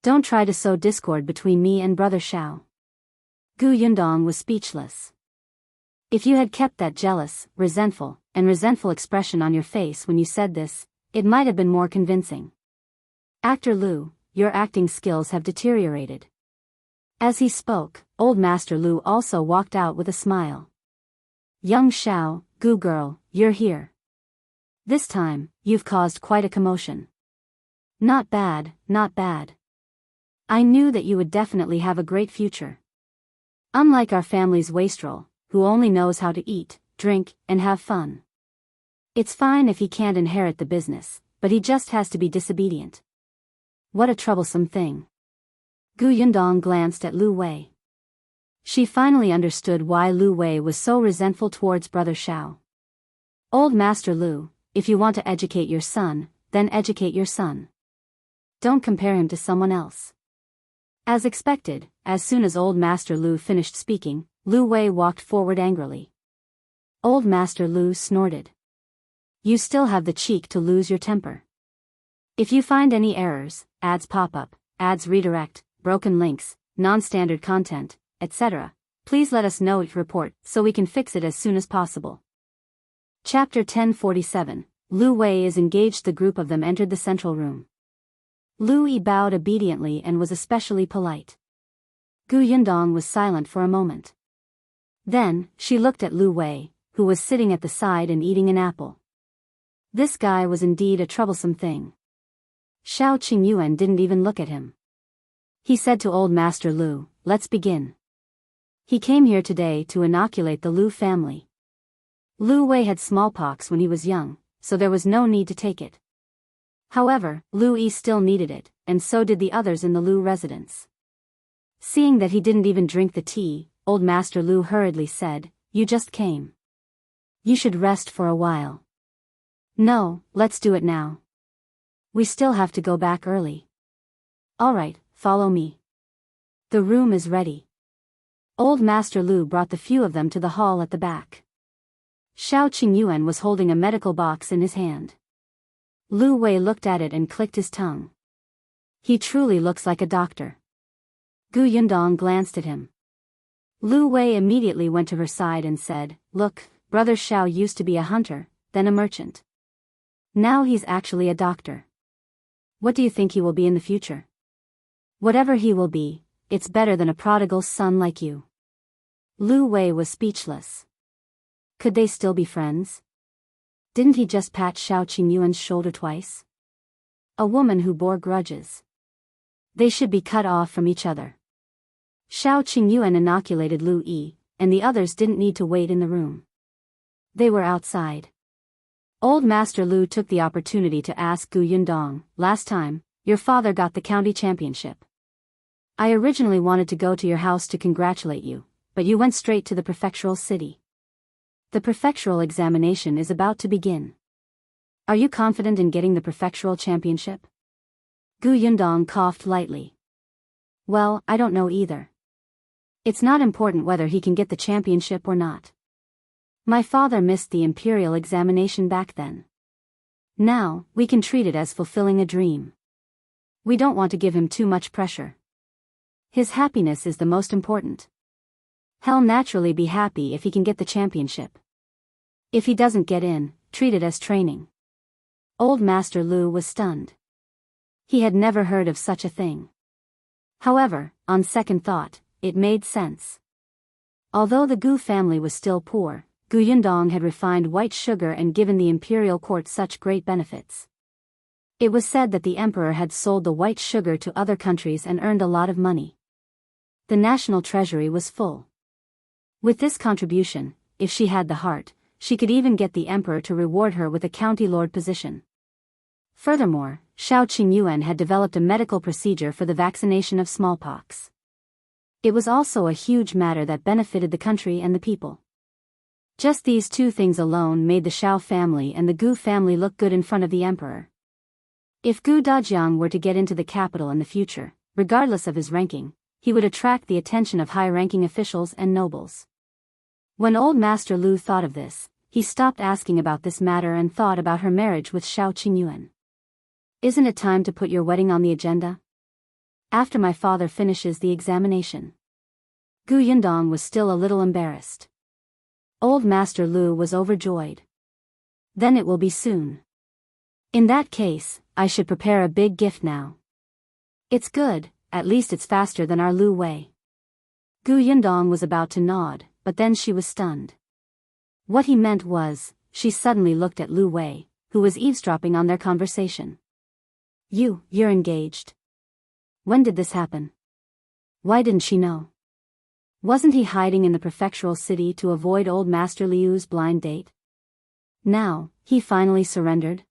Don't try to sow discord between me and brother Shao. Gu Yundong was speechless. If you had kept that jealous, resentful expression on your face when you said this, it might have been more convincing. Actor Liu, your acting skills have deteriorated. As he spoke, Old Master Liu also walked out with a smile. Young Shao, Gu girl, you're here. This time, you've caused quite a commotion. Not bad, not bad. I knew that you would definitely have a great future. Unlike our family's wastrel, who only knows how to eat, drink, and have fun. It's fine if he can't inherit the business, but he just has to be disobedient. What a troublesome thing. Gu Yundong glanced at Liu Wei. She finally understood why Liu Wei was so resentful towards brother Shao. Old Master Liu, if you want to educate your son, then educate your son. Don't compare him to someone else. As expected, as soon as Old Master Liu finished speaking, Liu Wei walked forward angrily. Old Master Liu snorted. You still have the cheek to lose your temper. If you find any errors, ads pop up, ads redirect, broken links, non-standard content, etc., please let us know each report so we can fix it as soon as possible. Chapter 1047, Liu Wei Is Engaged. The group of them entered the central room. Liu Yi bowed obediently and was especially polite. Gu Yundong was silent for a moment. Then, she looked at Liu Wei, who was sitting at the side and eating an apple. This guy was indeed a troublesome thing. Shao Qingyuan didn't even look at him. He said to Old Master Liu, let's begin. He came here today to inoculate the Liu family. Liu Wei had smallpox when he was young, so there was no need to take it. However, Liu Yi still needed it, and so did the others in the Liu residence. Seeing that he didn't even drink the tea, Old Master Liu hurriedly said, you just came. You should rest for a while. No, let's do it now. We still have to go back early. Alright, follow me. The room is ready. Old Master Liu brought the few of them to the hall at the back. Shao Qingyuan was holding a medical box in his hand. Liu Wei looked at it and clicked his tongue. He truly looks like a doctor. Gu Yundong glanced at him. Liu Wei immediately went to her side and said, look, brother Shao used to be a hunter, then a merchant. Now he's actually a doctor. What do you think he will be in the future? Whatever he will be, it's better than a prodigal son like you. Liu Wei was speechless. Could they still be friends? Didn't he just pat Shao Qingyuan's shoulder twice? A woman who bore grudges. They should be cut off from each other. Shao Qingyuan inoculated Liu Yi, and the others didn't need to wait in the room. They were outside. Old Master Liu took the opportunity to ask Gu Yundong, last time, your father got the county championship. I originally wanted to go to your house to congratulate you, but you went straight to the prefectural city. The prefectural examination is about to begin. Are you confident in getting the prefectural championship? Gu Yundong coughed lightly. Well, I don't know either. It's not important whether he can get the championship or not. My father missed the imperial examination back then. Now, we can treat it as fulfilling a dream. We don't want to give him too much pressure. His happiness is the most important. He'll naturally be happy if he can get the championship. If he doesn't get in, treat it as training. Old Master Liu was stunned. He had never heard of such a thing. However, on second thought, it made sense. Although the Gu family was still poor, Gu Yundong had refined white sugar and given the imperial court such great benefits. It was said that the emperor had sold the white sugar to other countries and earned a lot of money. The national treasury was full. With this contribution, if she had the heart, she could even get the emperor to reward her with a county lord position. Furthermore, Shao Qingyuan had developed a medical procedure for the vaccination of smallpox. It was also a huge matter that benefited the country and the people. Just these two things alone made the Shao family and the Gu family look good in front of the emperor. If Gu Dajiang were to get into the capital in the future, regardless of his ranking, he would attract the attention of high-ranking officials and nobles. When Old Master Liu thought of this, he stopped asking about this matter and thought about her marriage with Shao Qingyuan. Isn't it time to put your wedding on the agenda? after my father finishes the examination. Gu Yundong was still a little embarrassed. Old Master Liu was overjoyed. Then it will be soon. In that case, I should prepare a big gift now. It's good, at least it's faster than our Liu Wei. Gu Yundong was about to nod, but then she was stunned. What he meant was, she suddenly looked at Liu Wei, who was eavesdropping on their conversation. You're engaged. When did this happen? Why didn't she know? Wasn't he hiding in the prefectural city to avoid old Master Liu's blind date? Now, he finally surrendered?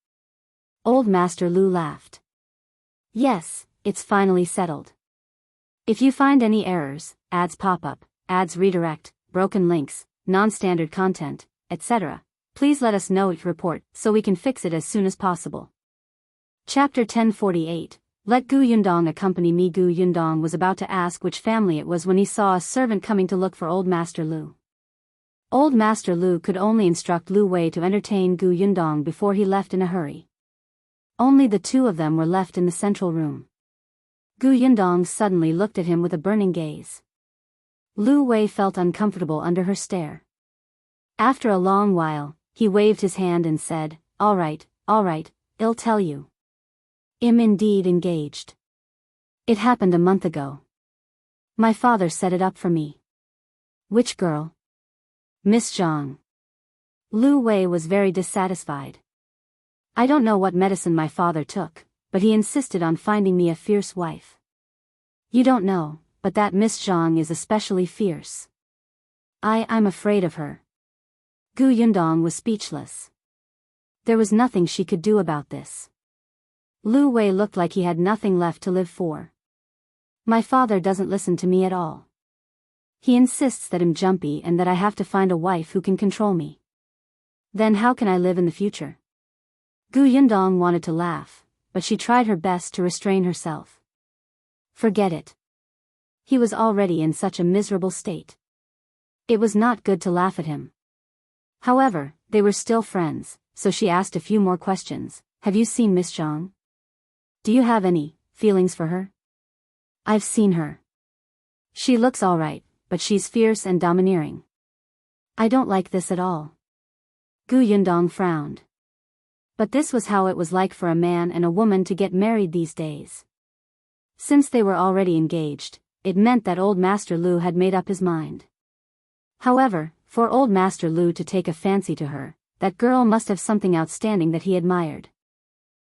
Old Master Liu laughed. Yes, it's finally settled. If you find any errors, ads pop up, ads redirect, broken links, non-standard content, etc., please let us know it report so we can fix it as soon as possible. Chapter 1048. Let Gu Yundong accompany me. Gu Yundong was about to ask which family it was when he saw a servant coming to look for Old Master Liu. Old Master Liu could only instruct Liu Wei to entertain Gu Yundong before he left in a hurry. Only the two of them were left in the central room. Gu Yundong suddenly looked at him with a burning gaze. Liu Wei felt uncomfortable under her stare. After a long while, he waved his hand and said, all right, I'll tell you. I'm indeed engaged. It happened a month ago. My father set it up for me. Which girl? Miss Zhang. Liu Wei was very dissatisfied. I don't know what medicine my father took, but he insisted on finding me a fierce wife. You don't know, but that Miss Zhang is especially fierce. I'm afraid of her. Gu Yundong was speechless. There was nothing she could do about this. Liu Wei looked like he had nothing left to live for. My father doesn't listen to me at all. He insists that I'm jumpy and that I have to find a wife who can control me. Then how can I live in the future? Gu Yundong wanted to laugh, but she tried her best to restrain herself. Forget it. He was already in such a miserable state. It was not good to laugh at him. However, they were still friends, so she asked a few more questions. Have you seen Miss Zhang? Do you have any feelings for her? I've seen her. She looks alright, but she's fierce and domineering. I don't like this at all. Gu Yundong frowned. But this was how it was like for a man and a woman to get married these days. Since they were already engaged, it meant that old Master Liu had made up his mind. However, for old Master Liu to take a fancy to her, that girl must have something outstanding that he admired.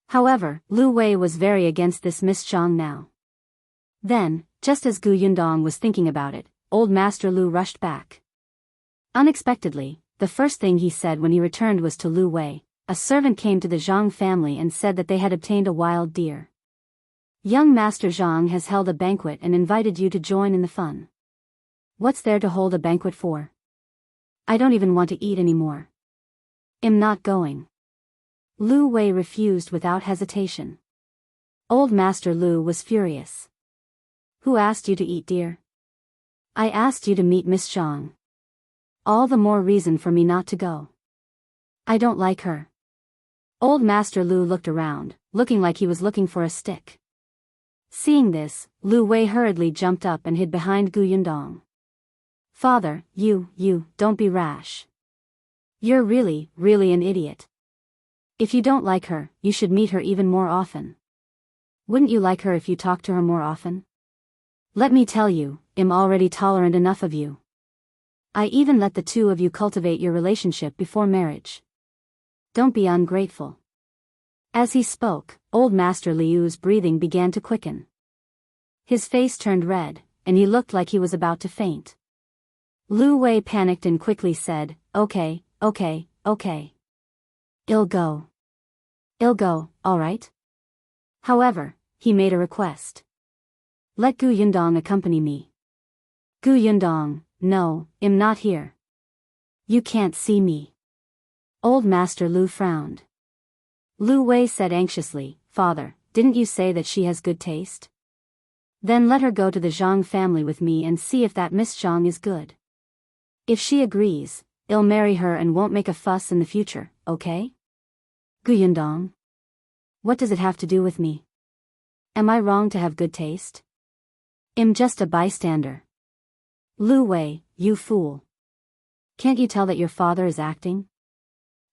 However, Liu Wei was very against this Miss Zhang now. Then, just as Gu Yundong was thinking about it, old Master Liu rushed back. Unexpectedly, the first thing he said when he returned was to Liu Wei. A servant came to the Zhang family and said that they had obtained a wild deer. Young Master Zhang has held a banquet and invited you to join in the fun. What's there to hold a banquet for? I don't even want to eat anymore. I'm not going. Liu Wei refused without hesitation. Old Master Liu was furious. Who asked you to eat deer? I asked you to meet Miss Zhang. All the more reason for me not to go. I don't like her. Old Master Liu looked around, looking like he was looking for a stick. Seeing this, Liu Wei hurriedly jumped up and hid behind Gu Yundong. Father, you, don't be rash. You're really an idiot. If you don't like her, you should meet her even more often. Wouldn't you like her if you talked to her more often? Let me tell you, I'm already tolerant enough of you. I even let the two of you cultivate your relationship before marriage. Don't be ungrateful. As he spoke, old Master Liu's breathing began to quicken. His face turned red, and he looked like he was about to faint. Liu Wei panicked and quickly said, Okay. I'll go, alright? However, he made a request. Let Gu Yundong accompany me. Gu Yundong, no, I'm not here. You can't see me. Old Master Liu frowned. Liu Wei said anxiously, Father, didn't you say that she has good taste? Then let her go to the Zhang family with me and see if that Miss Zhang is good. If she agrees, I'll marry her and won't make a fuss in the future, okay? Gu Yundong? What does it have to do with me? Am I wrong to have good taste? I'm just a bystander. Liu Wei, you fool. Can't you tell that your father is acting?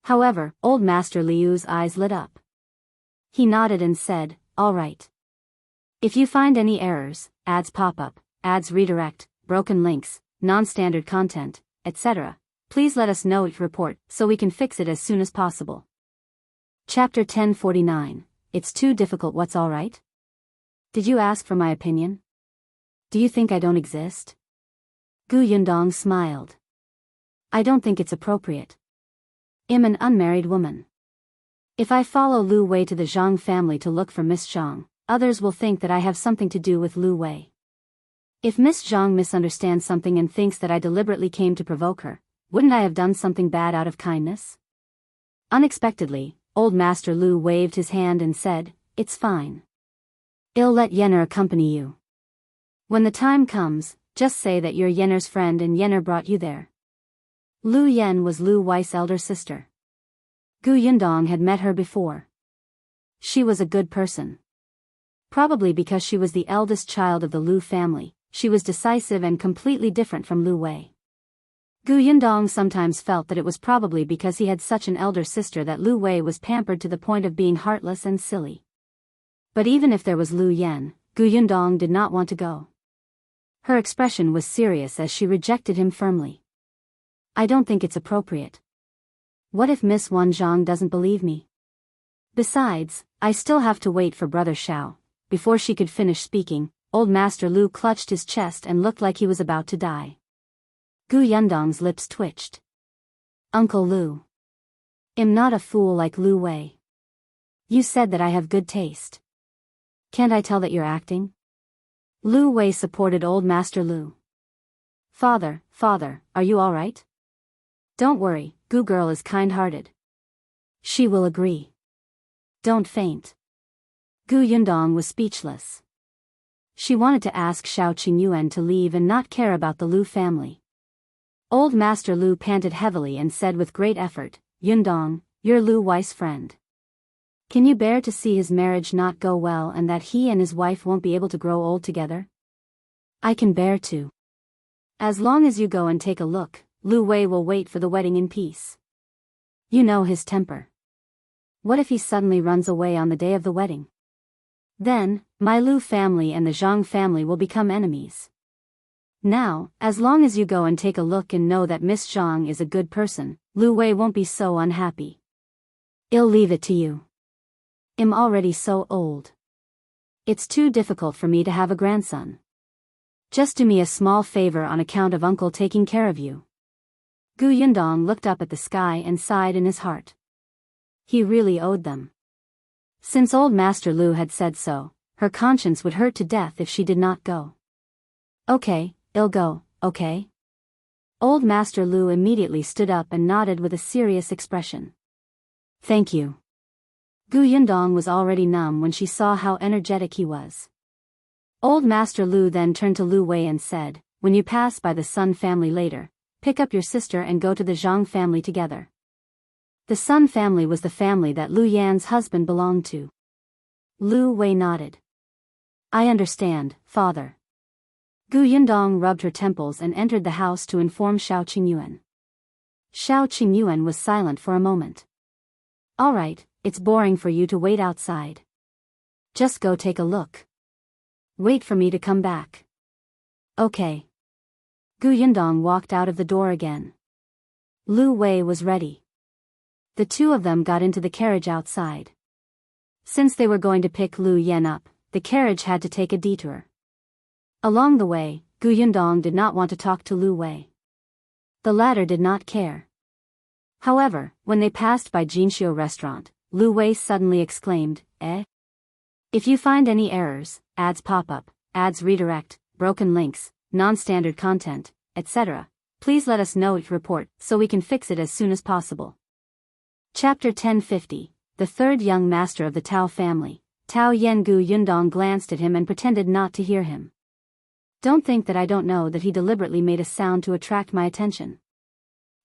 However, Old Master Liu's eyes lit up. He nodded and said, all right. If you find any errors, ads pop up, ads redirect, broken links, non-standard content, etc., please let us know it report so we can fix it as soon as possible. Chapter 1049. It's too difficult. What's alright? Did you ask for my opinion? Do you think I don't exist? Yundong smiled. I don't think it's appropriate. I'm an unmarried woman. If I follow Liu Wei to the Zhang family to look for Miss Zhang, others will think that I have something to do with Liu Wei. If Miss Zhang misunderstands something and thinks that I deliberately came to provoke her, wouldn't I have done something bad out of kindness? Unexpectedly, Old Master Liu waved his hand and said, it's fine. I'll let Yenner accompany you. When the time comes, just say that you're Yenner's friend and Yenner brought you there. Liu Yen was Liu Wei's elder sister. Yundong had met her before. She was a good person. Probably because she was the eldest child of the Liu family, she was decisive and completely different from Liu Wei. Yundong sometimes felt that it was probably because he had such an elder sister that Liu Wei was pampered to the point of being heartless and silly. But even if there was Liu Yen, Yundong did not want to go. Her expression was serious as she rejected him firmly. I don't think it's appropriate. What if Miss Zhang doesn't believe me? Besides, I still have to wait for Brother Shao. Before she could finish speaking, Old Master Liu clutched his chest and looked like he was about to die. Yundong's lips twitched. Uncle Liu. I'm not a fool like Liu Wei. You said that I have good taste. Can't I tell that you're acting? Liu Wei supported Old Master Liu. Father, are you all right? Don't worry, girl is kind-hearted. She will agree. Don't faint. Yundong was speechless. She wanted to ask Shao Qingyuan to leave and not care about the Liu family. Old Master Liu panted heavily and said with great effort, Yundong, you're Liu Wei's friend. Can you bear to see his marriage not go well and that he and his wife won't be able to grow old together? I can bear to. As long as you go and take a look, Liu Wei will wait for the wedding in peace. You know his temper. What if he suddenly runs away on the day of the wedding? Then, my Liu family and the Zhang family will become enemies. Now, as long as you go and take a look and know that Miss Zhang is a good person, Liu Wei won't be so unhappy. I'll leave it to you. I'm already so old. It's too difficult for me to have a grandson. Just do me a small favor on account of uncle taking care of you. Yundong looked up at the sky and sighed in his heart. He really owed them. Since Old Master Liu had said so, her conscience would hurt to death if she did not go. Okay, I'll go, okay? Old Master Liu immediately stood up and nodded with a serious expression. Thank you. Yundong was already numb when she saw how energetic he was. Old Master Liu then turned to Liu Wei and said, when you pass by the Sun family later, pick up your sister and go to the Zhang family together. The Sun family was the family that Liu Yan's husband belonged to. Liu Wei nodded. I understand, father. Yundong rubbed her temples and entered the house to inform Shao Qingyuan. Shao Qingyuan was silent for a moment. All right, it's boring for you to wait outside. Just go take a look. Wait for me to come back. Okay. Yundong walked out of the door again. Liu Wei was ready. The two of them got into the carriage outside. Since they were going to pick Liu Yan up, the carriage had to take a detour. Along the way, Yundong did not want to talk to Liu Wei. The latter did not care. However, when they passed by Jinxiu restaurant, Liu Wei suddenly exclaimed, eh? If you find any errors, ads pop up, ads redirect, broken links, non-standard content, etc., please let us know it report so we can fix it as soon as possible. Chapter 1050. The third young master of the Tao family, Tao Yengu. Yundong glanced at him and pretended not to hear him. Don't think that I don't know that he deliberately made a sound to attract my attention.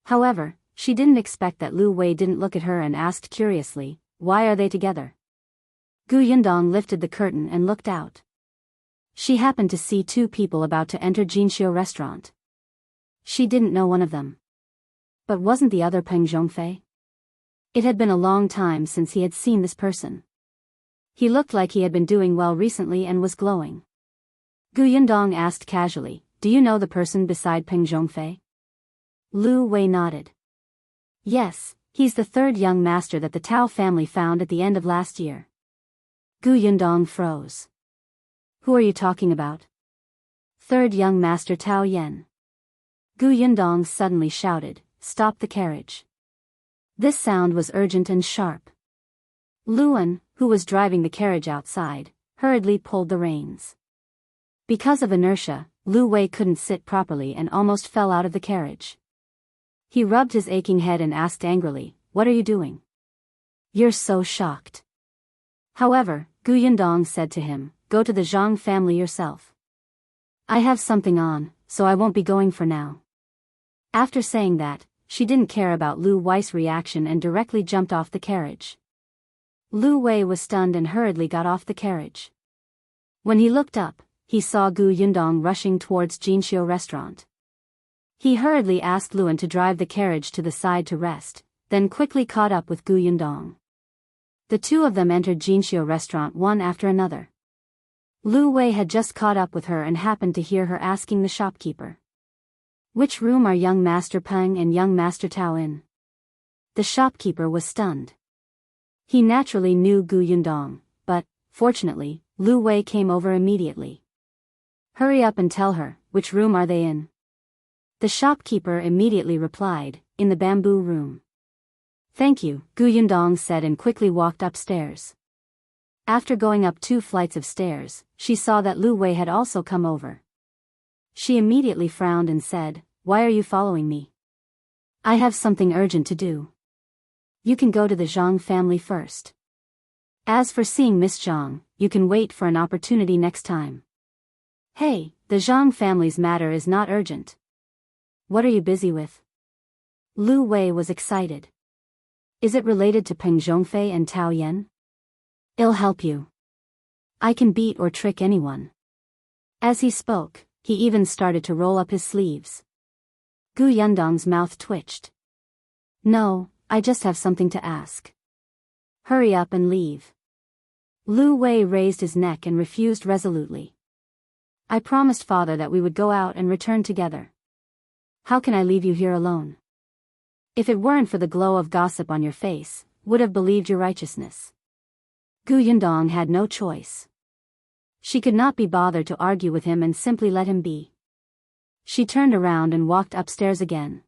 However, she didn't expect that Liu Wei didn't look at her and asked curiously, why are they together? Yundong lifted the curtain and looked out. She happened to see two people about to enter Jinxiu restaurant. She didn't know one of them. But wasn't the other Peng Zhongfei? It had been a long time since he had seen this person. He looked like he had been doing well recently and was glowing. Gu Yundong asked casually, "Do you know the person beside Peng Zhongfei?" Liu Wei nodded. "Yes, he's the third young master that the Tao family found at the end of last year." Gu Yundong froze. "Who are you talking about?" "Third young master Tao Yen." Gu Yundong suddenly shouted, "Stop the carriage." This sound was urgent and sharp. Luan, who was driving the carriage outside, hurriedly pulled the reins. Because of inertia, Liu Wei couldn't sit properly and almost fell out of the carriage. He rubbed his aching head and asked angrily, "What are you doing? You're so shocked." However, Gu Yundong said to him, "Go to the Zhang family yourself. I have something on, so I won't be going for now." After saying that, she didn't care about Liu Wei's reaction and directly jumped off the carriage. Liu Wei was stunned and hurriedly got off the carriage. When he looked up, he saw Gu Yundong rushing towards Jinxiu restaurant. He hurriedly asked Luan to drive the carriage to the side to rest, then quickly caught up with Gu Yundong. The two of them entered Jinxiu restaurant one after another. Liu Wei had just caught up with her and happened to hear her asking the shopkeeper, "Which room are young Master Peng and young Master Tao in?" The shopkeeper was stunned. He naturally knew Gu Yundong, but, fortunately, Liu Wei came over immediately. "Hurry up and tell her, which room are they in?" The shopkeeper immediately replied, "In the bamboo room." "Thank you," Gu Yundong said and quickly walked upstairs. After going up 2 flights of stairs, she saw that Liu Wei had also come over. She immediately frowned and said, "Why are you following me?" "I have something urgent to do." "You can go to the Zhang family first. As for seeing Miss Zhang, you can wait for an opportunity next time." "Hey, the Zhang family's matter is not urgent. What are you busy with?" Liu Wei was excited. "Is it related to Peng Zhongfei and Tao Yen?" "It'll help you. I can beat or trick anyone." As he spoke, he even started to roll up his sleeves. Gu Yundong's mouth twitched. "No, I just have something to ask." "Hurry up and leave." Liu Wei raised his neck and refused resolutely. "I promised father that we would go out and return together. How can I leave you here alone? If it weren't for the glow of gossip on your face, would have believed your righteousness." Gu Yundong had no choice. She could not be bothered to argue with him and simply let him be. She turned around and walked upstairs again.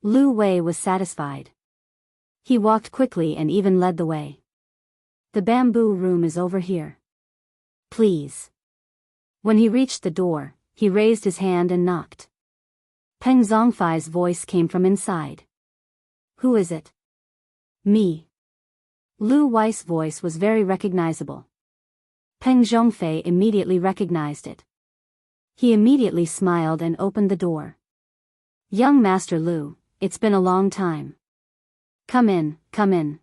Liu Wei was satisfied. He walked quickly and even led the way. "The bamboo room is over here. Please." When he reached the door, he raised his hand and knocked. Peng Zhongfei's voice came from inside. "Who is it?" "Me." Liu Wei's voice was very recognizable. Peng Zhongfei immediately recognized it. He immediately smiled and opened the door. "Young Master Liu, it's been a long time. Come in, come in."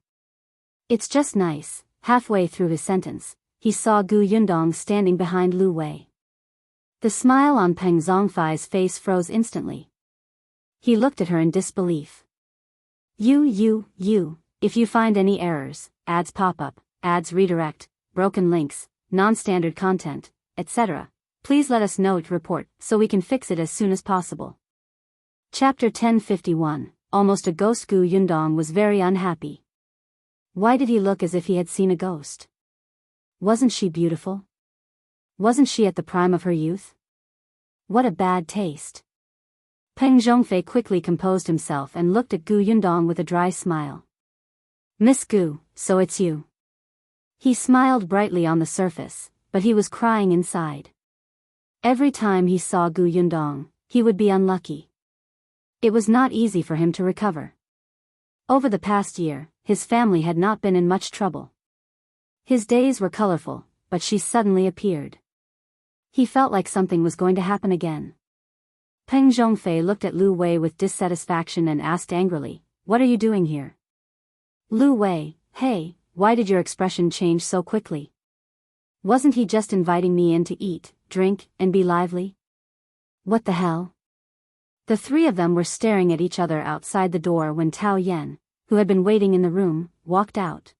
"It's just nice." Halfway through his sentence, he saw Gu Yundong standing behind Liu Wei. The smile on Peng Zhongfei's face froze instantly. He looked at her in disbelief. You, if you find any errors, ads pop up, ads redirect, broken links, non-standard content, etc., please let us know to report so we can fix it as soon as possible." Chapter 1051, Almost a Ghost. Gu Yundong was very unhappy. Why did he look as if he had seen a ghost? Wasn't she beautiful? Wasn't she at the prime of her youth? What a bad taste. Peng Zhongfei quickly composed himself and looked at Gu Yundong with a dry smile. "Miss Gu, so it's you." He smiled brightly on the surface, but he was crying inside. Every time he saw Gu Yundong, he would be unlucky. It was not easy for him to recover. Over the past year, his family had not been in much trouble. His days were colorful, but she suddenly appeared. He felt like something was going to happen again. Peng Zhongfei looked at Liu Wei with dissatisfaction and asked angrily, "What are you doing here?" "Liu Wei, hey, why did your expression change so quickly?" Wasn't he just inviting me in to eat, drink, and be lively? What the hell? The three of them were staring at each other outside the door when Tao Yan, who had been waiting in the room, walked out.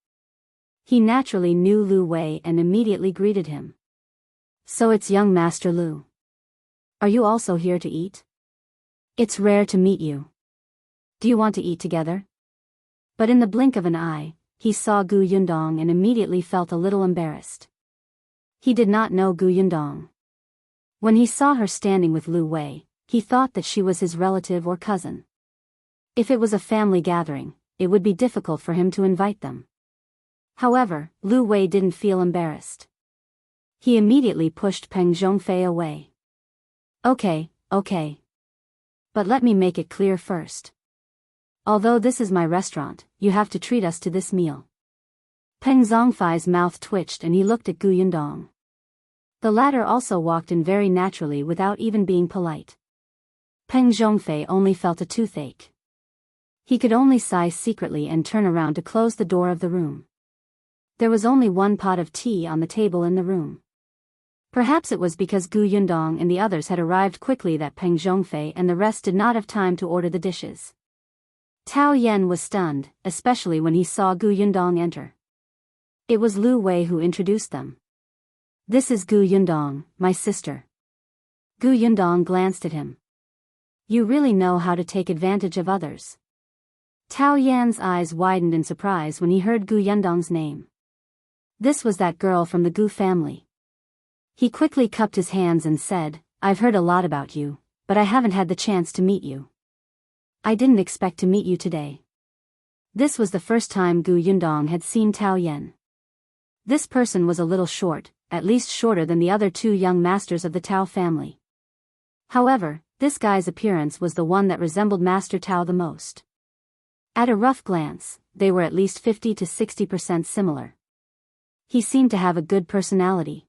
He naturally knew Liu Wei and immediately greeted him. So it's young Master Liu. Are you also here to eat? It's rare to meet you. Do you want to eat together? But in the blink of an eye, he saw Gu Yundong and immediately felt a little embarrassed. He did not know Gu Yundong. When he saw her standing with Liu Wei, he thought that she was his relative or cousin. If it was a family gathering, it would be difficult for him to invite them. However, Liu Wei didn't feel embarrassed. He immediately pushed Peng Zhongfei away. Okay. But let me make it clear first. Although this is my restaurant, you have to treat us to this meal. Peng Zhongfei's mouth twitched and he looked at Gu Yundong. The latter also walked in very naturally without even being polite. Peng Zhongfei only felt a toothache. He could only sigh secretly and turn around to close the door of the room. There was only one pot of tea on the table in the room. Perhaps it was because Gu Yundong and the others had arrived quickly that Peng Zhongfei and the rest did not have time to order the dishes. Tao Yan was stunned, especially when he saw Gu Yundong enter. It was Liu Wei who introduced them. This is Gu Yundong, my sister. Gu Yundong glanced at him. You really know how to take advantage of others. Tao Yan's eyes widened in surprise when he heard Gu Yundong's name. This was that girl from the Gu family. He quickly cupped his hands and said, I've heard a lot about you, but I haven't had the chance to meet you. I didn't expect to meet you today. This was the first time Gu Yundong had seen Tao Yan. This person was a little short, at least shorter than the other two young masters of the Tao family. However, this guy's appearance was the one that resembled Master Tao the most. At a rough glance, they were at least 50 to 60% similar. He seemed to have a good personality.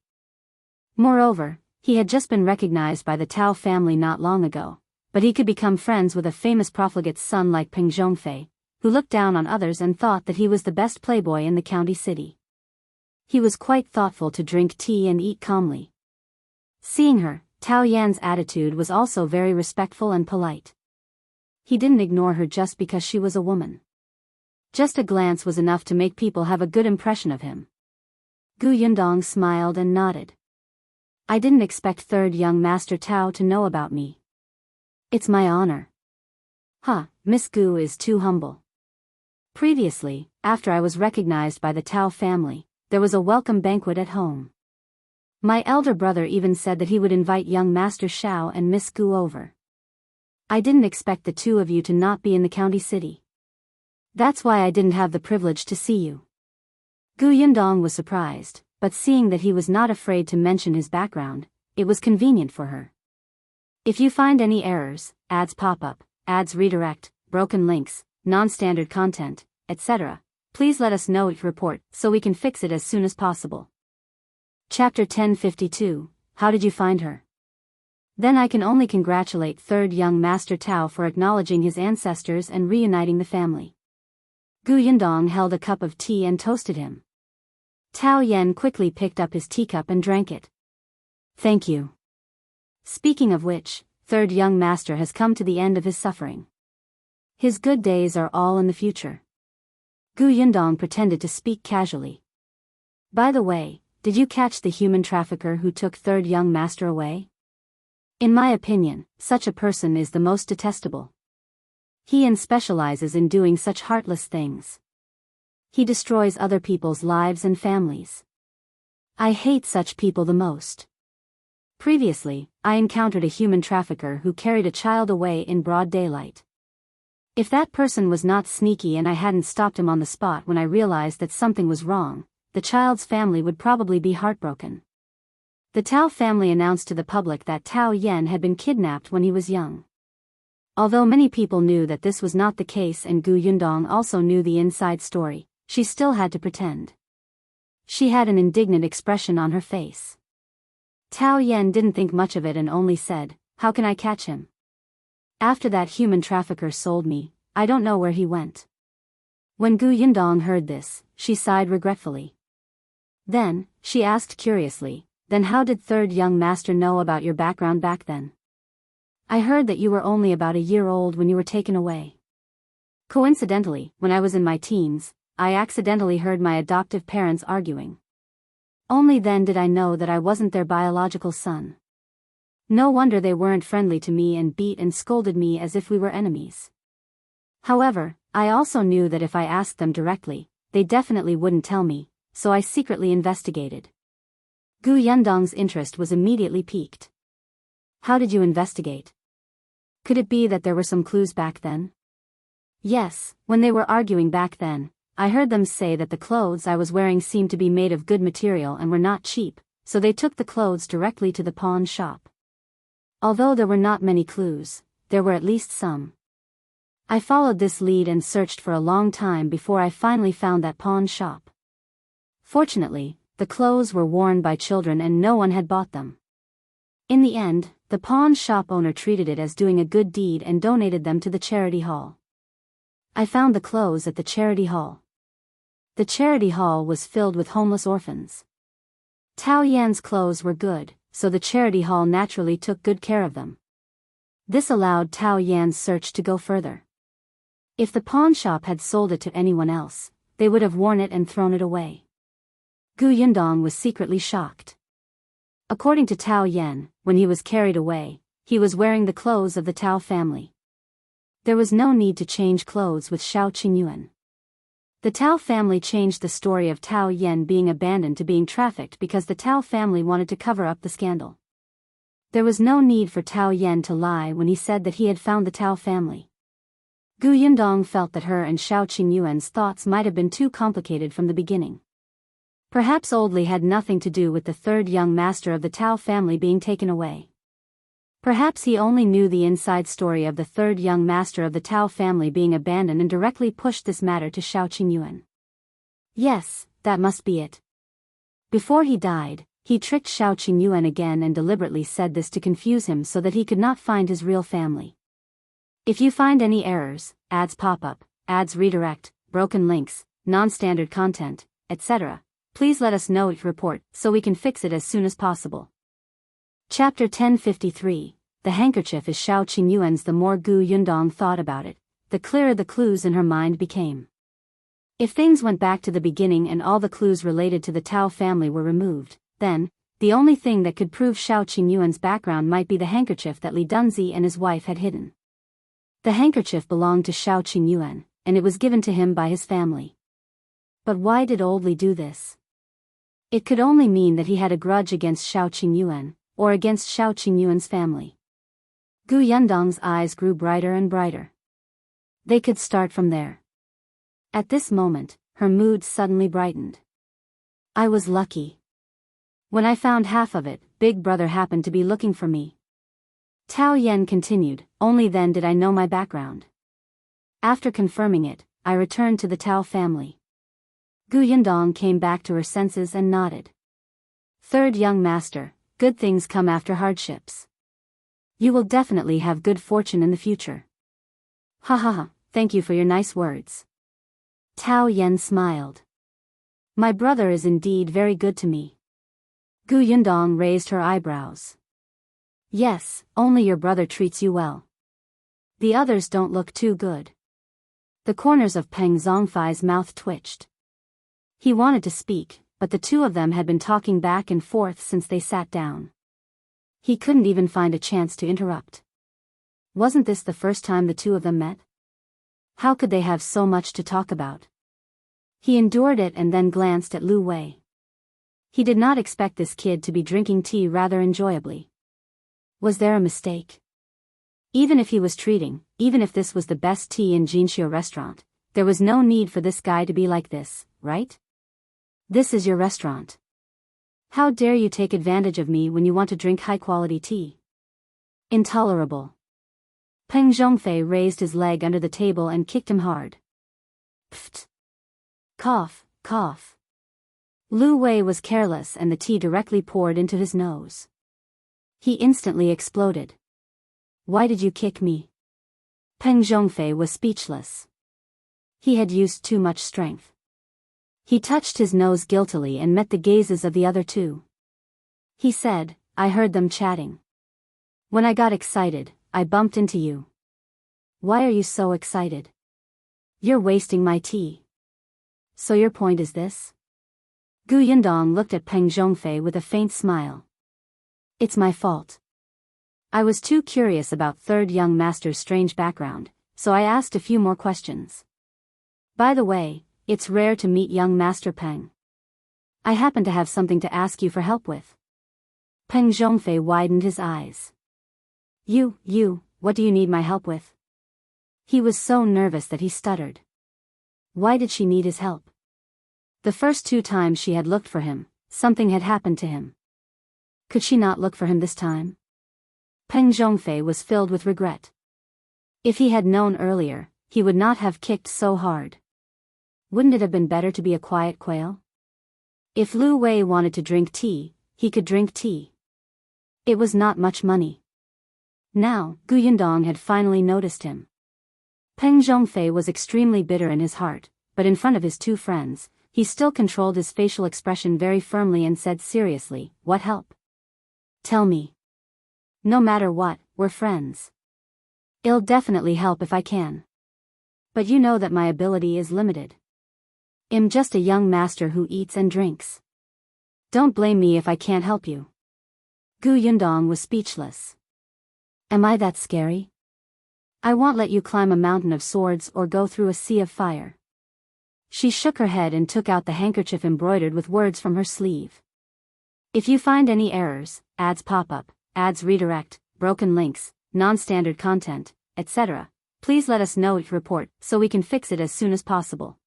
Moreover, he had just been recognized by the Tao family not long ago, but he could become friends with a famous profligate's son like Peng Zhongfei, who looked down on others and thought that he was the best playboy in the county city. He was quite thoughtful to drink tea and eat calmly. Seeing her, Tao Yan's attitude was also very respectful and polite. He didn't ignore her just because she was a woman. Just a glance was enough to make people have a good impression of him. Gu Yundong smiled and nodded. I didn't expect third young Master Tao to know about me. It's my honor. Miss Gu is too humble. Previously, after I was recognized by the Tao family, there was a welcome banquet at home. My elder brother even said that he would invite young Master Shao and Miss Gu over. I didn't expect the two of you to not be in the county city. That's why I didn't have the privilege to see you. Gu Yundong was surprised, but seeing that he was not afraid to mention his background, it was convenient for her. If you find any errors, ads pop up, ads redirect, broken links, non-standard content, etc., please let us know your report so we can fix it as soon as possible. Chapter 1052, How did you find her? Then I can only congratulate third young Master Tao for acknowledging his ancestors and reuniting the family. Gu Yundong held a cup of tea and toasted him. Tao Yan quickly picked up his teacup and drank it. Thank you. Speaking of which, third young master has come to the end of his suffering. His good days are all in the future. Gu Yundong pretended to speak casually. By the way, did you catch the human trafficker who took third young master away? In my opinion, such a person is the most detestable. He specializes in doing such heartless things. He destroys other people's lives and families. I hate such people the most. Previously, I encountered a human trafficker who carried a child away in broad daylight. If that person was not sneaky and I hadn't stopped him on the spot when I realized that something was wrong, the child's family would probably be heartbroken. The Tao family announced to the public that Tao Yan had been kidnapped when he was young. Although many people knew that this was not the case and Gu Yundong also knew the inside story, she still had to pretend. She had an indignant expression on her face. Tao Yan didn't think much of it and only said, "How can I catch him? After that human trafficker sold me, I don't know where he went." When Gu Yundong heard this, she sighed regretfully. Then, she asked curiously, then how did third young master know about your background back then? I heard that you were only about a year old when you were taken away. Coincidentally, when I was in my teens, I accidentally heard my adoptive parents arguing. Only then did I know that I wasn't their biological son. No wonder they weren't friendly to me and beat and scolded me as if we were enemies. However, I also knew that if I asked them directly, they definitely wouldn't tell me, so I secretly investigated. Gu Yundong's interest was immediately piqued. How did you investigate? Could it be that there were some clues back then? Yes, when they were arguing back then, I heard them say that the clothes I was wearing seemed to be made of good material and were not cheap, so they took the clothes directly to the pawn shop. Although there were not many clues, there were at least some. I followed this lead and searched for a long time before I finally found that pawn shop. Fortunately, the clothes were worn by children and no one had bought them. In the end, the pawn shop owner treated it as doing a good deed and donated them to the charity hall. I found the clothes at the charity hall. The charity hall was filled with homeless orphans. Tao Yan's clothes were good, so the charity hall naturally took good care of them. This allowed Tao Yan's search to go further. If the pawn shop had sold it to anyone else, they would have worn it and thrown it away. Gu Yundong was secretly shocked. According to Tao Yan, when he was carried away, he was wearing the clothes of the Tao family. There was no need to change clothes with Shao Qingyuan. The Tao family changed the story of Tao Yan being abandoned to being trafficked because the Tao family wanted to cover up the scandal. There was no need for Tao Yan to lie when he said that he had found the Tao family. Gu Yundong felt that her and Shao Qingyuan's thoughts might have been too complicated from the beginning. Perhaps Old Li had nothing to do with the third young master of the Tao family being taken away. Perhaps he only knew the inside story of the third young master of the Tao family being abandoned and directly pushed this matter to Shao Qingyuan. Yes, that must be it. Before he died, he tricked Shao Qingyuan again and deliberately said this to confuse him so that he could not find his real family. If you find any errors, ads pop up, ads redirect, broken links, non-standard content, etc., please let us know each report so we can fix it as soon as possible. Chapter 1053, The Handkerchief is Shao Qingyuan's. The more Gu Yundong thought about it, the clearer the clues in her mind became. If things went back to the beginning and all the clues related to the Tao family were removed, then, the only thing that could prove Shao Qingyuan's background might be the handkerchief that Li Dunzi and his wife had hidden. The handkerchief belonged to Shao Qingyuan, and it was given to him by his family. But why did Old Li do this? It could only mean that he had a grudge against Shao Qingyuan, or against Shao Qingyuan's family. Gu Yundong's eyes grew brighter and brighter. They could start from there. At this moment, her mood suddenly brightened. I was lucky. When I found half of it, Big Brother happened to be looking for me. Tao Yan continued, only then did I know my background. After confirming it, I returned to the Tao family. Gu Yundong came back to her senses and nodded. Third young master, good things come after hardships. You will definitely have good fortune in the future. Ha ha ha, thank you for your nice words. Tao Yan smiled. My brother is indeed very good to me. Gu Yundong raised her eyebrows. Yes, only your brother treats you well. The others don't look too good. The corners of Peng Zhongfei's mouth twitched. He wanted to speak, but the two of them had been talking back and forth since they sat down. He couldn't even find a chance to interrupt. Wasn't this the first time the two of them met? How could they have so much to talk about? He endured it and then glanced at Liu Wei. He did not expect this kid to be drinking tea rather enjoyably. Was there a mistake? Even if he was treating, even if this was the best tea in Jinxiu restaurant, there was no need for this guy to be like this, right? This is your restaurant. How dare you take advantage of me when you want to drink high-quality tea? Intolerable. Peng Zhongfei raised his leg under the table and kicked him hard. Pfft. Cough, cough. Liu Wei was careless and the tea directly poured into his nose. He instantly exploded. Why did you kick me? Peng Zhongfei was speechless. He had used too much strength. He touched his nose guiltily and met the gazes of the other two. He said, I heard them chatting. When I got excited, I bumped into you. Why are you so excited? You're wasting my tea. So your point is this? Gu Yundong looked at Peng Zhongfei with a faint smile. It's my fault. I was too curious about third young master's strange background, so I asked a few more questions. By the way, it's rare to meet young Master Peng. I happen to have something to ask you for help with. Peng Zhongfei widened his eyes. What do you need my help with? He was so nervous that he stuttered. Why did she need his help? The first 2 times she had looked for him, something had happened to him. Could she not look for him this time? Peng Zhongfei was filled with regret. If he had known earlier, he would not have kicked so hard. Wouldn't it have been better to be a quiet quail? If Liu Wei wanted to drink tea, he could drink tea. It was not much money. Now, Gu Yundong had finally noticed him. Peng Zhongfei was extremely bitter in his heart, but in front of his 2 friends, he still controlled his facial expression very firmly and said seriously, what help? Tell me. No matter what, we're friends. It'll definitely help if I can. But you know that my ability is limited. I'm just a young master who eats and drinks. Don't blame me if I can't help you. Gu Yundong was speechless. Am I that scary? I won't let you climb a mountain of swords or go through a sea of fire. She shook her head and took out the handkerchief embroidered with words from her sleeve. If you find any errors, ads pop up, ads redirect, broken links, non-standard content, etc., please let us know each report so we can fix it as soon as possible.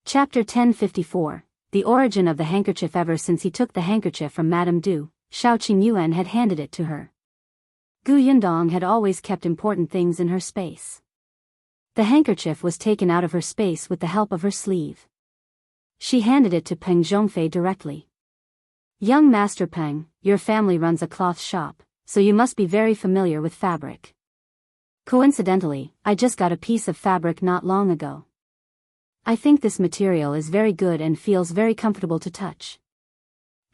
Chapter 1054, The Origin of the Handkerchief. Ever since he took the handkerchief from Madame Du, Shao Qingyuan had handed it to her. Gu Yundong had always kept important things in her space. The handkerchief was taken out of her space with the help of her sleeve. She handed it to Peng Zhongfei directly. Young Master Peng, your family runs a cloth shop, so you must be very familiar with fabric. Coincidentally, I just got a piece of fabric not long ago. I think this material is very good and feels very comfortable to touch.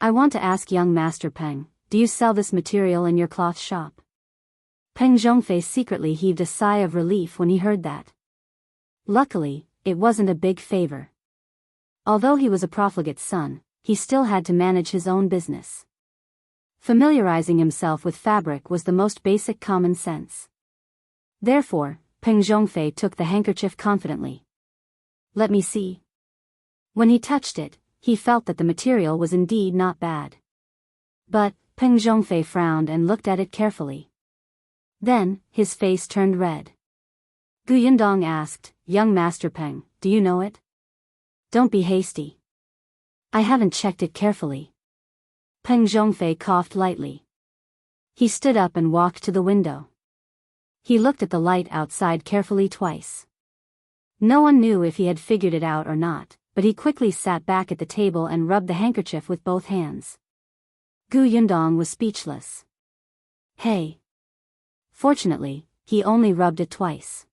I want to ask young Master Peng, do you sell this material in your cloth shop? Peng Zhongfei secretly heaved a sigh of relief when he heard that. Luckily, it wasn't a big favor. Although he was a profligate's son, he still had to manage his own business. Familiarizing himself with fabric was the most basic common sense. Therefore, Peng Zhongfei took the handkerchief confidently. Let me see. When he touched it, he felt that the material was indeed not bad. But, Peng Zhongfei frowned and looked at it carefully. Then, his face turned red. Gu Yundong asked, Young Master Peng, do you know it? Don't be hasty. I haven't checked it carefully. Peng Zhongfei coughed lightly. He stood up and walked to the window. He looked at the light outside carefully twice. No one knew if he had figured it out or not, but he quickly sat back at the table and rubbed the handkerchief with both hands. Gu Yundong was speechless. Hey. Fortunately, he only rubbed it twice.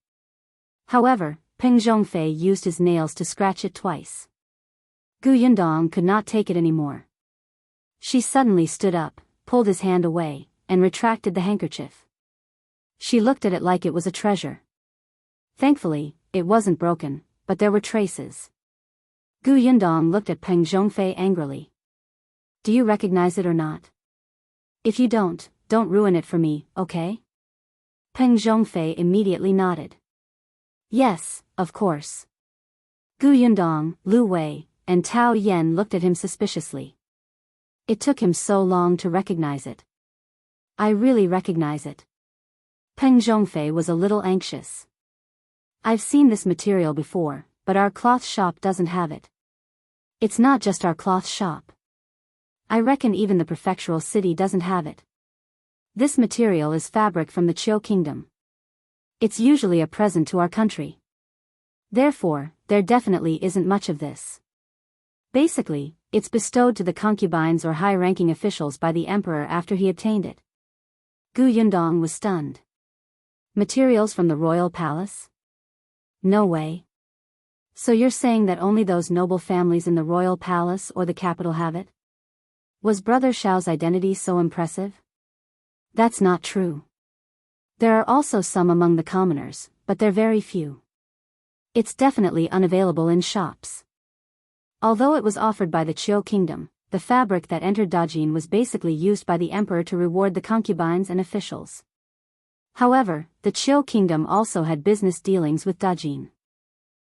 However, Peng Zhongfei used his nails to scratch it twice. Gu Yundong could not take it anymore. She suddenly stood up, pulled his hand away, and retracted the handkerchief. She looked at it like it was a treasure. Thankfully, it wasn't broken, but there were traces. Gu Yundong looked at Peng Zhongfei angrily. Do you recognize it or not? If you don't ruin it for me, okay? Peng Zhongfei immediately nodded. Yes, of course. Gu Yundong, Liu Wei, and Tao Yan looked at him suspiciously. It took him so long to recognize it. I really recognize it. Peng Zhongfei was a little anxious. I've seen this material before, but our cloth shop doesn't have it. It's not just our cloth shop. I reckon even the prefectural city doesn't have it. This material is fabric from the Qiu kingdom. It's usually a present to our country. Therefore, there definitely isn't much of this. Basically, it's bestowed to the concubines or high-ranking officials by the emperor after he obtained it. Gu Yundong was stunned. Materials from the royal palace? No way. So you're saying that only those noble families in the royal palace or the capital have it? Was Brother Shao's identity so impressive? That's not true. There are also some among the commoners, but they're very few. It's definitely unavailable in shops. Although it was offered by the Qiu kingdom, the fabric that entered Dajin was basically used by the emperor to reward the concubines and officials. However, the Qiu kingdom also had business dealings with Dajin.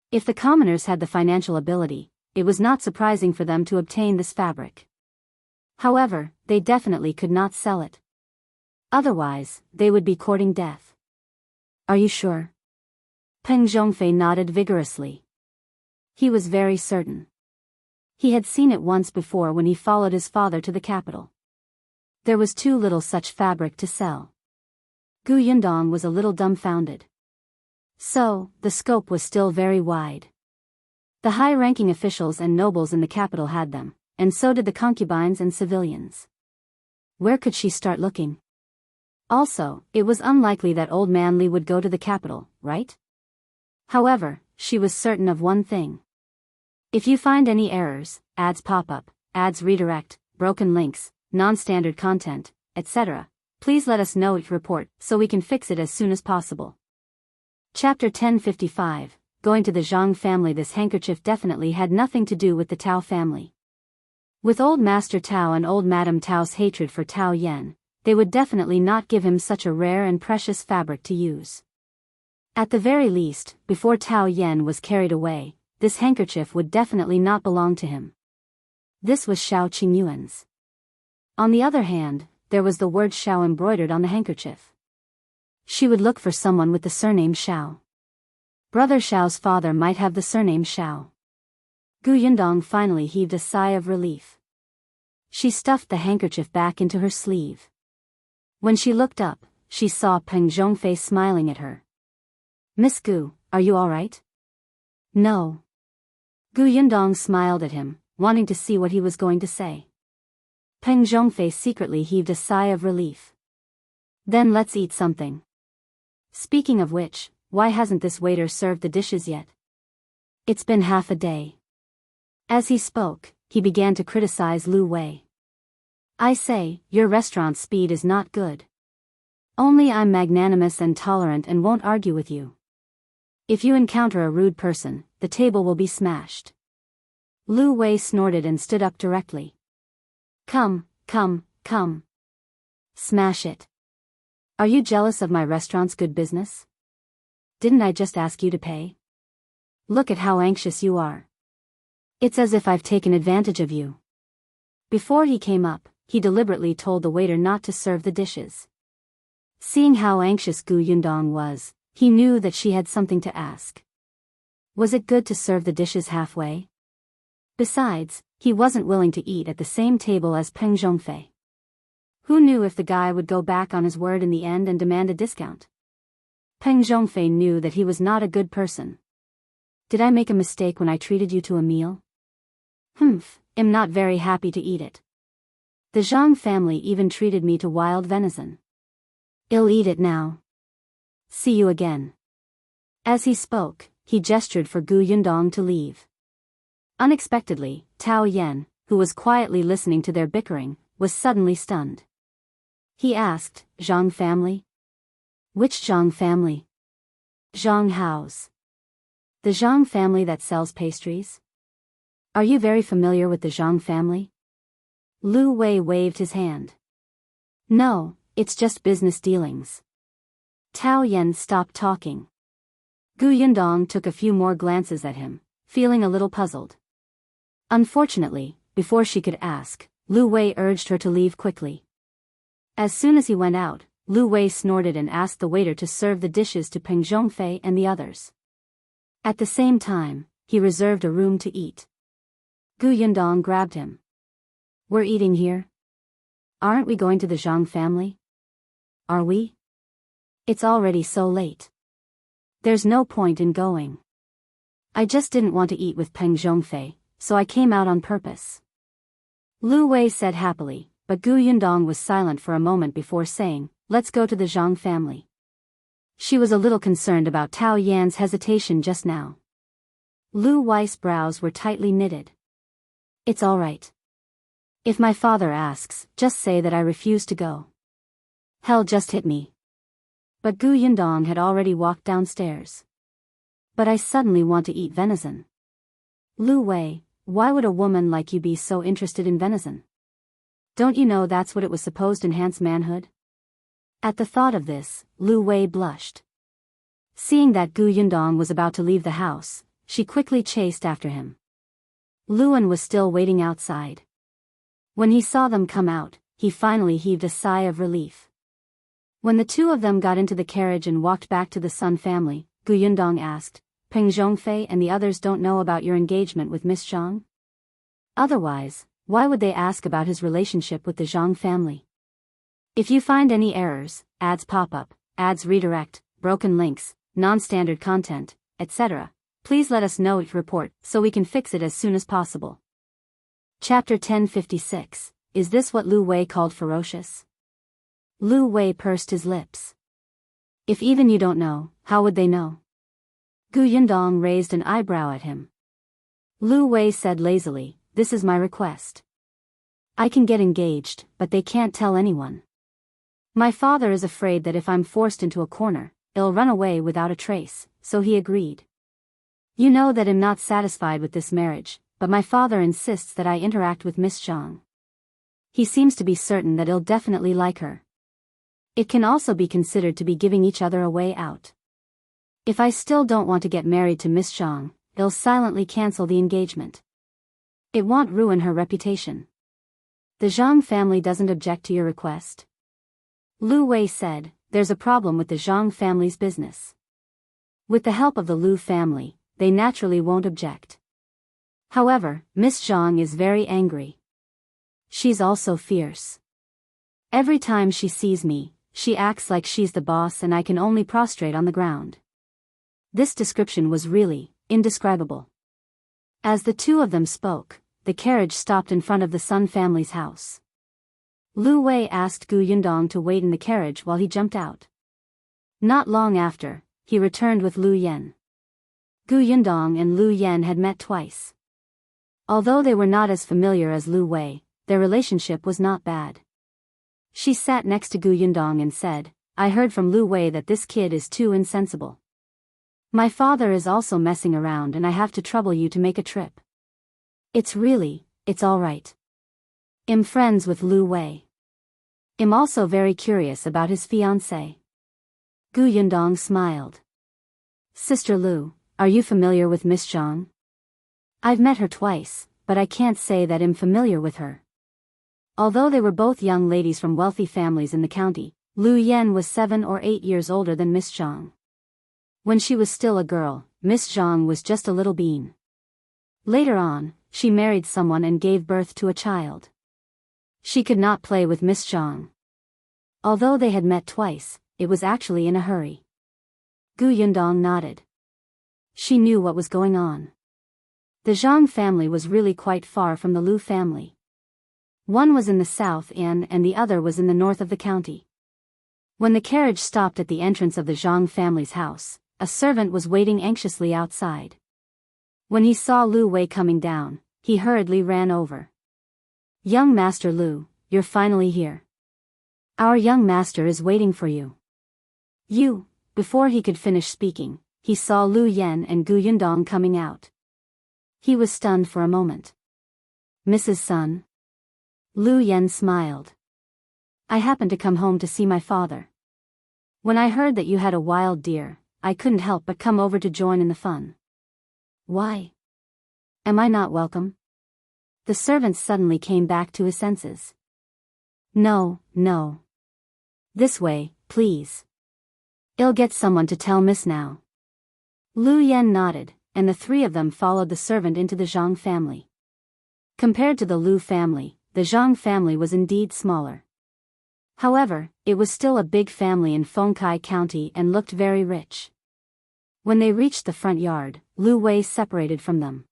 If the commoners had the financial ability, it was not surprising for them to obtain this fabric. However, they definitely could not sell it. Otherwise, they would be courting death. Are you sure? Peng Zhongfei nodded vigorously. He was very certain. He had seen it once before when he followed his father to the capital. There was too little such fabric to sell. Gu Yundong was a little dumbfounded. So, the scope was still very wide. The high-ranking officials and nobles in the capital had them, and so did the concubines and civilians. Where could she start looking? Also, it was unlikely that old man Li would go to the capital, right? However, she was certain of one thing. If you find any errors, ads pop up, ads redirect, broken links, non-standard content, etc., please let us know your report so we can fix it as soon as possible. Chapter 1055, Going to the Zhang family. This handkerchief definitely had nothing to do with the Tao family. With old Master Tao and old Madame Tao's hatred for Tao Yan, they would definitely not give him such a rare and precious fabric to use. At the very least, before Tao Yan was carried away, this handkerchief would definitely not belong to him. This was Shao Qingyuan's. On the other hand, there was the word Shao embroidered on the handkerchief. She would look for someone with the surname Shao. Brother Shao's father might have the surname Shao. Gu Yundong finally heaved a sigh of relief. She stuffed the handkerchief back into her sleeve. When she looked up, she saw Peng Zhongfei smiling at her. Miss Gu, are you all right? No. Gu Yundong smiled at him, wanting to see what he was going to say. Peng Zhongfei secretly heaved a sigh of relief. Then let's eat something. Speaking of which, why hasn't this waiter served the dishes yet? It's been half a day. As he spoke, he began to criticize Liu Wei. I say, your restaurant's speed is not good. Only I'm magnanimous and tolerant and won't argue with you. If you encounter a rude person, the table will be smashed. Liu Wei snorted and stood up directly. Come. Smash it. Are you jealous of my restaurant's good business? Didn't I just ask you to pay? Look at how anxious you are. It's as if I've taken advantage of you. Before he came up, he deliberately told the waiter not to serve the dishes. Seeing how anxious Gu Yundong was, he knew that she had something to ask. Was it good to serve the dishes halfway? Besides, he wasn't willing to eat at the same table as Peng Zhongfei. Who knew if the guy would go back on his word in the end and demand a discount? Peng Zhongfei knew that he was not a good person. Did I make a mistake when I treated you to a meal? I'm not very happy to eat it. The Zhang family even treated me to wild venison. I'll eat it now. See you again. As he spoke, he gestured for Gu Yundong to leave. Unexpectedly, Tao Yan, who was quietly listening to their bickering, was suddenly stunned. He asked, Zhang family? Which Zhang family? Zhang Hao's. The Zhang family that sells pastries? Are you very familiar with the Zhang family? Liu Wei waved his hand. No, it's just business dealings. Tao Yan stopped talking. Gu Yundong took a few more glances at him, feeling a little puzzled. Unfortunately, before she could ask, Liu Wei urged her to leave quickly. As soon as he went out, Liu Wei snorted and asked the waiter to serve the dishes to Peng Zhongfei and the others. At the same time, he reserved a room to eat. Gu Yundong grabbed him. We're eating here? Aren't we going to the Zhang family? Are we? It's already so late. There's no point in going. I just didn't want to eat with Peng Zhongfei, so I came out on purpose. Liu Wei said happily, but Gu Yundong was silent for a moment before saying, let's go to the Zhang family. She was a little concerned about Tao Yan's hesitation just now. Liu Wei's brows were tightly knitted. It's all right. If my father asks, just say that I refuse to go. Hell just hit me. But Gu Yundong had already walked downstairs. But I suddenly want to eat venison. Liu Wei, why would a woman like you be so interested in venison? Don't you know that's what it was supposed to enhance manhood? At the thought of this, Liu Wei blushed. Seeing that Gu Yundong was about to leave the house, she quickly chased after him. Luan was still waiting outside. When he saw them come out, he finally heaved a sigh of relief. When the two of them got into the carriage and walked back to the Sun family, Gu Yundong asked, Peng Zhongfei and the others don't know about your engagement with Miss Zhang? Otherwise, why would they ask about his relationship with the Zhang family? If you find any errors, ads pop up, ads redirect, broken links, non-standard content, etc., please let us know to report so we can fix it as soon as possible. Chapter 1056, Is this what Liu Wei called ferocious? Liu Wei pursed his lips. If even you don't know, how would they know? Gu Yundong raised an eyebrow at him. Liu Wei said lazily, this is my request. I can get engaged, but they can't tell anyone. My father is afraid that if I'm forced into a corner, it'll run away without a trace, so he agreed. You know that I'm not satisfied with this marriage, but my father insists that I interact with Miss Zhang. He seems to be certain that he'll definitely like her. It can also be considered to be giving each other a way out. If I still don't want to get married to Miss Zhang, he'll silently cancel the engagement. It won't ruin her reputation. The Zhang family doesn't object to your request? Liu Wei said, there's a problem with the Zhang family's business. With the help of the Liu family, they naturally won't object. However, Miss Zhang is very angry. She's also fierce. Every time she sees me, she acts like she's the boss and I can only prostrate on the ground. This description was really indescribable. As the two of them spoke, the carriage stopped in front of the Sun family's house. Liu Wei asked Gu Yundong to wait in the carriage while he jumped out. Not long after, he returned with Liu Yan. Gu Yundong and Liu Yan had met twice. Although they were not as familiar as Liu Wei, their relationship was not bad. She sat next to Gu Yundong and said, I heard from Liu Wei that this kid is too insensible. My father is also messing around and I have to trouble you to make a trip. It's all right. I'm friends with Liu Wei. I'm also very curious about his fiancée. Gu Yundong smiled. Sister Liu, are you familiar with Miss Zhang? I've met her twice, but I can't say that I'm familiar with her. Although they were both young ladies from wealthy families in the county, Liu Yan was 7 or 8 years older than Miss Zhang. When she was still a girl, Miss Zhang was just a little bean. Later on, she married someone and gave birth to a child. She could not play with Miss Zhang. Although they had met twice, it was actually in a hurry. Gu Yundong nodded. She knew what was going on. The Zhang family was really quite far from the Liu family. One was in the south and the other was in the north of the county. When the carriage stopped at the entrance of the Zhang family's house, a servant was waiting anxiously outside. When he saw Liu Wei coming down, he hurriedly ran over. Young Master Liu, you're finally here. Our young master is waiting for you. Before he could finish speaking, he saw Liu Yan and Gu Yundong coming out. He was stunned for a moment. Mrs. Sun? Liu Yan smiled. I happened to come home to see my father. When I heard that you had a wild deer, I couldn't help but come over to join in the fun. Why? Am I not welcome? The servant suddenly came back to his senses. No. This way, please. I'll get someone to tell Miss now. Liu Yan nodded, and the three of them followed the servant into the Zhang family. Compared to the Liu family, the Zhang family was indeed smaller. However, it was still a big family in Fengkai County and looked very rich. When they reached the front yard, Liu Wei separated from them.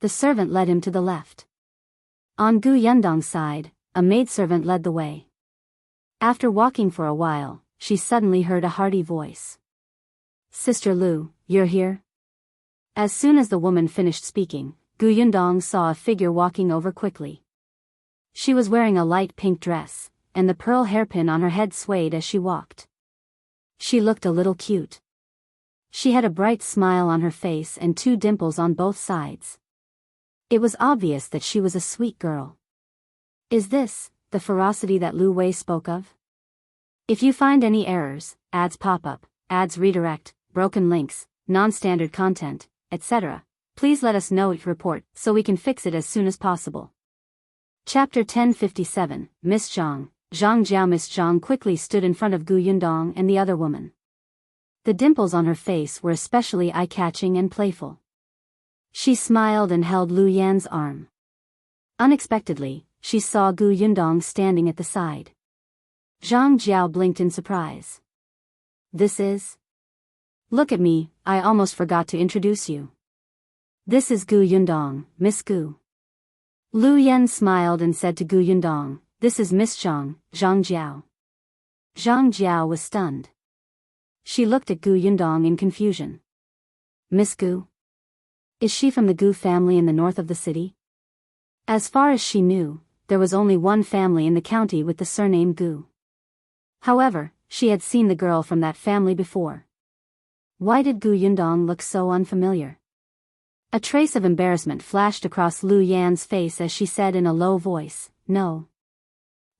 The servant led him to the left. On Gu Yundong's side, a maidservant led the way. After walking for a while, she suddenly heard a hearty voice. Sister Liu, you're here? As soon as the woman finished speaking, Yundong saw a figure walking over quickly. She was wearing a light pink dress, and the pearl hairpin on her head swayed as she walked. She looked a little cute. She had a bright smile on her face and 2 dimples on both sides. It was obvious that she was a sweet girl. Is this the ferocity that Liu Wei spoke of? If you find any errors, ads pop up, ads redirect, broken links, non-standard content, etc., please let us know your report so we can fix it as soon as possible. Chapter 1057, Miss Zhang. Zhang Jiao. Miss Zhang quickly stood in front of Yundong and the other woman. The dimples on her face were especially eye-catching and playful. She smiled and held Liu Yan's arm. Unexpectedly, she saw Yundong standing at the side. Zhang Jiao blinked in surprise. This is... Look at me, I almost forgot to introduce you. This is Yundong, Miss Gu. Liu Yan smiled and said to Yundong, this is Miss Zhang, Zhang Jiao. Zhang Jiao was stunned. She looked at Yundong in confusion. Miss Gu? Is she from the Gu family in the north of the city? As far as she knew, there was only one family in the county with the surname Gu. However, she had seen the girl from that family before. Why did Yundong look so unfamiliar? A trace of embarrassment flashed across Liu Yan's face as she said in a low voice, no.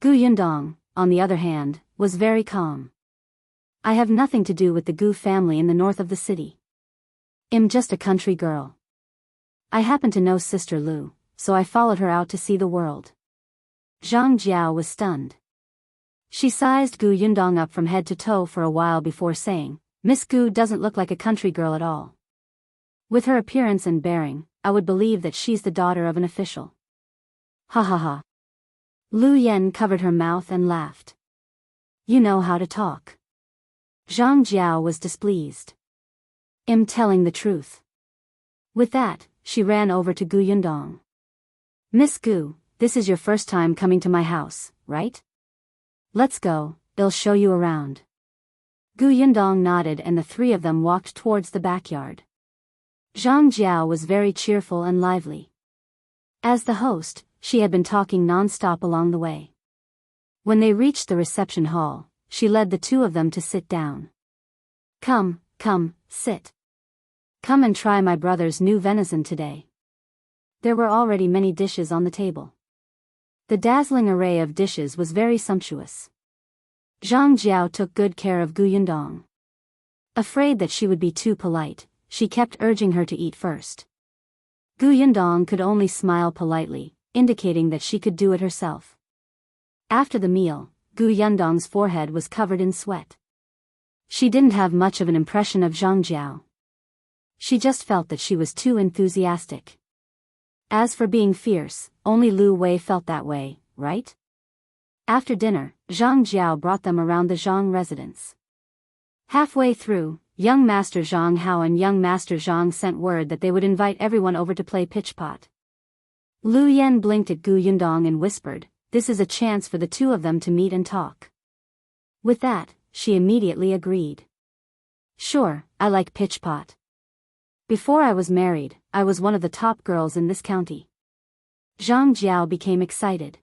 Yundong, on the other hand, was very calm. I have nothing to do with the Gu family in the north of the city. I'm just a country girl. I happen to know Sister Liu, so I followed her out to see the world. Zhang Jiao was stunned. She sized Yundong up from head to toe for a while before saying, Miss Gu doesn't look like a country girl at all. With her appearance and bearing, I would believe that she's the daughter of an official. Ha ha ha. Liu Yan covered her mouth and laughed. You know how to talk. Zhang Jiao was displeased. I'm telling the truth. With that, she ran over to Yundong. Miss Gu, this is your first time coming to my house, right? Let's go, I'll show you around. Yundong nodded and the 3 of them walked towards the backyard. Zhang Jiao was very cheerful and lively. As the host, she had been talking non-stop along the way. When they reached the reception hall, she led the 2 of them to sit down. Come, sit. Come and try my brother's new venison today. There were already many dishes on the table. The dazzling array of dishes was very sumptuous. Zhang Jiao took good care of Yundong. Afraid that she would be too polite, she kept urging her to eat first. Yundong could only smile politely, indicating that she could do it herself. After the meal, Yundong's forehead was covered in sweat. She didn't have much of an impression of Zhang Jiao. She just felt that she was too enthusiastic. As for being fierce, only Liu Wei felt that way, right? After dinner, Zhang Jiao brought them around the Zhang residence. Halfway through, young Master Zhang Hao and young Master Zhang sent word that they would invite everyone over to play pitch-pot. Liu Yan blinked at Yundong and whispered, this is a chance for the 2 of them to meet and talk. With that, she immediately agreed. Sure, I like pitch-pot. Before I was married, I was one of the top girls in this county. Zhang Jiao became excited.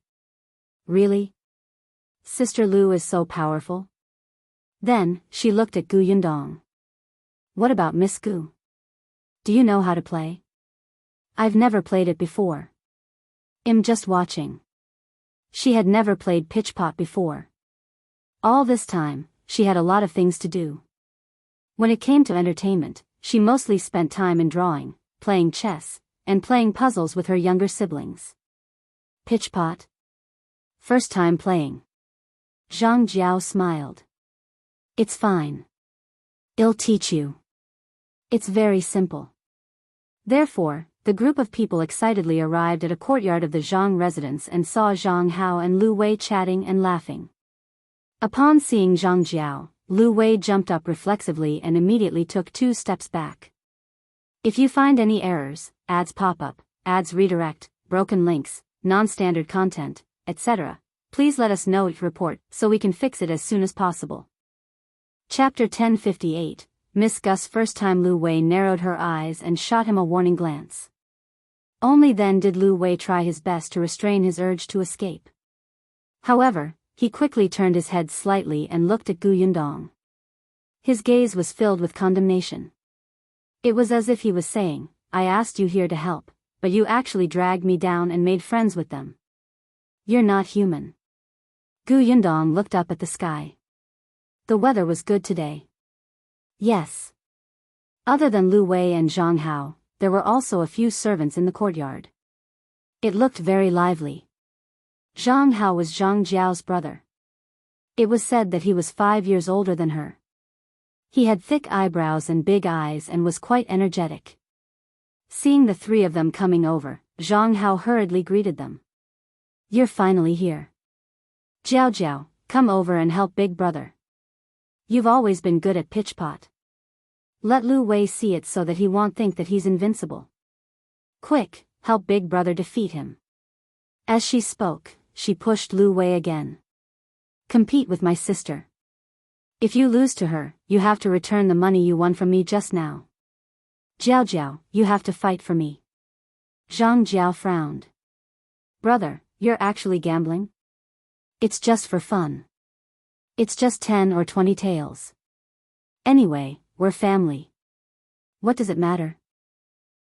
Really? Sister Liu is so powerful? Then, she looked at Yundong. What about Miss Gu? Do you know how to play? I've never played it before. I'm just watching. She had never played pitch-pot before. All this time, she had a lot of things to do. When it came to entertainment, she mostly spent time in drawing, playing chess, and playing puzzles with her younger siblings. Pitch-pot? First time playing. Zhang Jiao smiled. It's fine. I'll teach you. It's very simple. Therefore, the group of people excitedly arrived at a courtyard of the Zhang residence and saw Zhang Hao and Liu Wei chatting and laughing. Upon seeing Zhang Jiao, Liu Wei jumped up reflexively and immediately took 2 steps back. If you find any errors, ads pop up, ads redirect, broken links, non-standard content, etc., please let us know your report so we can fix it as soon as possible. Chapter 1058, Miss Gus. First time Liu Wei narrowed her eyes and shot him a warning glance. Only then did Liu Wei try his best to restrain his urge to escape. However, he quickly turned his head slightly and looked at Gu Yundong. His gaze was filled with condemnation. It was as if he was saying, I asked you here to help, but you actually dragged me down and made friends with them. You're not human. Gu Yundong looked up at the sky. The weather was good today. Yes. Other than Liu Wei and Zhang Hao, there were also a few servants in the courtyard. It looked very lively. Zhang Hao was Zhang Jiao's brother. It was said that he was 5 years older than her. He had thick eyebrows and big eyes and was quite energetic. Seeing the three of them coming over, Zhang Hao hurriedly greeted them. You're finally here. Jiao, come over and help big brother. You've always been good at pitchpot. Let Liu Wei see it so that he won't think that he's invincible. Quick, help big brother defeat him. As she spoke, she pushed Liu Wei again. Compete with my sister. If you lose to her, you have to return the money you won from me just now. Jiao, you have to fight for me. Zhang Jiao frowned. Brother, you're actually gambling? It's just for fun. It's just 10 or 20 taels. Anyway, we're family. What does it matter?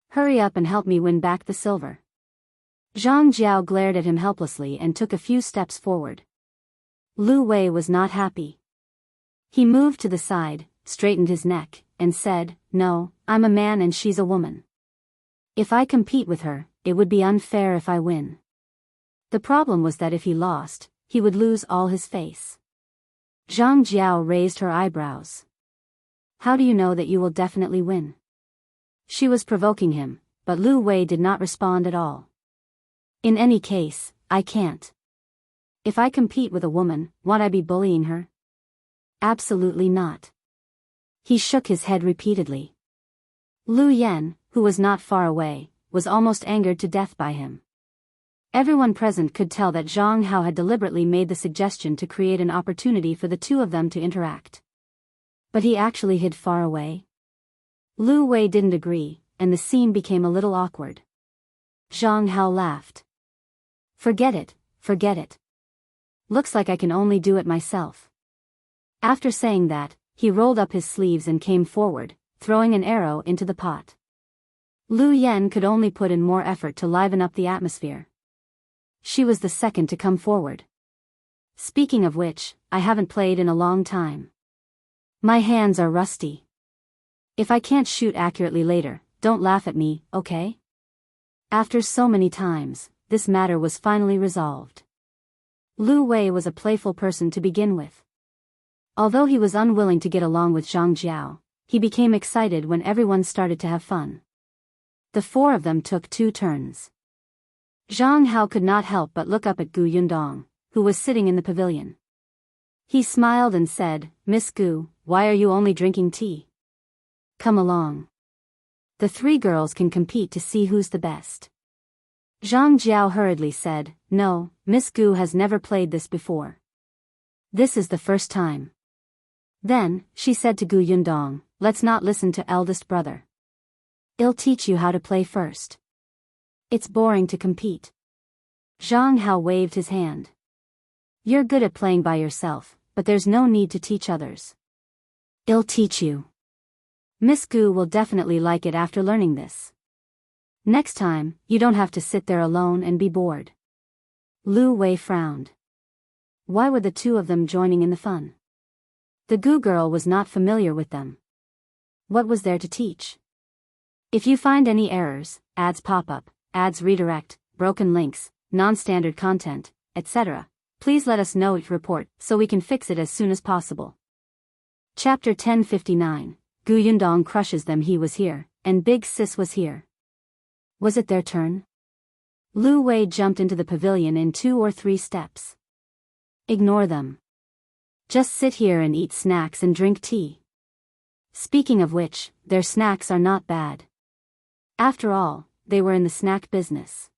Hurry up and help me win back the silver. Zhang Jiao glared at him helplessly and took a few steps forward. Liu Wei was not happy. He moved to the side, straightened his neck, and said, No, I'm a man and she's a woman. If I compete with her, it would be unfair if I win. The problem was that if he lost, he would lose all his face. Zhang Jiao raised her eyebrows. How do you know that you will definitely win? She was provoking him, but Liu Wei did not respond at all. In any case, I can't. If I compete with a woman, won't I be bullying her? Absolutely not. He shook his head repeatedly. Lu Yan, who was not far away, was almost angered to death by him. Everyone present could tell that Zhang Hao had deliberately made the suggestion to create an opportunity for the two of them to interact. But he actually hid far away. Liu Wei didn't agree, and the scene became a little awkward. Zhang Hao laughed. Forget it. Looks like I can only do it myself. After saying that, he rolled up his sleeves and came forward, throwing an arrow into the pot. Lu Yan could only put in more effort to liven up the atmosphere. She was the second to come forward. Speaking of which, I haven't played in a long time. My hands are rusty. If I can't shoot accurately later, don't laugh at me, okay? After so many times, this matter was finally resolved. Liu Wei was a playful person to begin with. Although he was unwilling to get along with Zhang Jiao, he became excited when everyone started to have fun. The four of them took 2 turns. Zhang Hao could not help but look up at Gu Yundong, who was sitting in the pavilion. He smiled and said, Miss Gu, why are you only drinking tea? Come along. The 3 girls can compete to see who's the best. Zhang Jiao hurriedly said, No, Miss Gu has never played this before. This is the first time. Then, she said to Gu Yundong, Let's not listen to eldest brother. I'll teach you how to play first. It's boring to compete. Zhang Hao waved his hand. You're good at playing by yourself, but there's no need to teach others. I'll teach you. Miss Gu will definitely like it after learning this. Next time, you don't have to sit there alone and be bored. Liu Wei frowned. Why were the 2 of them joining in the fun? The Gu girl was not familiar with them. What was there to teach? If you find any errors, ads pop up, ads redirect, broken links, non-standard content, etc., please let us know each report so we can fix it as soon as possible. Chapter 1059, Gu Yundong crushes them. He was here, and Big Sis was here. Was it their turn? Liu Wei jumped into the pavilion in 2 or 3 steps. Ignore them. Just sit here and eat snacks and drink tea. Speaking of which, their snacks are not bad. After all, they were in the snack business.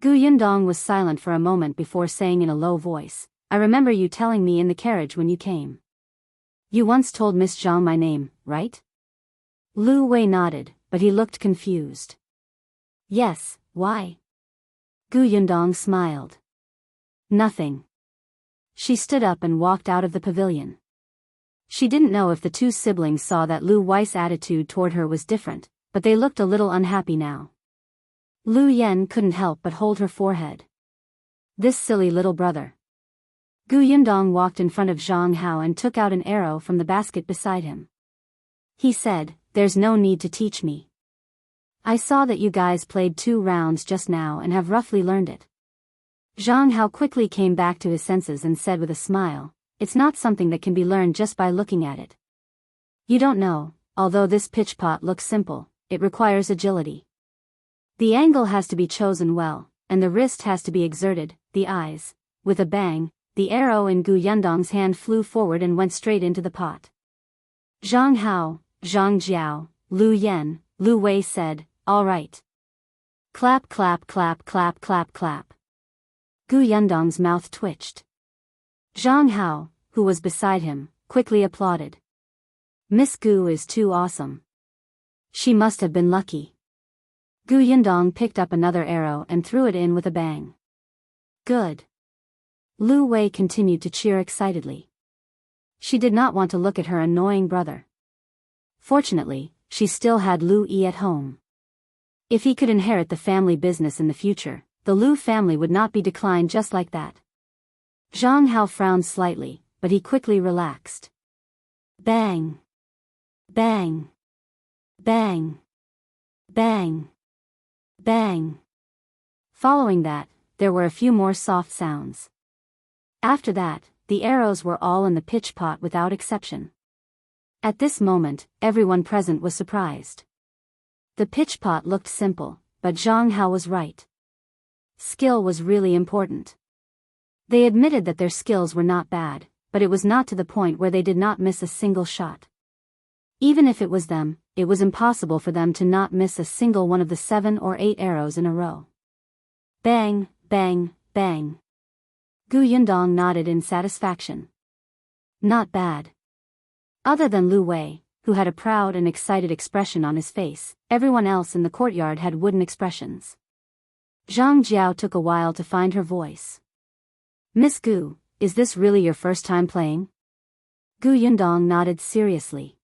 Gu Yundong was silent for a moment before saying in a low voice, I remember you telling me in the carriage when you came. You once told Miss Zhang my name, right? Liu Wei nodded, but he looked confused. Yes, why? Yundong smiled. Nothing. She stood up and walked out of the pavilion. She didn't know if the two siblings saw that Liu Wei's attitude toward her was different, but they looked a little unhappy now. Liu Yan couldn't help but hold her forehead. This silly little brother. Yundong walked in front of Zhang Hao and took out an arrow from the basket beside him. He said, "There's no need to teach me. I saw that you guys played 2 rounds just now and have roughly learned it." Zhang Hao quickly came back to his senses and said with a smile, "It's not something that can be learned just by looking at it. You don't know, although this pitch pot looks simple, it requires agility. The angle has to be chosen well, and the wrist has to be exerted, the eyes." With a bang, the arrow in Yundong's hand flew forward and went straight into the pot. Zhang Hao, Zhang Jiao, Liu Yan, Liu Wei said, "All right." Clap clap clap clap clap clap. Yundong's mouth twitched. Zhang Hao, who was beside him, quickly applauded. "Miss Gu is too awesome. She must have been lucky." Yundong picked up another arrow and threw it in with a bang. "Good." Liu Wei continued to cheer excitedly. She did not want to look at her annoying brother. Fortunately, she still had Liu Yi at home. If he could inherit the family business in the future, the Liu family would not be declined just like that. Zhang Hao frowned slightly, but he quickly relaxed. Bang! Bang! Bang! Bang! Bang! Following that, there were a few more soft sounds. After that, the arrows were all in the pitch pot without exception. At this moment, everyone present was surprised. The pitch pot looked simple, but Zhang Hao was right. Skill was really important. They admitted that their skills were not bad, but it was not to the point where they did not miss a single shot. Even if it was them, it was impossible for them to not miss a single one of the 7 or 8 arrows in a row. Bang, bang, bang. Yundong nodded in satisfaction. Not bad. Other than Liu Wei, who had a proud and excited expression on his face, everyone else in the courtyard had wooden expressions. Zhang Jiao took a while to find her voice. "Miss Gu, is this really your first time playing?" Yundong nodded seriously.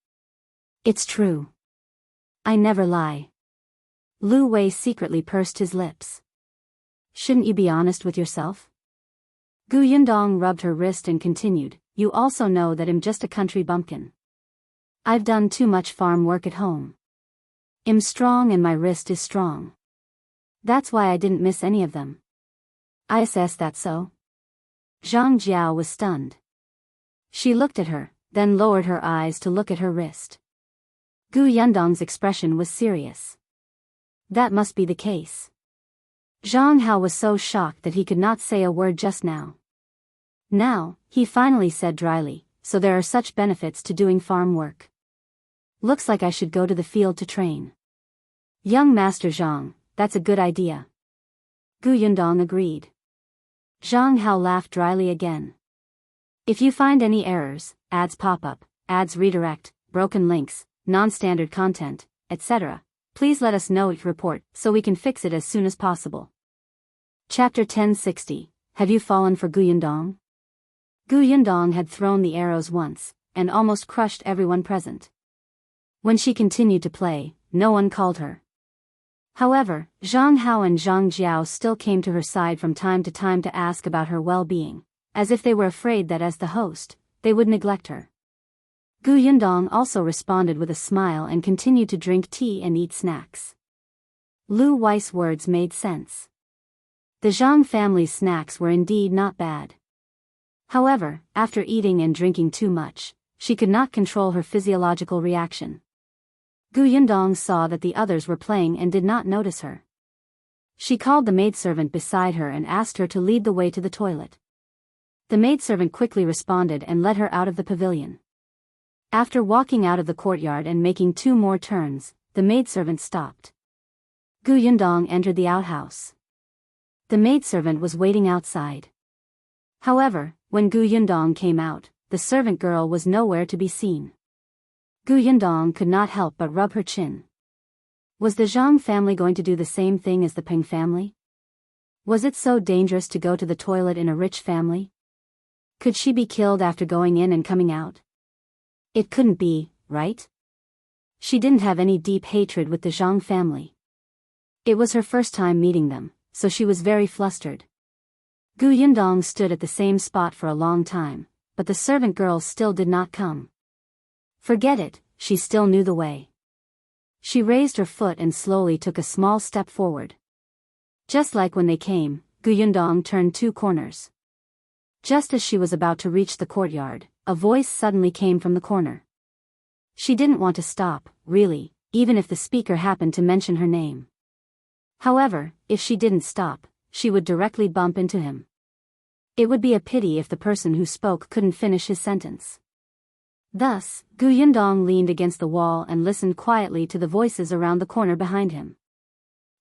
"It's true. I never lie." Liu Wei secretly pursed his lips. "Shouldn't you be honest with yourself?" Yundong rubbed her wrist and continued, "You also know that I'm just a country bumpkin. I've done too much farm work at home. I'm strong and my wrist is strong. That's why I didn't miss any of them." "I assess that so?" Zhang Jiao was stunned. She looked at her, then lowered her eyes to look at her wrist. Yundong's expression was serious. That must be the case. Zhang Hao was so shocked that he could not say a word just now. Now, he finally said dryly, "So there are such benefits to doing farm work. Looks like I should go to the field to train." "Young Master Zhang, that's a good idea." Yundong agreed. Zhang Hao laughed dryly again. "If you find any errors, ads pop up, ads redirect, broken links, non-standard content, etc., please let us know your report so we can fix it as soon as possible." Chapter 1060, Have You Fallen for Yundong? Yundong had thrown the arrows once, and almost crushed everyone present. When she continued to play, no one called her. However, Zhang Hao and Zhang Jiao still came to her side from time to time to ask about her well-being, as if they were afraid that as the host, they would neglect her. Yundong also responded with a smile and continued to drink tea and eat snacks. Liu Wei's words made sense. The Zhang family's snacks were indeed not bad. However, after eating and drinking too much, she could not control her physiological reaction. Yundong saw that the others were playing and did not notice her. She called the maidservant beside her and asked her to lead the way to the toilet. The maidservant quickly responded and led her out of the pavilion. After walking out of the courtyard and making 2 more turns, the maidservant stopped. Yundong entered the outhouse. The maidservant was waiting outside. However, when Yundong came out, the servant girl was nowhere to be seen. Yundong could not help but rub her chin. Was the Zhang family going to do the same thing as the Peng family? Was it so dangerous to go to the toilet in a rich family? Could she be killed after going in and coming out? It couldn't be, right? She didn't have any deep hatred with the Zhang family. It was her first time meeting them, so she was very flustered. Yundong stood at the same spot for a long time, but the servant girl still did not come. Forget it, she still knew the way. She raised her foot and slowly took a small step forward. Just like when they came, Yundong turned 2 corners. Just as she was about to reach the courtyard, a voice suddenly came from the corner. She didn't want to stop, really, even if the speaker happened to mention her name. However, if she didn't stop, she would directly bump into him. It would be a pity if the person who spoke couldn't finish his sentence. Thus, Yundong leaned against the wall and listened quietly to the voices around the corner behind him.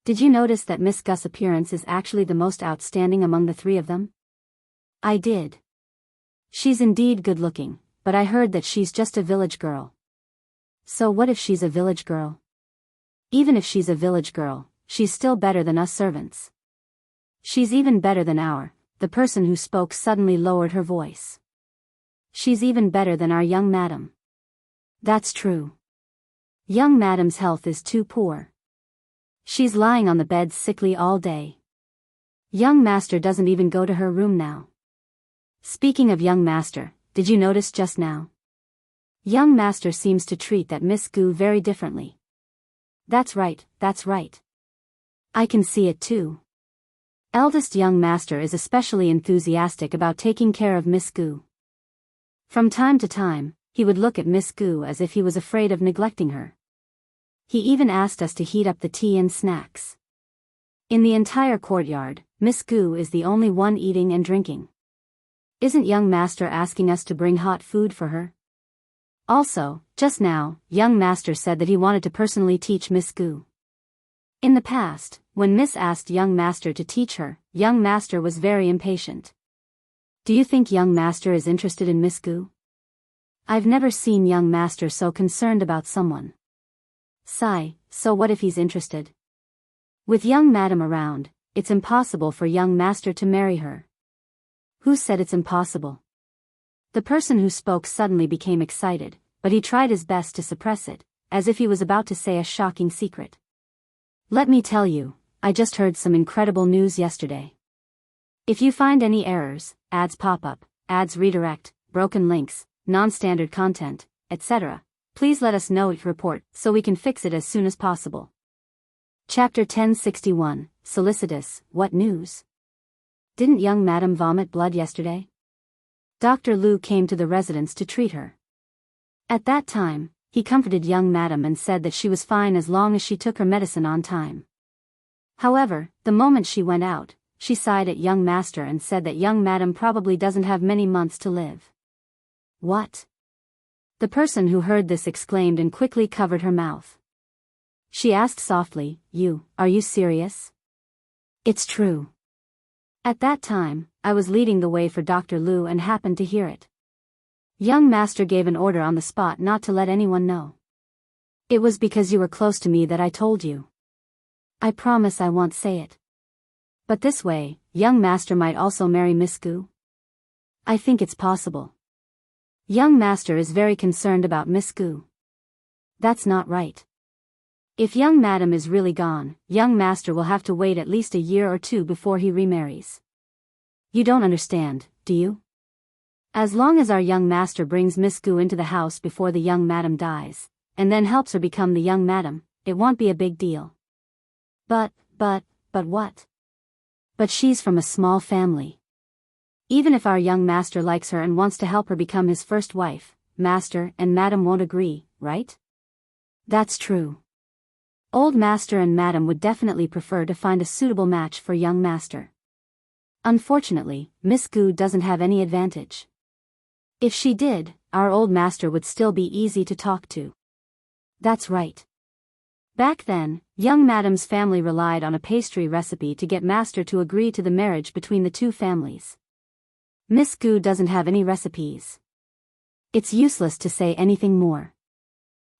Did you notice that Miss Gu's appearance is actually the most outstanding among the 3 of them? I did. She's indeed good-looking, but I heard that she's just a village girl. So what if she's a village girl? Even if she's a village girl, she's still better than us servants. She's even better than the person who spoke suddenly lowered her voice. She's even better than our young madam. That's true. Young madam's health is too poor. She's lying on the bed sickly all day. Young master doesn't even go to her room now. Speaking of young master, did you notice just now? Young master seems to treat that Miss Gu very differently. That's right, that's right. I can see it too. Eldest young master is especially enthusiastic about taking care of Miss Gu. From time to time, he would look at Miss Gu as if he was afraid of neglecting her. He even asked us to heat up the tea and snacks. In the entire courtyard, Miss Gu is the only one eating and drinking. Isn't young master asking us to bring hot food for her? Also, just now, young master said that he wanted to personally teach Miss Gu. In the past, when Miss asked young master to teach her, young master was very impatient. Do you think young master is interested in Miss Gu? I've never seen young master so concerned about someone. Sigh, so what if he's interested? With young madam around, it's impossible for young master to marry her. Who said it's impossible? The person who spoke suddenly became excited, but he tried his best to suppress it, as if he was about to say a shocking secret. Let me tell you, I just heard some incredible news yesterday. If you find any errors, ads pop up, ads redirect, broken links, non-standard content, etc., please let us know your report so we can fix it as soon as possible. Chapter 1061, Solicitous, What News? Didn't young madam vomit blood yesterday? Dr. Liu came to the residence to treat her. At that time, he comforted young madam and said that she was fine as long as she took her medicine on time. However, the moment she went out, she sighed at young master and said that young madam probably doesn't have many months to live. What? The person who heard this exclaimed and quickly covered her mouth. She asked softly, are you serious? It's true. At that time, I was leading the way for Dr. Liu and happened to hear it. Young master gave an order on the spot not to let anyone know. It was because you were close to me that I told you. I promise I won't say it. But this way, young master might also marry Miss Gu. I think it's possible. Young master is very concerned about Miss Gu. That's not right. If young madam is really gone, young master will have to wait at least a year or 2 before he remarries. You don't understand, do you? As long as our young master brings Miss Gu into the house before the young madam dies, and then helps her become the young madam, it won't be a big deal. But what? But she's from a small family. Even if our young master likes her and wants to help her become his first wife, master and madam won't agree, right? That's true. Old master and madam would definitely prefer to find a suitable match for young master. Unfortunately, Miss Gu doesn't have any advantage. If she did, our old master would still be easy to talk to. That's right. Back then, young madam's family relied on a pastry recipe to get master to agree to the marriage between the 2 families. Miss Gu doesn't have any recipes. It's useless to say anything more.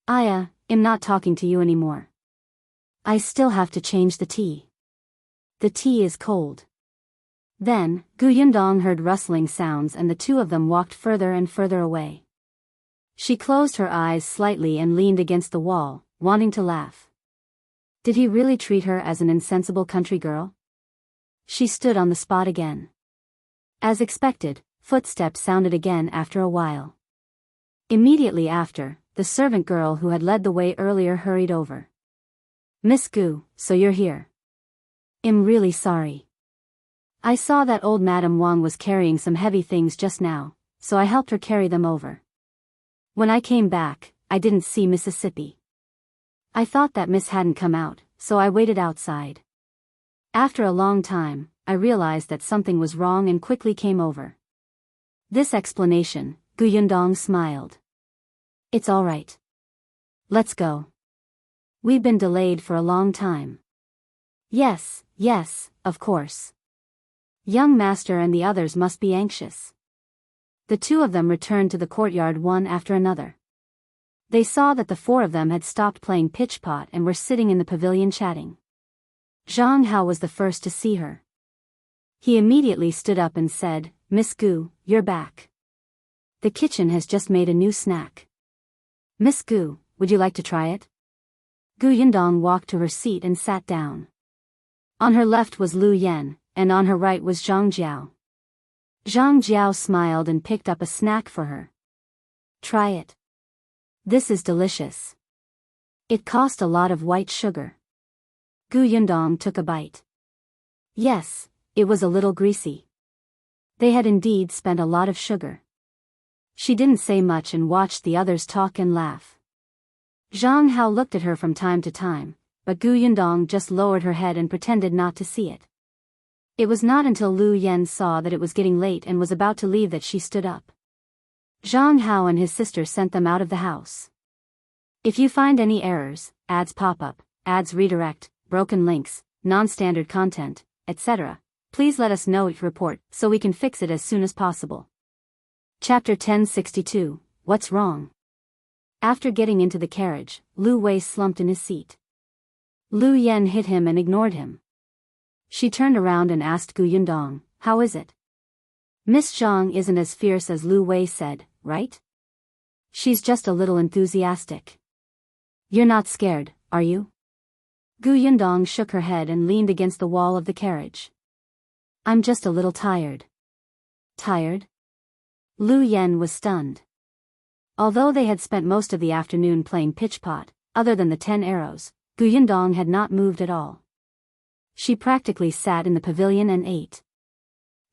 I am not talking to you anymore. I still have to change the tea. The tea is cold. Then, Yundong heard rustling sounds and the two of them walked further and further away. She closed her eyes slightly and leaned against the wall, wanting to laugh. Did he really treat her as an insensible country girl? She stood on the spot again. As expected, footsteps sounded again after a while. Immediately after, the servant girl who had led the way earlier hurried over. Miss Gu, so you're here. I'm really sorry. I saw that old Madame Wang was carrying some heavy things just now, so I helped her carry them over. When I came back, I didn't see Mississippi. I thought that Miss hadn't come out, so I waited outside. After a long time, I realized that something was wrong and quickly came over. This explanation, Yundong smiled. It's all right. Let's go. We've been delayed for a long time. Yes, of course. Young master and the others must be anxious. The two of them returned to the courtyard one after another. They saw that the four of them had stopped playing pitch-pot and were sitting in the pavilion chatting. Zhang was the first to see her. He immediately stood up and said, Miss Gu, you're back. The kitchen has just made a new snack. Miss Gu, would you like to try it? Yundong walked to her seat and sat down. On her left was Liu Yan, and on her right was Jiao. Jiao smiled and picked up a snack for her. Try it. This is delicious. It cost a lot of white sugar. Yundong took a bite. Yes, it was a little greasy. They had indeed spent a lot of sugar. She didn't say much and watched the others talk and laugh. Zhang looked at her from time to time, but Yundong just lowered her head and pretended not to see it. It was not until Liu Yan saw that it was getting late and was about to leave that she stood up. Zhang and his sister sent them out of the house. If you find any errors, ads pop up, ads redirect, broken links, non-standard content, etc., please let us know each report so we can fix it as soon as possible. Chapter 1062, What's Wrong? After getting into the carriage, Liu Wei slumped in his seat. Liu Yan hit him and ignored him. She turned around and asked Yundong, how is it? Miss Zhang isn't as fierce as Liu Wei said, right? She's just a little enthusiastic. You're not scared, are you? Yundong shook her head and leaned against the wall of the carriage. I'm just a little tired. Tired? Liu Yan was stunned. Although they had spent most of the afternoon playing pitch-pot, other than the 10 arrows, Yundong had not moved at all. She practically sat in the pavilion and ate.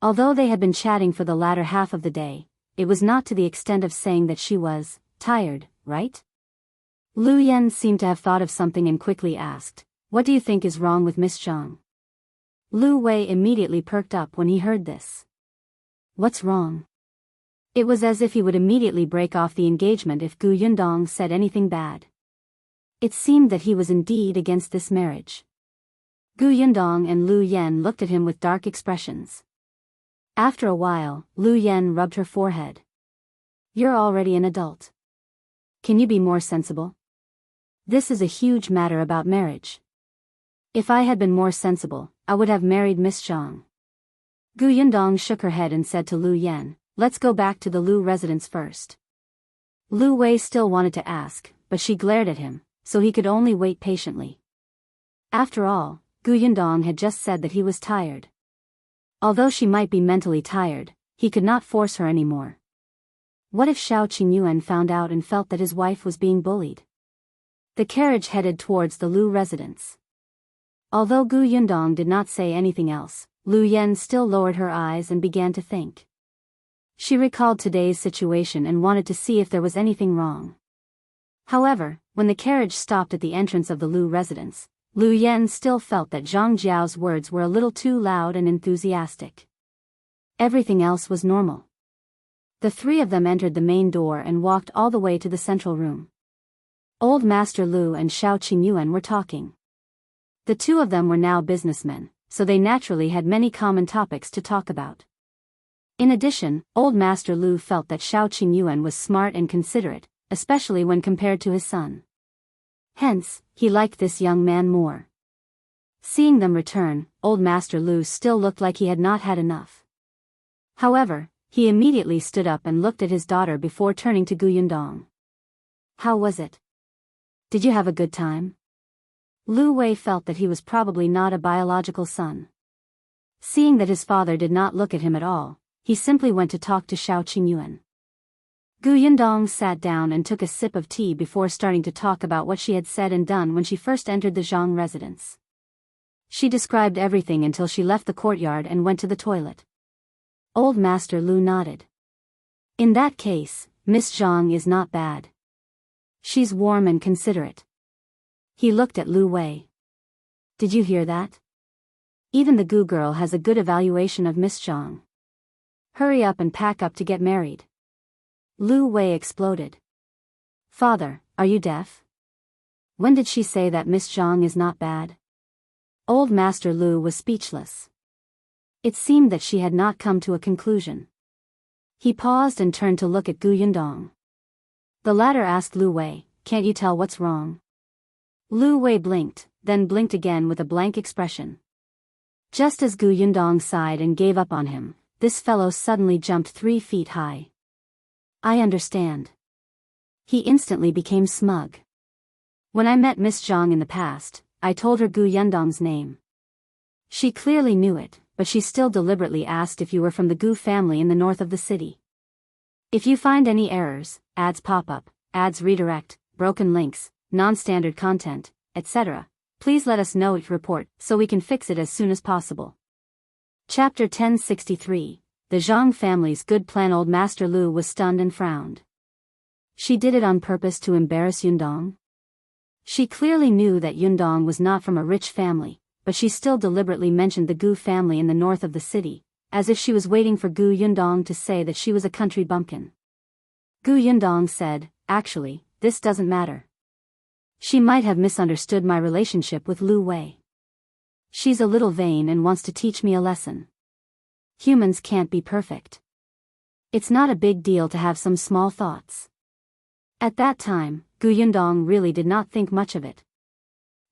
Although they had been chatting for the latter half of the day, it was not to the extent of saying that she was tired, right? Liu Yan seemed to have thought of something and quickly asked, what do you think is wrong with Miss Zhang? Liu Wei immediately perked up when he heard this. What's wrong? It was as if he would immediately break off the engagement if Yundong said anything bad. It seemed that he was indeed against this marriage. Yundong and Liu Yan looked at him with dark expressions. After a while, Liu Yan rubbed her forehead. You're already an adult. Can you be more sensible? This is a huge matter about marriage. If I had been more sensible, I would have married Miss Zhang. Yundong shook her head and said to Liu Yan, let's go back to the Liu residence first. Liu Wei still wanted to ask, but she glared at him, so he could only wait patiently. After all, Yundong had just said that he was tired. Although she might be mentally tired, he could not force her anymore. What if Qingyuan found out and felt that his wife was being bullied? The carriage headed towards the Liu residence. Although Yundong did not say anything else, Liu Yan still lowered her eyes and began to think. She recalled today's situation and wanted to see if there was anything wrong. However, when the carriage stopped at the entrance of the Liu residence, Liu Yan still felt that Zhang Jiao's words were a little too loud and enthusiastic. Everything else was normal. The three of them entered the main door and walked all the way to the central room. Old Master Liu and Qingyuan were talking. The two of them were now businessmen, so they naturally had many common topics to talk about. In addition, Old Master Lu felt that Shao Qingyuan was smart and considerate, especially when compared to his son. Hence, he liked this young man more. Seeing them return, Old Master Lu still looked like he had not had enough. However, he immediately stood up and looked at his daughter before turning to Yundong. How was it? Did you have a good time? Liu Wei felt that he was probably not a biological son. Seeing that his father did not look at him at all, he simply went to talk to Shao Qingyuan. Yundong sat down and took a sip of tea before starting to talk about what she had said and done when she first entered the Zhang residence. She described everything until she left the courtyard and went to the toilet. Old Master Lu nodded. In that case, Miss Zhang is not bad. She's warm and considerate. He looked at Liu Wei. Did you hear that? Even the Gu girl has a good evaluation of Miss Zhang. Hurry up and pack up to get married. Liu Wei exploded. Father, are you deaf? When did she say that Miss Zhang is not bad? Old Master Lu was speechless. It seemed that she had not come to a conclusion. He paused and turned to look at Yundong. The latter asked Liu Wei, can't you tell what's wrong? Liu Wei blinked, then blinked again with a blank expression. Just as Yundong sighed and gave up on him, this fellow suddenly jumped 3 feet high. I understand. He instantly became smug. When I met Miss Zhang in the past, I told her Yundong's name. She clearly knew it, but she still deliberately asked if you were from the Gu family in the north of the city. If you find any errors, ads pop up, ads redirect, broken links, non-standard content, etc., please let us know it report so we can fix it as soon as possible. Chapter 1063, The Zhang family's good plan. Old Master Lu was stunned and frowned. She did it on purpose to embarrass Yundong? She clearly knew that Yundong was not from a rich family, but she still deliberately mentioned the Gu family in the north of the city, as if she was waiting for Yundong to say that she was a country bumpkin. Yundong said, actually, this doesn't matter. She might have misunderstood my relationship with Liu Wei. She's a little vain and wants to teach me a lesson. Humans can't be perfect. It's not a big deal to have some small thoughts. At that time, Yundong really did not think much of it.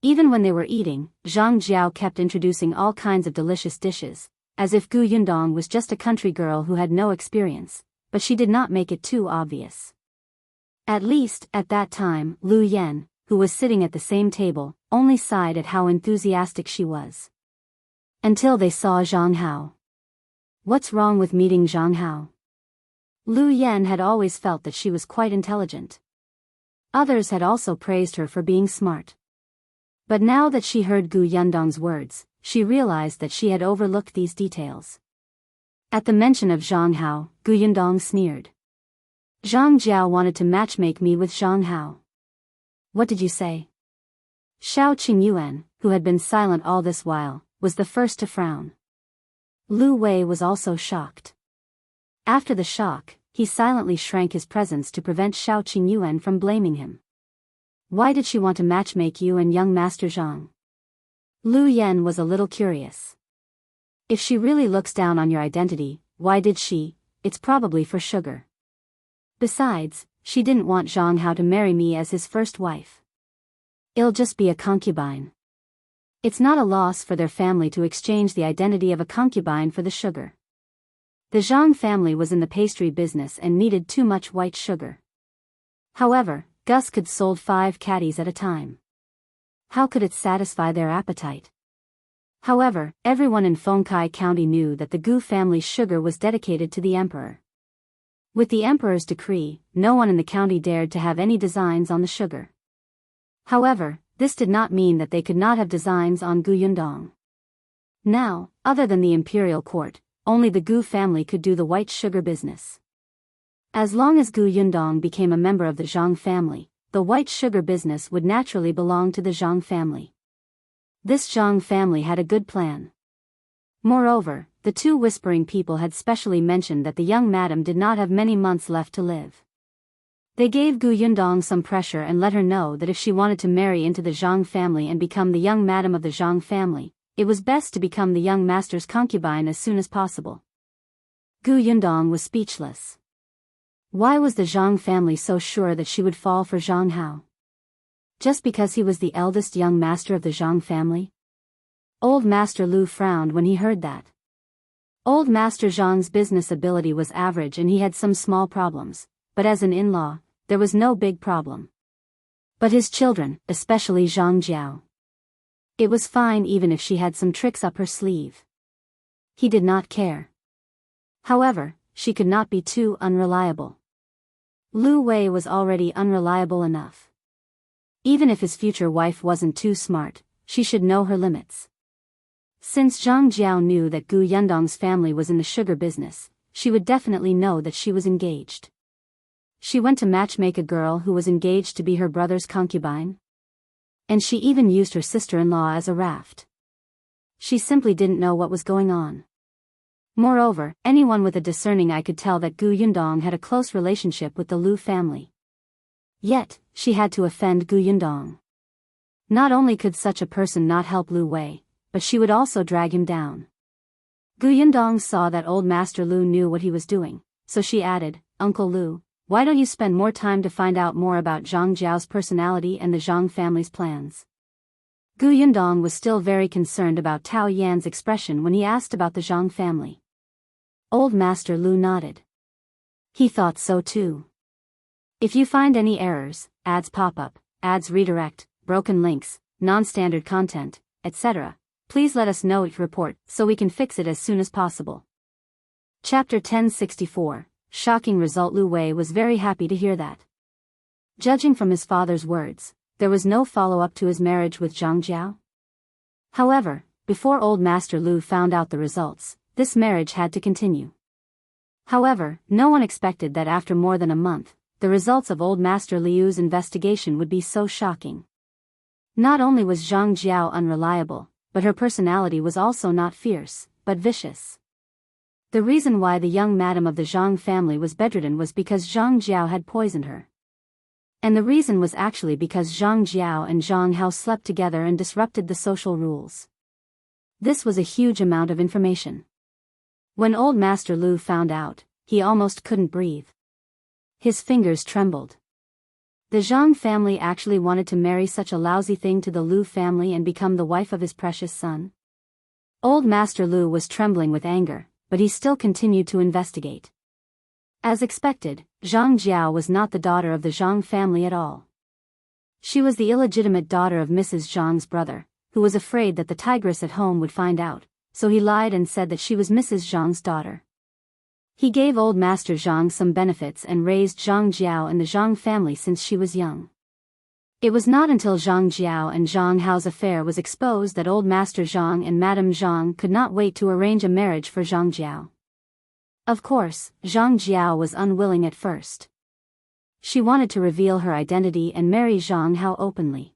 Even when they were eating, Zhang Jiao kept introducing all kinds of delicious dishes, as if Yundong was just a country girl who had no experience, but she did not make it too obvious. At least, at that time, Liu Yan, who was sitting at the same table, only sighed at how enthusiastic she was. Until they saw Zhang Hao. What's wrong with meeting Zhang Hao? Liu Yan had always felt that she was quite intelligent. Others had also praised her for being smart. But now that she heard Yundong's words, she realized that she had overlooked these details. At the mention of Zhang Hao, Yundong sneered. Zhang Jiao wanted to matchmake me with Zhang Hao. What did you say? Shao Qingyuan, who had been silent all this while, was the first to frown. Liu Wei was also shocked. After the shock, he silently shrank his presence to prevent Shao Qingyuan from blaming him. Why did she want to matchmake you and young Master Zhang? Liu Yan was a little curious. If she really looks down on your identity, why did she? It's probably for sugar. Besides, she didn't want Zhang Hao to marry me as his first wife. It'll just be a concubine. It's not a loss for their family to exchange the identity of a concubine for the sugar. The Zhang family was in the pastry business and needed too much white sugar. However, Gus could sold 5 caddies at a time. How could it satisfy their appetite? However, everyone in Fengkai County knew that the Gu family's sugar was dedicated to the emperor. With the emperor's decree, no one in the county dared to have any designs on the sugar. However, this did not mean that they could not have designs on Yundong. Now, other than the imperial court, only the Gu family could do the white sugar business. As long as Yundong became a member of the Zhang family, the white sugar business would naturally belong to the Zhang family. This Zhang family had a good plan. Moreover, the 2 whispering people had specially mentioned that the young madam did not have many months left to live. They gave Yundong some pressure and let her know that if she wanted to marry into the Zhang family and become the young madam of the Zhang family, it was best to become the young master's concubine as soon as possible. Gu Yundong was speechless. Why was the Zhang family so sure that she would fall for Zhang Hao? Just because he was the eldest young master of the Zhang family? Old Master Lu frowned when he heard that. Old Master Zhang's business ability was average and he had some small problems, but as an in-law, there was no big problem. But his children, especially Zhang Jiao. It was fine even if she had some tricks up her sleeve. He did not care. However, she could not be too unreliable. Liu Wei was already unreliable enough. Even if his future wife wasn't too smart, she should know her limits. Since Zhang Jiao knew that Gu Yundong's family was in the sugar business, she would definitely know that she was engaged. She went to matchmake a girl who was engaged to be her brother's concubine. And she even used her sister-in-law as a raft. She simply didn't know what was going on. Moreover, anyone with a discerning eye could tell that Gu Yundong had a close relationship with the Liu family. Yet, she had to offend Gu Yundong. Not only could such a person not help Liu Wei, but she would also drag him down. Gu Yundong saw that old Master Liu knew what he was doing, so she added, "Uncle Liu, why don't you spend more time to find out more about Zhang Jiao's personality and the Zhang family's plans?" Gu Yundong was still very concerned about Tao Yan's expression when he asked about the Zhang family. Old Master Liu nodded. He thought so too. If you find any errors, ads pop up, ads redirect, broken links, non-standard content, etc., please let us know your report so we can fix it as soon as possible. Chapter 1064, Shocking Result. Liu Wei was very happy to hear that. Judging from his father's words, there was no follow-up to his marriage with Zhang Jiao. However, before old Master Liu found out the results, this marriage had to continue. However, no one expected that after more than a month, the results of old Master Liu's investigation would be so shocking. Not only was Zhang Jiao unreliable, but her personality was also not fierce, but vicious. The reason why the young madam of the Zhang family was bedridden was because Zhang Jiao had poisoned her. And the reason was actually because Zhang Jiao and Zhang Hao slept together and disrupted the social rules. This was a huge amount of information. When old Master Liu found out, he almost couldn't breathe. His fingers trembled. The Zhang family actually wanted to marry such a lousy thing to the Liu family and become the wife of his precious son? Old Master Liu was trembling with anger, but he still continued to investigate. As expected, Zhang Jiao was not the daughter of the Zhang family at all. She was the illegitimate daughter of Mrs. Zhang's brother, who was afraid that the tigress at home would find out, so he lied and said that she was Mrs. Zhang's daughter. He gave old Master Zhang some benefits and raised Zhang Jiao in the Zhang family since she was young. It was not until Zhang Jiao and Zhang Hao's affair was exposed that old Master Zhang and Madame Zhang could not wait to arrange a marriage for Zhang Jiao. Of course, Zhang Jiao was unwilling at first. She wanted to reveal her identity and marry Zhang Hao openly.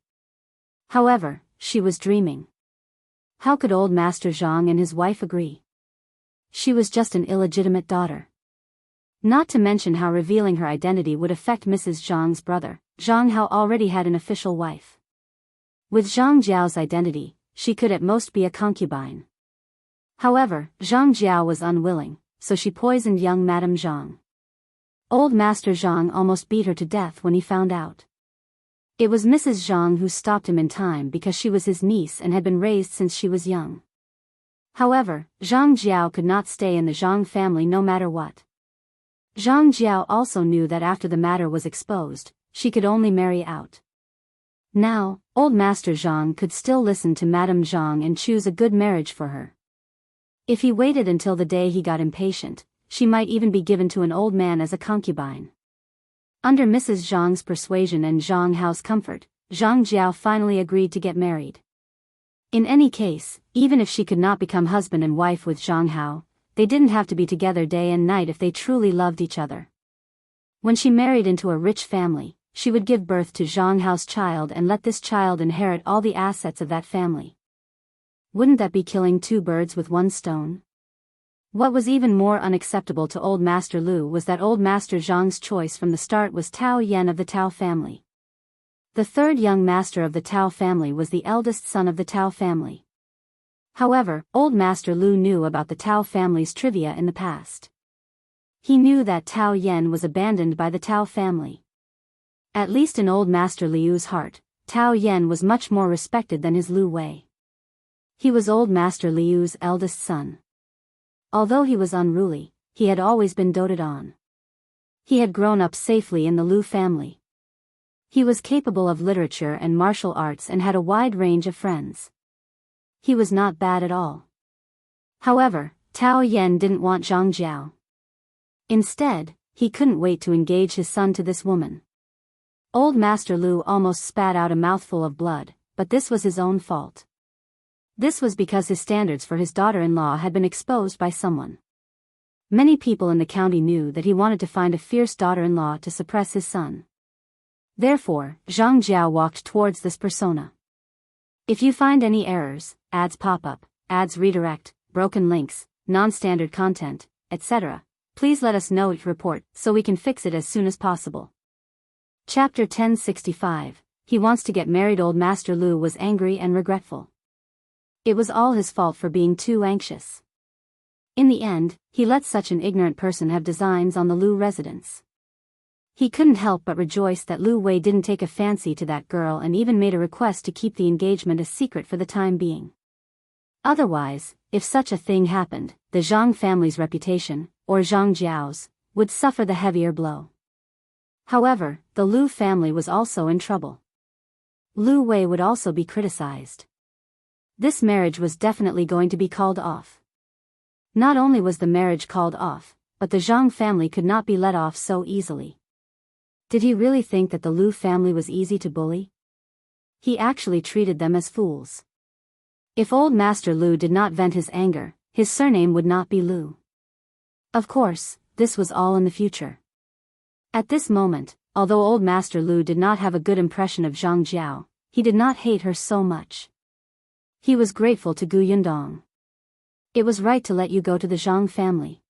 However, she was dreaming. How could old Master Zhang and his wife agree? She was just an illegitimate daughter. Not to mention how revealing her identity would affect Mrs. Zhang's brother. Zhang Hao already had an official wife. With Zhang Jiao's identity, she could at most be a concubine. However, Zhang Jiao was unwilling, so she poisoned young Madame Zhang. Old Master Zhang almost beat her to death when he found out. It was Mrs. Zhang who stopped him in time because she was his niece and had been raised since she was young. However, Zhang Jiao could not stay in the Zhang family no matter what. Zhang Jiao also knew that after the matter was exposed, she could only marry out. Now, old Master Zhang could still listen to Madame Zhang and choose a good marriage for her. If he waited until the day he got impatient, she might even be given to an old man as a concubine. Under Mrs. Zhang's persuasion and Zhang Hao's comfort, Zhang Jiao finally agreed to get married. In any case, even if she could not become husband and wife with Zhang Hao, they didn't have to be together day and night if they truly loved each other. When she married into a rich family, she would give birth to Zhang Hao's child and let this child inherit all the assets of that family. Wouldn't that be killing two birds with one stone? What was even more unacceptable to old Master Liu was that old Master Zhang's choice from the start was Tao Yan of the Tao family. The third young master of the Tao family was the eldest son of the Tao family. However, old Master Liu knew about the Tao family's trivia in the past. He knew that Tao Yan was abandoned by the Tao family. At least in old Master Liu's heart, Tao Yan was much more respected than his Liu Wei. He was old Master Liu's eldest son. Although he was unruly, he had always been doted on. He had grown up safely in the Liu family. He was capable of literature and martial arts and had a wide range of friends. He was not bad at all. However, Tao Yan didn't want Zhang Jiao. Instead, he couldn't wait to engage his son to this woman. Old Master Liu almost spat out a mouthful of blood, but this was his own fault. This was because his standards for his daughter-in-law had been exposed by someone. Many people in the county knew that he wanted to find a fierce daughter-in-law to suppress his son. Therefore, Zhang Jiao walked towards this persona. If you find any errors, ads pop up, ads redirect, broken links, non-standard content, etc., please let us know each report so we can fix it as soon as possible. Chapter 1065. He wants to get married. Old Master Liu was angry and regretful. It was all his fault for being too anxious. In the end, he let such an ignorant person have designs on the Liu residence. He couldn't help but rejoice that Liu Wei didn't take a fancy to that girl and even made a request to keep the engagement a secret for the time being. Otherwise, if such a thing happened, the Zhang family's reputation, or Zhang Jiao's, would suffer the heavier blow. However, the Liu family was also in trouble. Liu Wei would also be criticized. This marriage was definitely going to be called off. Not only was the marriage called off, but the Zhang family could not be let off so easily. Did he really think that the Liu family was easy to bully? He actually treated them as fools. If old Master Liu did not vent his anger, his surname would not be Liu. Of course, this was all in the future. At this moment, although old Master Liu did not have a good impression of Zhang Jiao, he did not hate her so much. He was grateful to Gu Yundong. It was right to let you go to the Zhang family.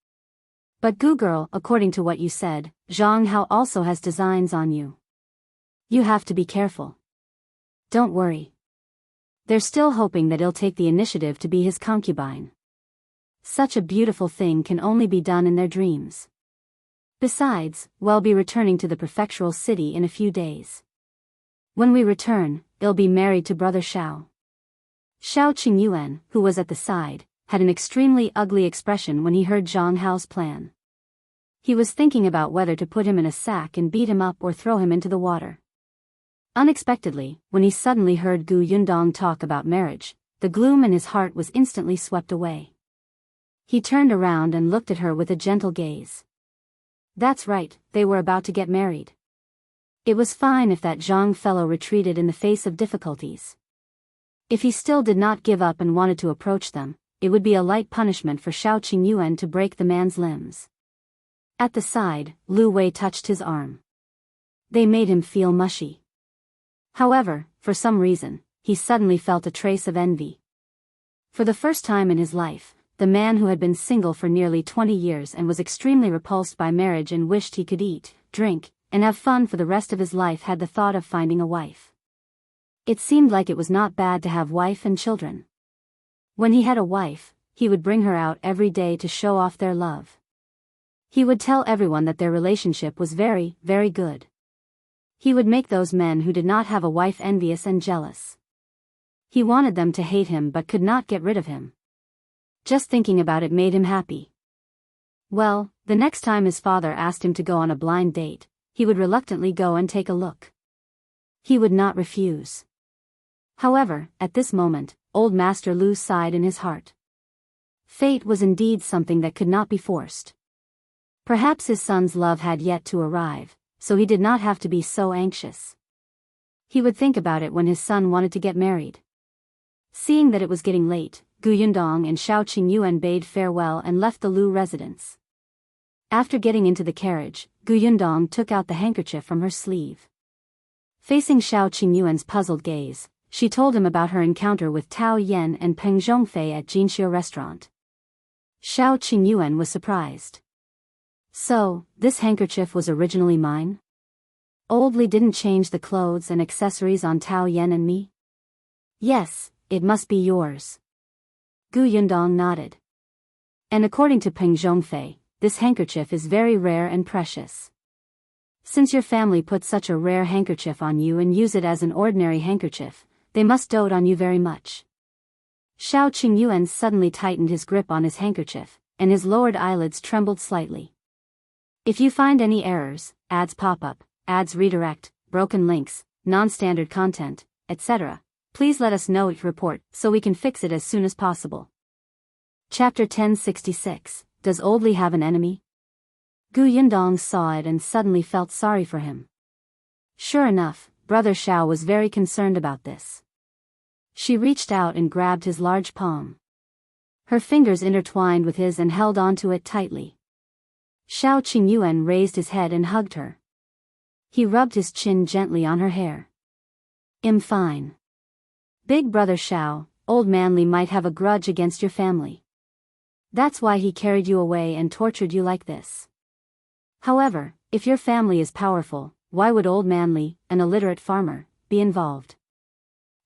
But Gu girl, according to what you said, Zhang Hao also has designs on you. You have to be careful. Don't worry. They're still hoping that he'll take the initiative to be his concubine. Such a beautiful thing can only be done in their dreams. Besides, we'll be returning to the prefectural city in a few days. When we return, they'll be married to brother Shao. Shao Qingyuan, who was at the side, had an extremely ugly expression when he heard Zhang Hao's plan. He was thinking about whether to put him in a sack and beat him up or throw him into the water. Unexpectedly, when he suddenly heard Gu Yundong talk about marriage, the gloom in his heart was instantly swept away. He turned around and looked at her with a gentle gaze. That's right, they were about to get married. It was fine if that Zhang fellow retreated in the face of difficulties. If he still did not give up and wanted to approach them, it would be a light punishment for Shao Qingyuan to break the man's limbs. At the side, Liu Wei touched his arm. They made him feel mushy. However, for some reason, he suddenly felt a trace of envy. For the first time in his life, the man who had been single for nearly 20 years and was extremely repulsed by marriage and wished he could eat, drink, and have fun for the rest of his life had the thought of finding a wife. It seemed like it was not bad to have wife and children. When he had a wife, he would bring her out every day to show off their love. He would tell everyone that their relationship was very, very good. He would make those men who did not have a wife envious and jealous. He wanted them to hate him but could not get rid of him. Just thinking about it made him happy. Well, the next time his father asked him to go on a blind date, he would reluctantly go and take a look. He would not refuse. However, at this moment, old Master Liu sighed in his heart. Fate was indeed something that could not be forced. Perhaps his son's love had yet to arrive, so he did not have to be so anxious. He would think about it when his son wanted to get married. Seeing that it was getting late, Gu Yundong and Shao Qingyuan bade farewell and left the Liu residence. After getting into the carriage, Gu Yundong took out the handkerchief from her sleeve. Facing Shao Qingyuan's puzzled gaze, she told him about her encounter with Tao Yan and Peng Zhongfei at Jinxiu restaurant. Shao Qingyuan was surprised. So, this handkerchief was originally mine? Old Li didn't change the clothes and accessories on Tao Yan and me? Yes, it must be yours. Gu Yundong nodded. And according to Peng Zhongfei, this handkerchief is very rare and precious. Since your family put such a rare handkerchief on you and use it as an ordinary handkerchief, they must dote on you very much. Shao Qingyuan suddenly tightened his grip on his handkerchief, and his lowered eyelids trembled slightly. If you find any errors, ads pop up, ads redirect, broken links, non-standard content, etc., please let us know it report so we can fix it as soon as possible. Chapter 1066, Does Old Li have an enemy? Yundong saw it and suddenly felt sorry for him. Sure enough, Brother Shao was very concerned about this. She reached out and grabbed his large palm. Her fingers intertwined with his and held onto it tightly. Shao Qingyuan raised his head and hugged her. He rubbed his chin gently on her hair. I'm fine. Big Brother Shao, old man Li might have a grudge against your family. That's why he carried you away and tortured you like this. However, if your family is powerful, why would old man Li, an illiterate farmer, be involved?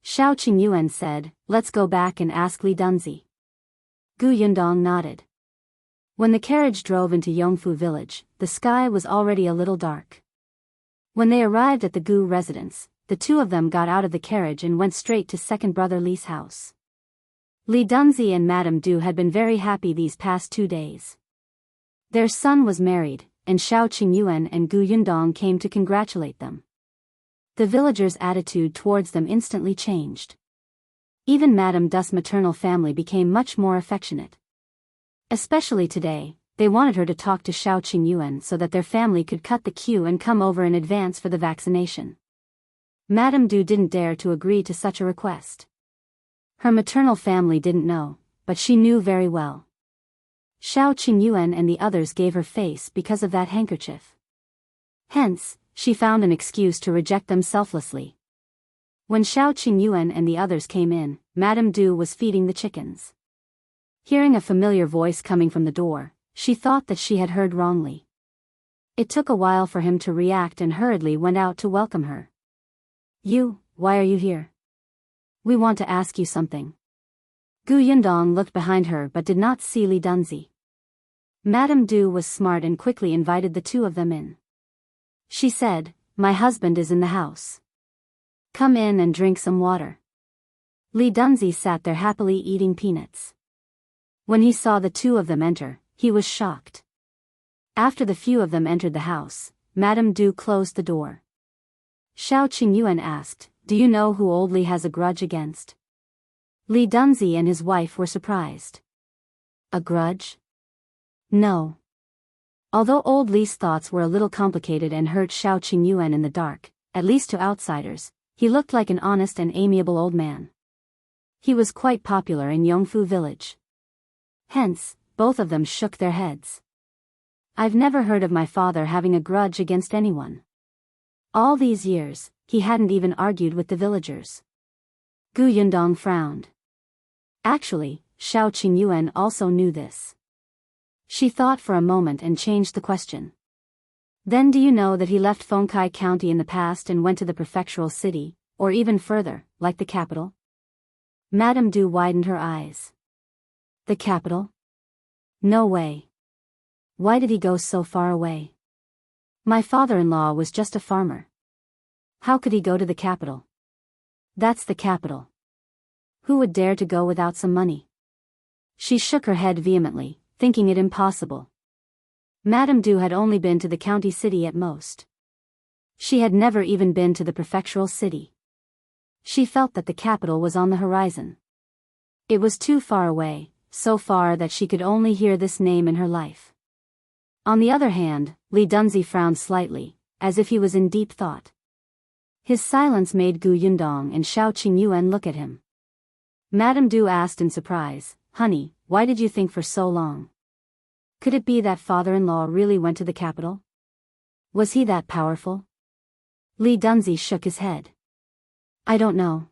Shao Qingyuan said, let's go back and ask Li Dunzi. Yundong nodded. When the carriage drove into Yongfu village, the sky was already a little dark. When they arrived at the Gu residence, the two of them got out of the carriage and went straight to second brother Li's house. Li Dunzi and Madame Du had been very happy these past 2 days. Their son was married, and Shao Qingyuan and Yundong came to congratulate them. The villagers' attitude towards them instantly changed. Even Madame Du's maternal family became much more affectionate. Especially today, they wanted her to talk to Shao Qingyuan so that their family could cut the queue and come over in advance for the vaccination. Madame Du didn't dare to agree to such a request. Her maternal family didn't know, but she knew very well. Shao Qingyuan and the others gave her face because of that handkerchief. Hence, she found an excuse to reject them selflessly. When Shao Qingyuan and the others came in, Madame Du was feeding the chickens. Hearing a familiar voice coming from the door, she thought that she had heard wrongly. It took a while for him to react and hurriedly went out to welcome her. Why are you here? We want to ask you something. Yundong looked behind her but did not see Li Dunzi. Madame Du was smart and quickly invited the two of them in. She said, my husband is in the house. Come in and drink some water. Li Dunzi sat there happily eating peanuts. When he saw the two of them enter, he was shocked. After the few of them entered the house, Madame Du closed the door. Shao Qingyuan asked, do you know who old Li has a grudge against? Li Dunzi and his wife were surprised. A grudge? No. Although old Li's thoughts were a little complicated and hurt Shao Qingyuan in the dark, at least to outsiders, he looked like an honest and amiable old man. He was quite popular in Yongfu village. Hence, both of them shook their heads. I've never heard of my father having a grudge against anyone. All these years, he hadn't even argued with the villagers. Yundong frowned. Actually, Shao Qingyuan also knew this. She thought for a moment and changed the question. Then do you know that he left Fengkai County in the past and went to the prefectural city, or even further, like the capital? Madame Du widened her eyes. The capital? No way. Why did he go so far away? My father-in-law was just a farmer. How could he go to the capital? That's the capital. Who would dare to go without some money? She shook her head vehemently, thinking it impossible. Madame Du had only been to the county city at most. She had never even been to the prefectural city. She felt that the capital was on the horizon. It was too far away, so far that she could only hear this name in her life. On the other hand, Li Dunzi frowned slightly, as if he was in deep thought. His silence made Yundong and Shao Qingyuan look at him. Madame Du asked in surprise, honey, why did you think for so long? Could it be that father-in-law really went to the capital? Was he that powerful? Li Dunzi shook his head. I don't know.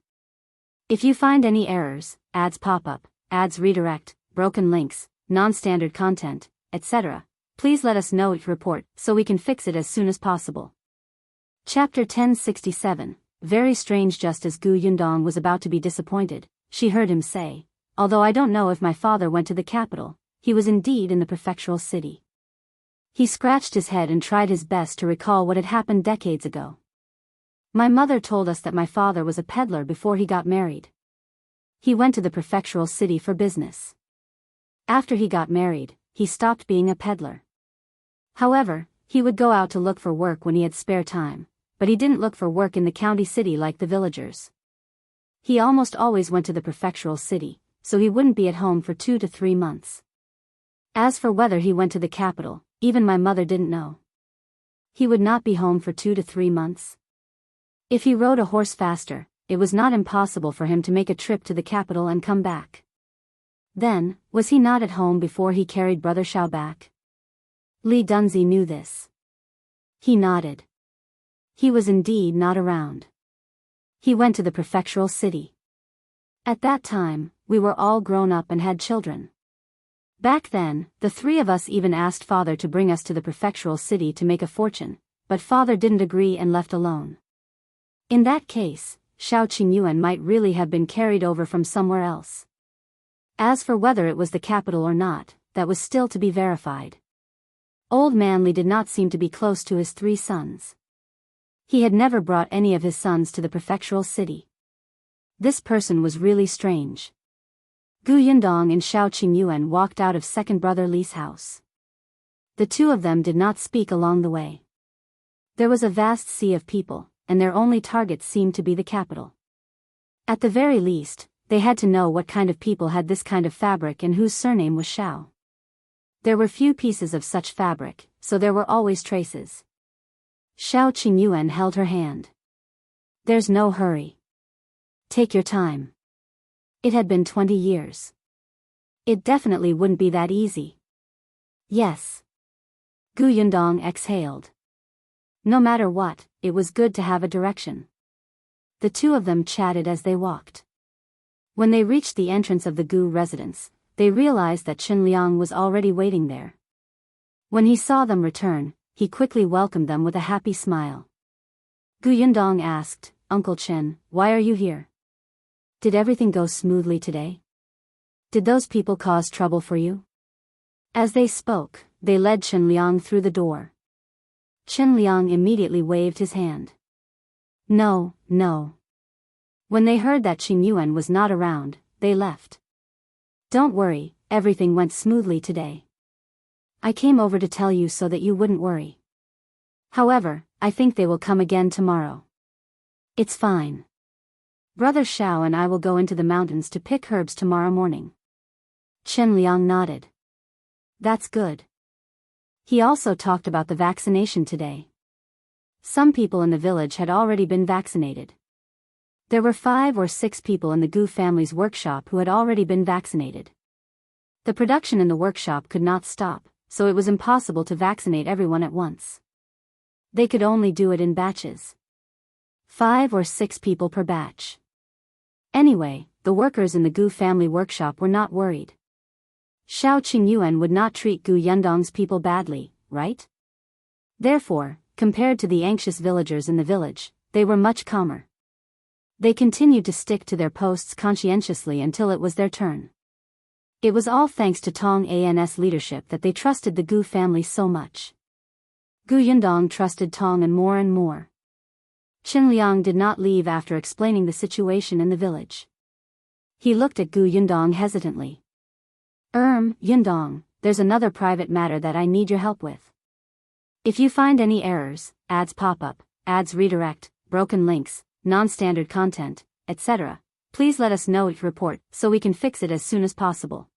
If you find any errors, ads pop up, ads redirect, broken links, non-standard content, etc., please let us know it report so we can fix it as soon as possible. Chapter 1067, Very strange. Just as Yundong was about to be disappointed, she heard him say, although I don't know if my father went to the capital, he was indeed in the prefectural city. He scratched his head and tried his best to recall what had happened decades ago. My mother told us that my father was a peddler before he got married. He went to the prefectural city for business. After he got married, he stopped being a peddler. However, he would go out to look for work when he had spare time, but he didn't look for work in the county city like the villagers. He almost always went to the prefectural city, so he wouldn't be at home for 2 to 3 months. As for whether he went to the capital, even my mother didn't know. He would not be home for 2 to 3 months. If he rode a horse faster, it was not impossible for him to make a trip to the capital and come back. Then, was he not at home before he carried Brother Shao back? Li Dunzi knew this. He nodded. He was indeed not around. He went to the prefectural city. At that time, we were all grown up and had children. Back then, the 3 of us even asked Father to bring us to the prefectural city to make a fortune, but Father didn't agree and left alone. In that case, Shao Qingyuan might really have been carried over from somewhere else. As for whether it was the capital or not, that was still to be verified. Old man Li did not seem to be close to his 3 sons. He had never brought any of his sons to the prefectural city. This person was really strange. Gu Yundong and Shao Qingyuan walked out of second brother Li's house. The 2 of them did not speak along the way. There was a vast sea of people, and their only target seemed to be the capital. At the very least, they had to know what kind of people had this kind of fabric and whose surname was Shao. There were few pieces of such fabric, so there were always traces. Shao Qingyuan held her hand. There's no hurry. Take your time. It had been 20 years. It definitely wouldn't be that easy. Yes. Gu Yundong exhaled. No matter what, it was good to have a direction. The 2 of them chatted as they walked. When they reached the entrance of the Gu residence, they realized that Chen Liang was already waiting there. When he saw them return, he quickly welcomed them with a happy smile. Gu Yundong asked, Uncle Chen, why are you here? Did everything go smoothly today? Did those people cause trouble for you? As they spoke, they led Chen Liang through the door. Chen Liang immediately waved his hand. No, no. When they heard that Qingyuan was not around, they left. Don't worry, everything went smoothly today. I came over to tell you so that you wouldn't worry. However, I think they will come again tomorrow. It's fine. Brother Shao and I will go into the mountains to pick herbs tomorrow morning. Chen Liang nodded. That's good. He also talked about the vaccination today. Some people in the village had already been vaccinated. There were 5 or 6 people in the Gu family's workshop who had already been vaccinated. The production in the workshop could not stop, so it was impossible to vaccinate everyone at once. They could only do it in batches. 5 or 6 people per batch. Anyway, the workers in the Gu family workshop were not worried. Shao Qingyuan would not treat Gu Yundong's people badly, right? Therefore, compared to the anxious villagers in the village, they were much calmer. They continued to stick to their posts conscientiously until it was their turn. It was all thanks to Tong An's leadership that they trusted the Gu family so much. Gu Yundong trusted Tong and more. Chen Liang did not leave after explaining the situation in the village. He looked at Gu Yundong hesitantly. Yundong, there's another private matter that I need your help with. If you find any errors, ads pop up, ads redirect, broken links, non-standard content, etc., please let us know each report so we can fix it as soon as possible.